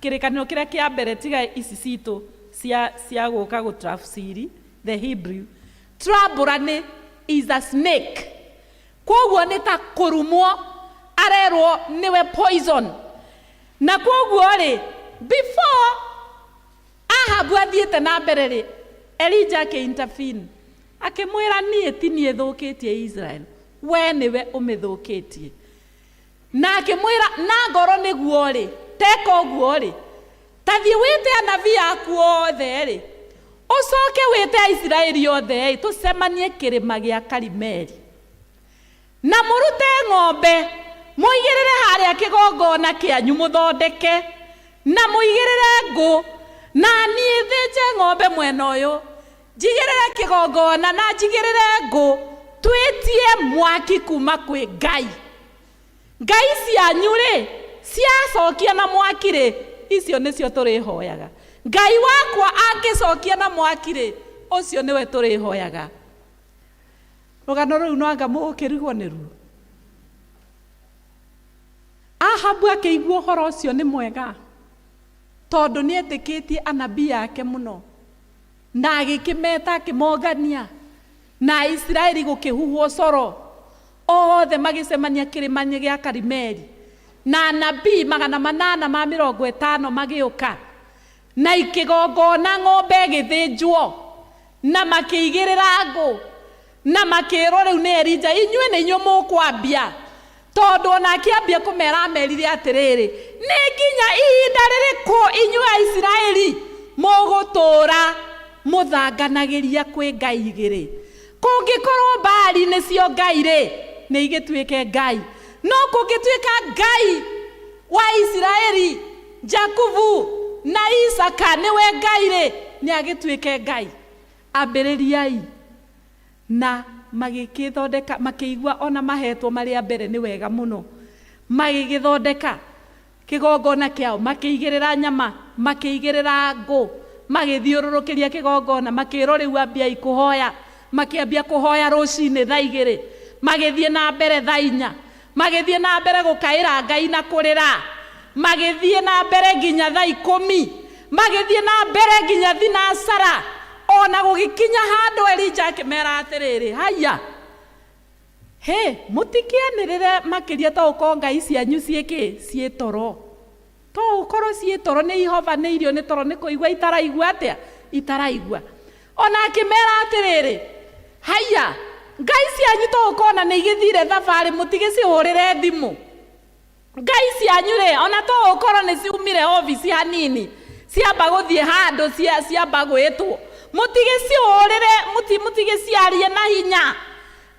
kĩrĩkanĩro kĩrĩa kĩa mbere tiga ici citũ cia gũka gũtafsiri the Hebrew. Troubler is a snake. Koguo nĩ ta kũrumwo, arerwo nĩwe poison. Na koguo rĩ, before Ahabu athiĩte na mbere rĩ, Elijah akĩ-intervene akĩmwĩra niĩ ti niĩ thũkĩtie Israel, we nĩwe ũmĩthũkĩtie. Na akĩmwĩra na ngoro nĩguo rĩ, teka ũguo rĩ, ta thiĩ wĩte anabii aku othe rĩ, ũcoke wĩte Isiraeli othe tũcemanie kĩrĩma gĩa Karimeli, na mũrute ng'ombe mũigĩrĩre harĩa kĩgongona kĩanyu mũthondeke, na mũigĩrĩre ngũ, na niĩ thĩnje ng'ombe mwena ũyũ, njigĩrĩre kĩgongona na njigĩrĩre ngũ, twĩtie mwaki kuma kwĩ Ngai. Ngai cianyu rĩ, ciacokia na mwaki rĩ, icio nĩcio tũrĩhoyaga. Ngai wakwa angĩcokia na mwaki rĩ, ũcio nĩwe tũrĩhoyaga. Rũgano rũu no anga mũgũkĩrigwo nĩruo. Ahabu akĩigua ũhoro ũcio nĩ mwega, tondũ nĩ etĩkĩtie anabii ake mũno, na agĩkĩmeta akĩmongania, na Isiraeli gũkĩhuhwo coro, othe magĩcemania kĩrĩma-inĩ gĩa Karimeli, na anabii 850 magĩũka, na ikĩgongona ng'ombe ĩgĩthĩnjwo, na makĩigĩrĩra ngũ, na makĩrwo rĩu nĩ Elijah, inyuĩ nĩ inyuĩ mũkwambia, tondũ ona akĩambia kũmera merire atĩrĩrĩ, nĩ nginya ihinda rĩrĩkũ inyuĩ Aisiraeli mũgũtũũra mũthanganagĩria kwĩ ngai igĩrĩ? Kũngĩkorwo Baali nĩcio ngai rĩ, nĩ igĩtuĩke ngai, no kũngĩtuĩka Ngai wa Isiraeli, Jakubu na Isaka nĩwe ngai rĩ, nĩ agĩtuĩke ngai. Ambĩrĩriai. Na magĩkĩthondeka, makĩigua ona mahetwo marĩa mbere nĩ wega mũno, magĩgĩthondeka kĩgongona kĩao, makĩigĩrĩra nyama, makĩigĩrĩra ngũ, magĩthiũrũrũkĩria kĩgongona, makĩrwo rĩu ambiai kũhoya, makĩambia kũhoya rũcinĩ thaa 2, magĩthiĩ na mbere thaa 4, magĩthiĩ na mbere gũkaĩra Ngai na kũrĩra, magĩthiĩ na mbere nginya thaa 10, magĩthiĩ na mbere nginya thinacara, ona gũgĩkinya handũ Elijah akĩmera atĩrĩrĩ, haya mũtikĩanĩrĩre makĩria ta ũkorwo ngai cianyu ciĩ toro, to ũkorwo ciĩ toro nĩ ihobanĩirio nĩ toro, nĩ kũigua itaraigua atĩa, itaraigua. Ona akĩmera atĩrĩrĩ, haya ngai cianyu to ũkona nĩ igĩthire thabarĩ, mũtigĩcihũrĩre thimũ. Ngai cianyu rĩ, ona to ũkorwo nĩ ciumire obici hanini, ciamba gũthiĩ handũ ciamba gwĩtwo, mũtigĩcihũrĩre, mũtigĩciarie na hinya.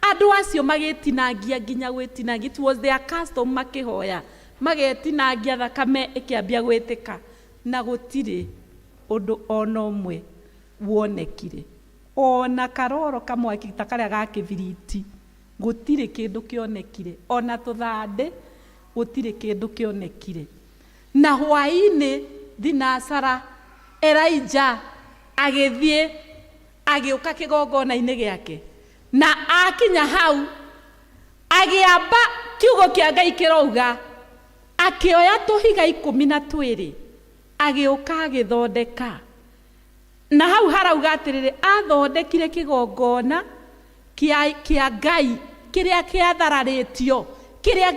Andũ acio magĩtinangia nginya gwĩtinangia, it was their custom makĩhoya, magetinangia thakame ĩkĩambia gwĩtĩka, na gũtirĩ ũndũ ona ũmwe wonekire, ona karoro kamwaki ta karĩa ga kĩbiriti, gũtirĩ kĩndũ kĩonekire, ona tũthandĩ gũtirĩ kĩndũ kĩonekire. Na hwaĩ-inĩ thinacara, Elijah agĩthiĩ agĩũka kĩgongona-inĩ gĩake, na akinya hau agĩamba kiugo kĩa Ngai kĩrauga, akĩoya tũhiga 12 agĩũka agĩthondeka. Na hau harauga atĩrĩrĩ, athondekire kĩgongona kĩa Ngai kĩrĩa kĩathararĩtio, kĩrĩa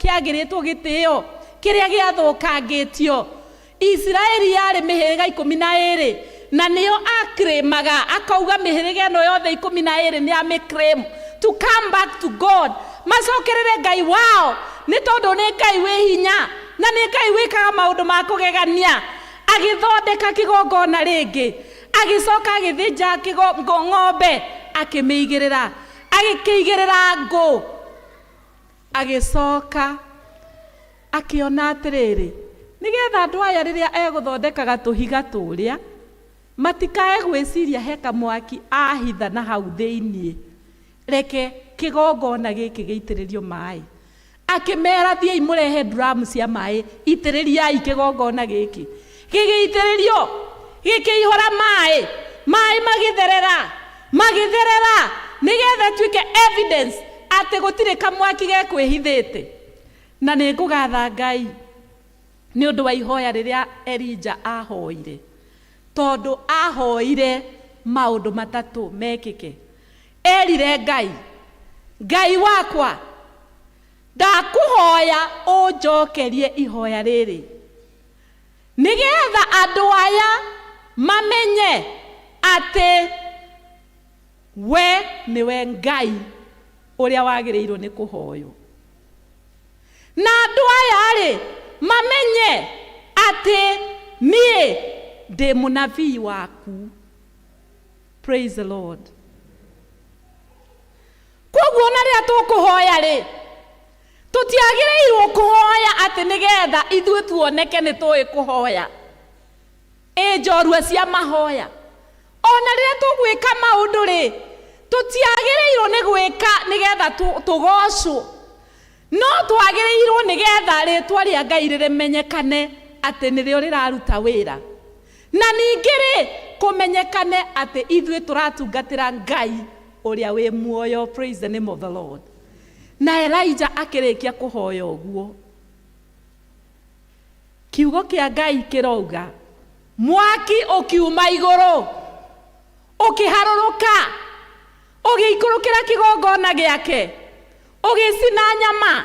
kĩagĩrĩtwo gĩtĩo, kĩrĩa gĩathũkangĩtio. Isiraeli yarĩ mĩhĩrĩga 12, na nĩyo akĩrĩmaga, akauga mĩhĩrĩga ĩno yothe 12 nĩ amĩclaim to come back to God, macokerere Ngai wao, nĩ tondũ nĩ Ngai wĩ hinya, na nĩ Ngai wĩkaga maũndũ ma kũgegania. Agĩthondeka kĩgongona rĩngĩ, agĩcoka agĩthĩnja ng'ombe, akĩmĩigĩrĩra, agĩkĩigĩrĩra ngũ, agĩcoka akĩona atĩrĩrĩ, nĩgetha andũ aya rĩrĩa egũthondekaga tũhiga tũrĩa matikae gwĩciria he kamwaki ahitha na hau thĩiniĩ, reke kĩgongona gĩkĩ gĩitĩrĩrio maĩ. Akĩmera thiĩi mũrehe drum cia maĩ, itĩrĩriai kĩgongona gĩkĩ. Gĩgĩitĩrĩrio, gĩkĩihũra maĩ, maĩ magĩtherera, nĩgetha tuĩke evidence atĩ gũtirĩ kamwaki gekwĩhithĩte. Na nĩ ngũgatha Ngai nĩ ũndũ wa ihoya rĩrĩa Elija ahoire, tondũ ahoire maũndũ matatũ mekĩke. Erire Ngai, Ngai wakwa, ndakũhoya ũnjokerie ihoya rĩrĩ, nĩgetha andũ aya mamenye atĩ we nĩwe Ngai ũrĩa wagĩrĩirwo nĩ kũhoywo. Na andũ aya mamenye atĩ niĩ ndĩ mũnabii waku. Praise the Lord. Koguo na rĩrĩa tũkũhoya tũtiagĩrĩirwo kũhoya atĩ nĩgetha ithuĩ tuoneke nĩ tũĩ kũhoya. Njorua cia mahoya. Ona rĩrĩa tũgwĩka maũndũ tũtiagĩrĩirwo nĩ gwĩka nĩgetha tũgocwo, no twagĩrĩirwo nĩgetha rĩtwa rĩa Ngai rĩmenyekane atĩ nĩrĩo rĩraruta wĩra, na ningĩ kũmenyekane atĩ ithuĩ tũratungatĩra Ngai ũrĩa wĩ muoyo. Praise the name of the Lord. Na Elijah akĩrĩkia kũhoya ũguo, kiugo kĩa Ngai kĩrauga, mwaki ũkiuma igũrũ ũkĩharũrũka ũgĩikũrũkĩra kĩgongona gĩake, ũgĩcina nyama,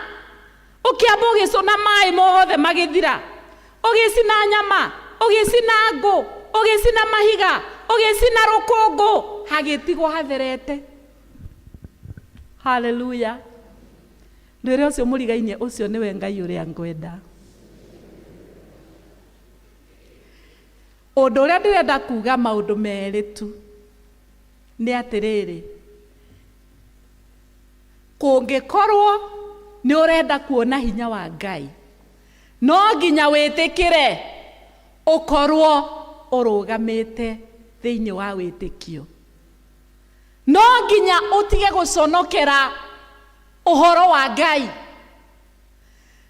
ũkĩamba ũgĩcũna maĩ mothe magĩthira, ũgĩcina nyama, ũgĩcina ngũ, ũgĩcina mahiga, ũgĩcina rũkũngũ, hagĩtigwo hatherete. Hallelujah. Ndĩrĩ ũcio mũrigainie, ũcio nĩwe Ngai ũrĩa ngwenda. Ũndũ ũrĩa ndĩrenda kuga maũndũ merĩ tu nĩ atĩrĩrĩ, kũngĩkorwo nĩ ũrenda kuona hinya wa Ngai, no nginya wĩtĩkĩre ũkorwo ũrũgamĩte thĩinĩ wa wĩtĩkio. No nginya ũtige gũconokera ũhoro wa Ngai.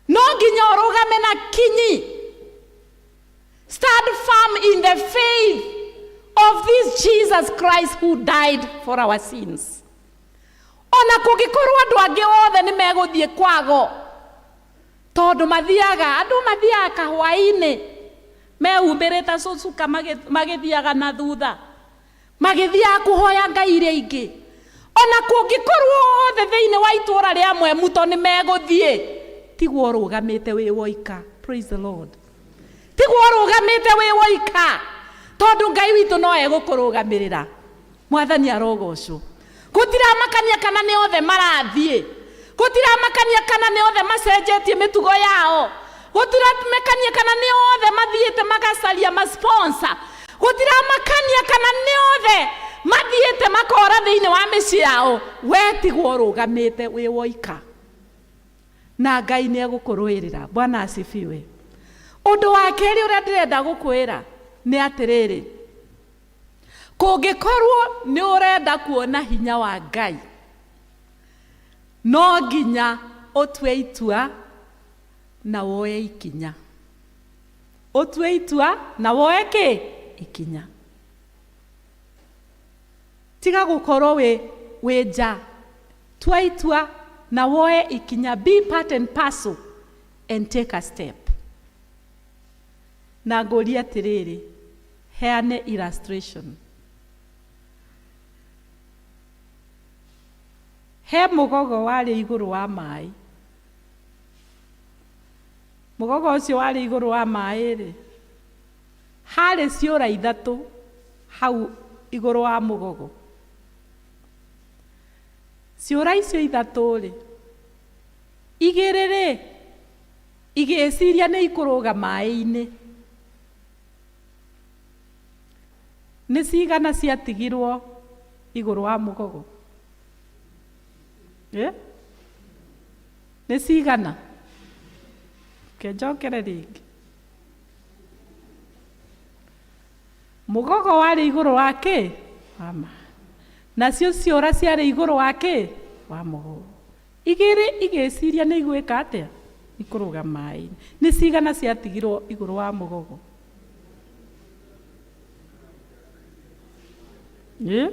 No nginya ũrũgame na kinyi. Stand firm in the faith of this Jesus Christ who died for our sins. Ona kũngĩkorwo andũ angĩ othe nĩ megũthiĩ kwago, tondũ andũ mathiaga kahwaĩ-inĩ mehumbĩrĩte cucuka magĩthiaga na thutha, magĩthiaga kũhoya ngai iria ingĩ. Ona kũngĩkorwo othe thĩinĩ wa itũũra rĩa Mwemuto nĩ megũthiĩ, tigwo ũrũgamĩte wĩ woika. Praise the Lord. Tigwo ũrũgamĩte wĩ woika, tondũ Ngai witũ no egũkũrũgamĩrĩra. Mwathani arogocwo. Gũtiramakania kana nĩ othe marathiĩ, gũtiramakania kana nĩ othe macenjetie mĩtugo yao, gũtiramakania kana nĩ othe mathiĩte magacaria ma-sponsor, gũtiramakania kana nĩ othe mathiĩte makora thĩinĩ wa mĩciĩ yao. We tigwo ũrũgamĩte wĩ woika, na Ngai nĩ egũkũrũĩrĩra. Bwana asifiwe. Ũndũ wa kerĩ ũrĩa ndĩrenda gũkwĩra nĩ atĩrĩrĩ, kũngĩkorwo nĩ ũrenda kuona hinya wa Ngai, no nginya ũtue itua na woye ikinya. Ũtue itua na woye kĩ? Ikinya. Tiga gũkorwo wĩ nja. Tua itua na woye ikinya. Be part and parcel and take a step. Na ngũria atĩrĩrĩ, heane illustration. He mũgogo warĩ igũrũ wa maĩ. Mũgogo ũcio warĩ igũrũ wa maĩ rĩ, harĩ ciũra ithatũ hau igũrũ wa mũgogo. Ciũra icio ithatũ rĩ, igĩrĩ rĩ, igĩciria nĩ ikũrũga maĩ-inĩ. Nĩ cigana ciatigirwo igũrũ wa mũgogo? Nĩ cigana? Kenjokere ringi. Mugogo wari iguru wake ama. Nacio ciora ciari iguru wake wa mugogo. Igiri igeciria ni igwika atia ikuruga mai. Ni cigana ciatigirwo iguru wa mugogo. Nĩ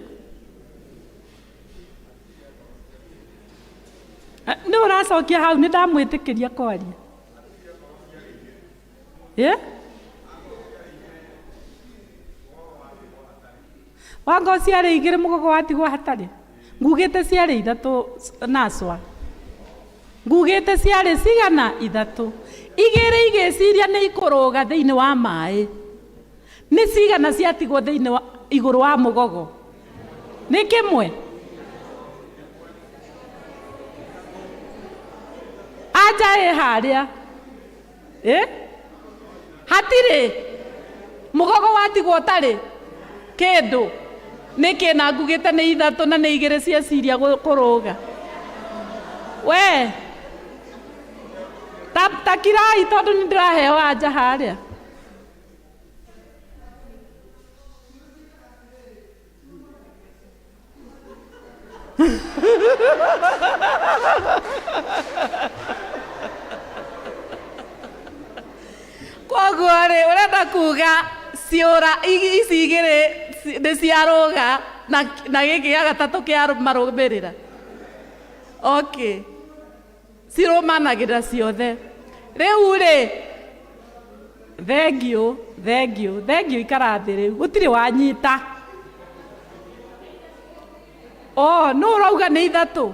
ũracokia hau nĩ ndamwĩtĩkĩria kwaria. Wanga ciarĩ igĩrĩ mũgogo watigwo hatarĩ. Ngugĩte ciarĩ ithatũ nacwa. Ngugĩte ciarĩ cigana ithatũ. Igĩrĩ igĩciria nĩ ikũrũga thĩinĩ wa maĩ. Nĩ cigana ciatigwo thĩinĩ wa igũrũ wa mũgogo. Nĩ kĩmwe. Anja harĩa. Hatirĩ. Mũgogo watigwo tarĩ kĩndũ. Nĩkĩ na ngugĩte nĩ ithatũ na nĩ igĩrĩ ciaciria kũrũga. We. Takirai tondũ nĩ ndĩraheo anja harĩa. Koguo rĩ ũrenda kuga ciũra ici igĩrĩ nĩ ciarũga na gĩkĩ gĩa gatatũ kĩa marũmĩrĩra. Okay. Cirũmanagĩrĩra ciothe. Rĩu rĩ thengiũ ikarathĩ rĩu gũtirĩ wanyita. Nũ ũrauga nĩ ithatũ.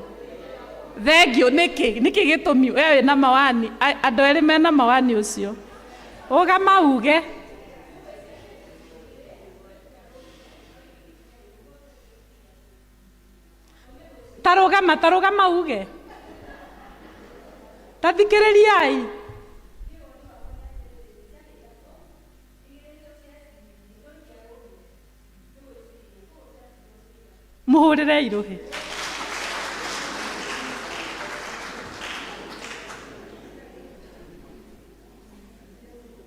Thengiũ nĩkĩ gĩtũmi we wĩna mawani andũ erĩ mena mawani ũcio. Ũga mauge. Tarũgama uge. Tathikĩrĩriai. Mũhũrĩre irũhĩ.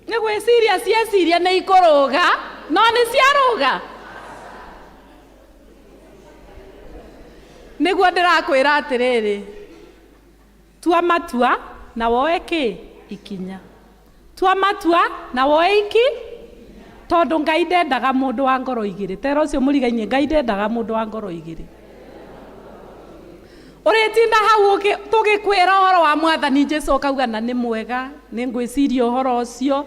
Nĩ gwĩciria cieciria nĩ ikũrũga no nĩ ciarũga. Nĩguo ndĩrakwĩra atĩrĩrĩ. Tua matua na woe ikinya. Tua matua na woe tondũ Ngai ndendaga mũndũ wa ngoro igĩrĩ. Tera ũcio mũrigainie Ngai ndendaga mũndũ wa ngoro igĩrĩ. Ũrĩtinda hau tũgĩkwĩra ũhoro wa Mwathani Jesũ ũkauga na nĩ mwega. Nĩ ngwĩciria ũhoro ũcio.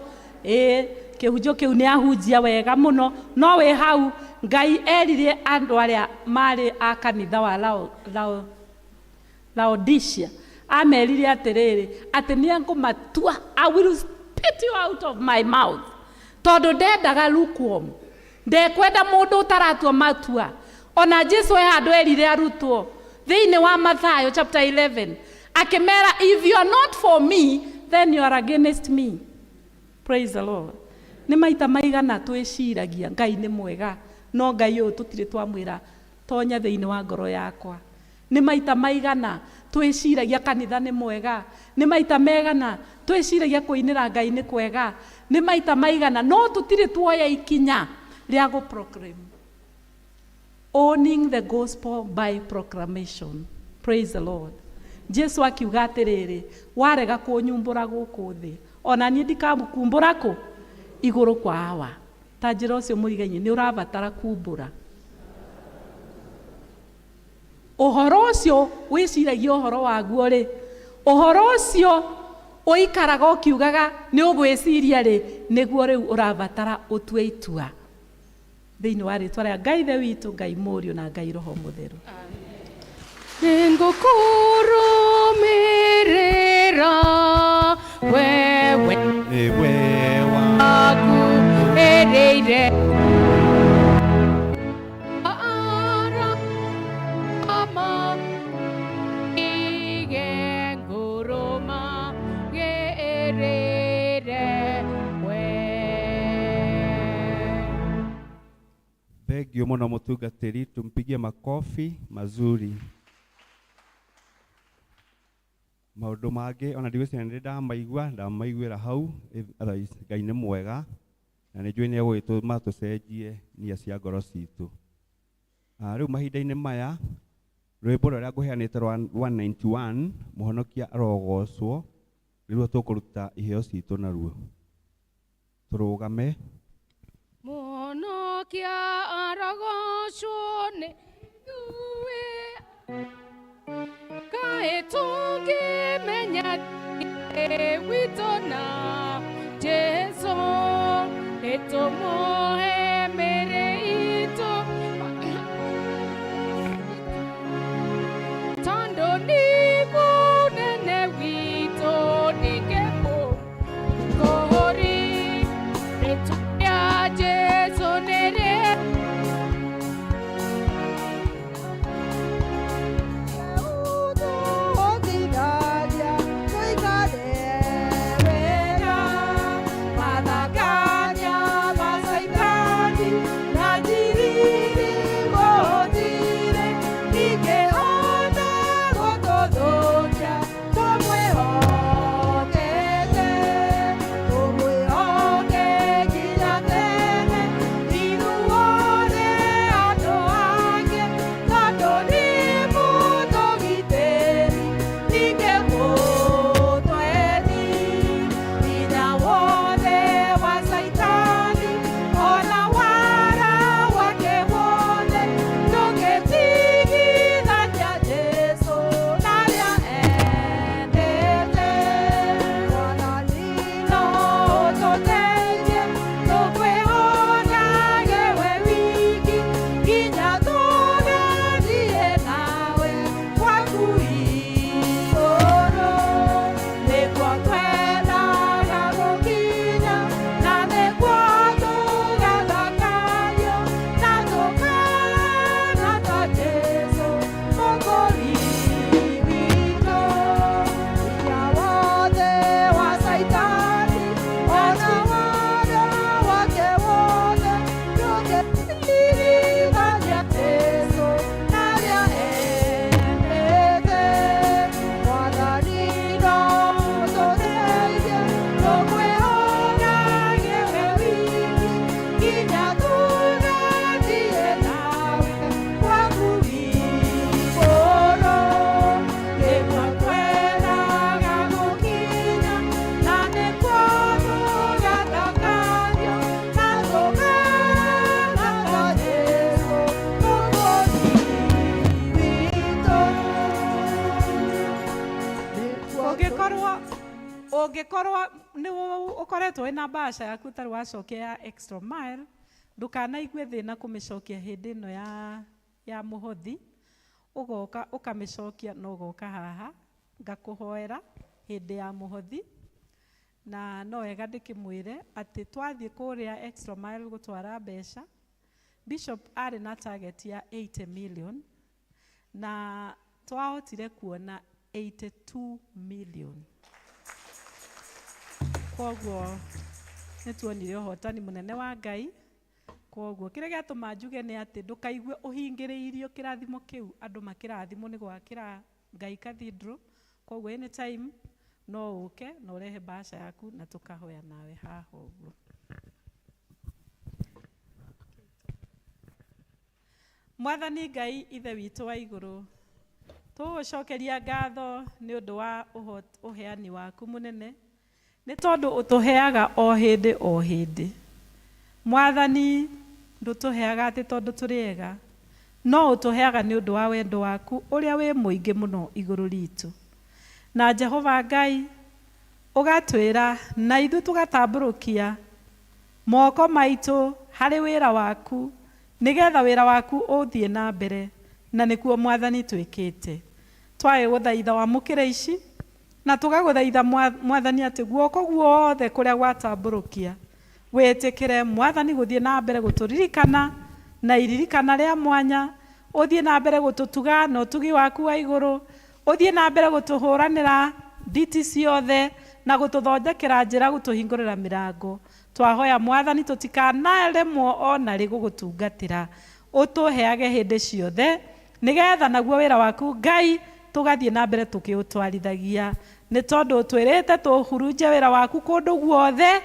Kĩhunjio kĩu nĩ ahunjia wega mũno. No wĩ hau Ngai erire andũ arĩa marĩ a kanitha wa Laodicea. Amerire atĩrĩrĩ atĩ nĩ ngũmatua. I will spit you out of my mouth. Tondũ ndendaga lukewarm. Ndekwenda mũndũ ũtaratua matua. Ona Jesũ handũ erire arutwo thĩinĩ wa Mathayo chapter 11. Akĩmera, if you are not for me, then you are against me. Praise the Lord. Nĩ maita maigana twĩciragia Ngai nĩ mwega. No Ngai ũyũ tũtirĩ twamwĩra tonya thĩinĩ wa ngoro yakwa. Nĩ maita maigana twĩciragia kanitha nĩ mwega. Nĩ maita maigana twĩciragia kũinĩra Ngai nĩ kwega. Nĩ maita maigana no tũtirĩ tuoya ikinya rĩa gũproclaim. Owning the gospel by proclamation. Praise the Lord. Jesu akiuga atĩrĩrĩ, warega kũnyumbũra gũkũ thĩ, ona niĩ ndikakumbũra kũ igũrũ kwa hawa. Ta njĩra ũcio mũigainie nĩ ũrabatara kumbũra. Ũhoro ũcio wĩciragia ũhoro waguo rĩ, ũhoro ũcio ũikaraga ũkiugaga nĩ ũgwĩciria rĩ, nĩguo rĩu ũrabatara ũtue itua thĩinĩ wa rĩtwa rĩa Ngai ithe witũ, Ngai Mũriũ na Ngai Roho Mũtheru. Nĩngũkũrũmĩrĩra wewe waku ereire arama ige ngũrũma gerere we. Thengio mũno mũtungatĩri, tumpigie makofi mazuri. maundu mangi ona ndigwicira ndi ndamaiguira hau otherwise Ngai nĩ mwega na nĩ njũĩ nĩ egũgĩtũma tũcenjie nia cia ngoro citũ. Rĩu mahinda-inĩ maya rwĩmbo rũrĩa ngũheanĩte rwa 191 mũhonokia arogocwo nĩruo tũkũruta iheo citũ naruo. Tũrũgame. Mũhonokia arogocwo nĩ ithuĩ, kaĩ tũngĩmenya witũ na Jesũ nĩtũmũhe mĩĩrĩ itũ tondũ nĩ mũnene witũ nĩngĩ mũkũri rĩtwa rĩa Jesũ nĩrĩ ũngĩkorwo nĩ ũkoretwo wĩna mbaca yaku ũtarĩ wacokia ya extra mile, ndũkanaigue thĩna kũmĩcokia hĩndĩ ĩno ya mũhothi, ũgoka ũkamĩcokia na ũgoka haha ngakũhoera hĩndĩ ya mũhothi, na no wega ndĩkĩmwĩre atĩ twathiĩ kũrĩa extra mile gũtwara mbeca, Bishop arĩ na target ya 80 million na twahotire kuona 82 million. Koguo nĩtuonire ũhotani mũnene wa Ngai. Koguo kĩrĩa gĩatũma njuge nĩ atĩ ndũkaigue ũhingĩrĩirio kĩrathimo kĩu, andũ makĩrathimo nĩ gwakĩra Ngai cathedral. Koguo anytime no ũke na ũrehe mbaca yaku na tũkahoya nawe haha ũguo. Mwathani Ngai ithe witũ wa igũrũ, tũgũcokeria ngatho nĩ ũndũ wa ũheani waku mũnene, nĩ tondũ ũtũheaga o hĩndĩ o hĩndĩ. Mwathani ndũtũheaga atĩ tondũ tũrĩ ega, no ũtũheaga nĩ ũndũ wa wendo waku ũrĩa wĩ mũingĩ mũno igũrũ ritũ. Na Jehova Ngai ũgatwĩra na ithuĩ tũgatambũrũkia moko maitũ harĩ wĩra waku, nĩgetha wĩra waku ũthiĩ na mbere, na nĩkuo Mwathani twĩkĩte. Twagĩ gũthaitha wamũkĩre ici na tũgagũthaitha Mwathani atĩ guoko guothe kũrĩa gwatambũrũkia wĩtĩkĩre Mwathani gũthiĩ na mbere gũtũririkana na iririkana rĩa mwanya, ũthiĩ na mbere gũtũtuga na ũtugi waku wa igũrũ, ũthiĩ na mbere gũtũhũranĩra nditi ciothe na gũtũthondekera njĩra, gũtũhingũrĩra mĩrango. Twahoya Mwathani tũtikanaremwo ona rĩ gũgũtungatĩra, ũtũheage hĩndĩ ciothe, nĩgetha naguo wĩra waku Ngai tugathie na mbere tukiutwarithagia ni tondu twirite tuhurunje wira waku kundu guothe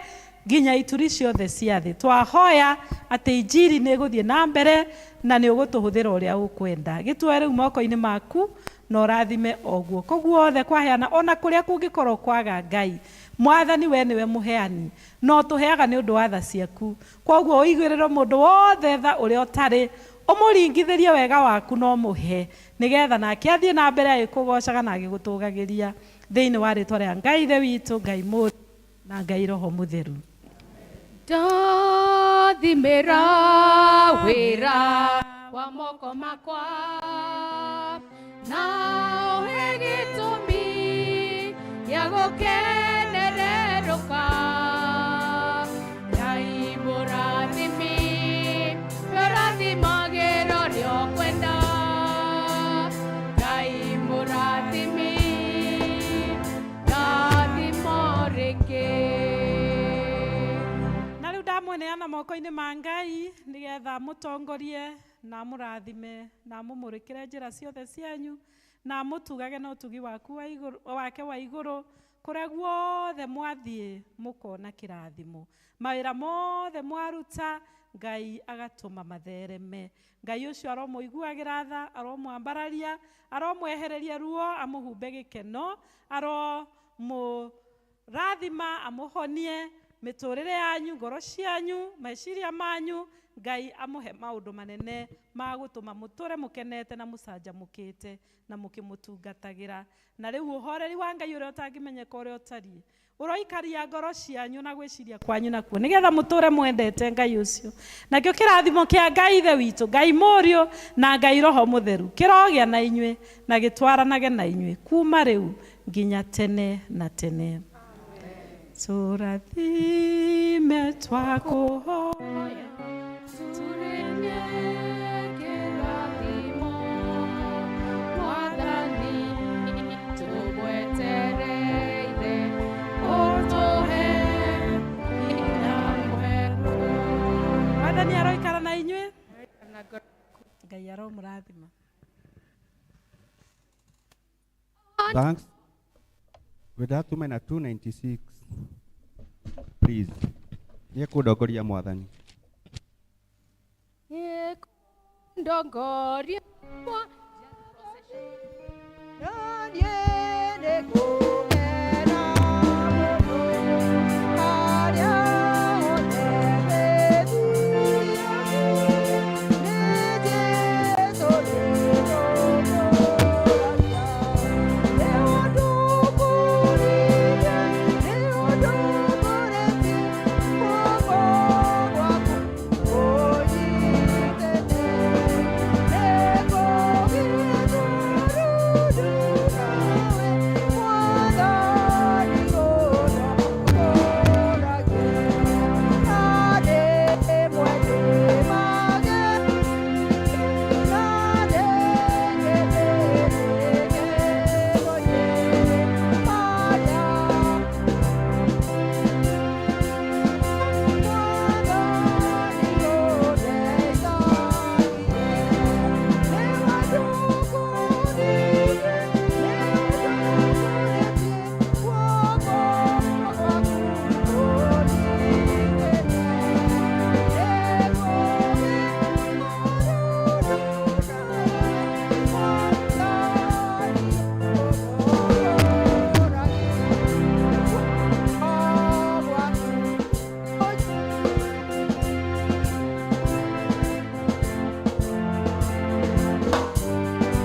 nginya ituri ciothe cia thi. Twahoya ati injiri ni guthie na mbere na ni ugutuhuthira uria ukwenda. Gitwe riu moko-ini maku na urathime oguo koguo othe kwaheana ona kuria kungikorwo kwaga Ngai. Mwathani we niwe muheani no tuheaga ni undu wa tha ciaku. Koguo uiguiriro mundu wothe tha uria utari umuringithirie wega waku no muhe nigetha nake athie na mbere agikugocaga na agigutugagiria thiini wa ritwa ria Ngai ithe witu, Ngai Mũriũ na Ngai Roho Mutheru. Ndathimĩra wĩra wa moko makwa na ũhe gĩtũmi gĩa gũkenererũka. Ngai mũrathimi ũrathimagĩra ũrĩa ũkwenda. Ngai mũrathimi rathimo rĩngĩ. Mweneana moko-ini ma Ngai nigetha mutongorie na murathime na mumurikire njira ciothe cianyu na mutugage na utugi waku wake wa iguru kuria guothe mwathie mukona kirathimo. Mawira mothe mwaruta Ngai agatuma mathereme. Ngai ucio aromuiguagira tha, aromwambararia, aromwehereria ruo, amuhumbe gikeno, aromurathima, amuhonie miturire yanyu, ngoro cianyu, meciria manyu. Ngai amuhe maundu manene ma gutuma muture mukenete na mucanjamukite na mukimutungatagira. Na riu uhoreri wa Ngai uria utangimenyeka uria utari uroikaria ngoro cianyu na gwiciria kwanyu nakuo nigetha muture mwendete Ngai ucio. Nakio kirathimo kia Ngai ithe witu, Ngai Mũriũ na Ngai Roho Mutheru kirogia na inywe na gitwaranage na inywe kuma riu nginya tene na tene. Turathime twakuhoya turenye kirathimo Mwathani tugwetereire utuhe hinya mwerũ. Mwathani aroikara na inywe, Ngai aromurathima. Thanks. With that woman at 296, please. Niekundongoria Mwathani. Ndongoria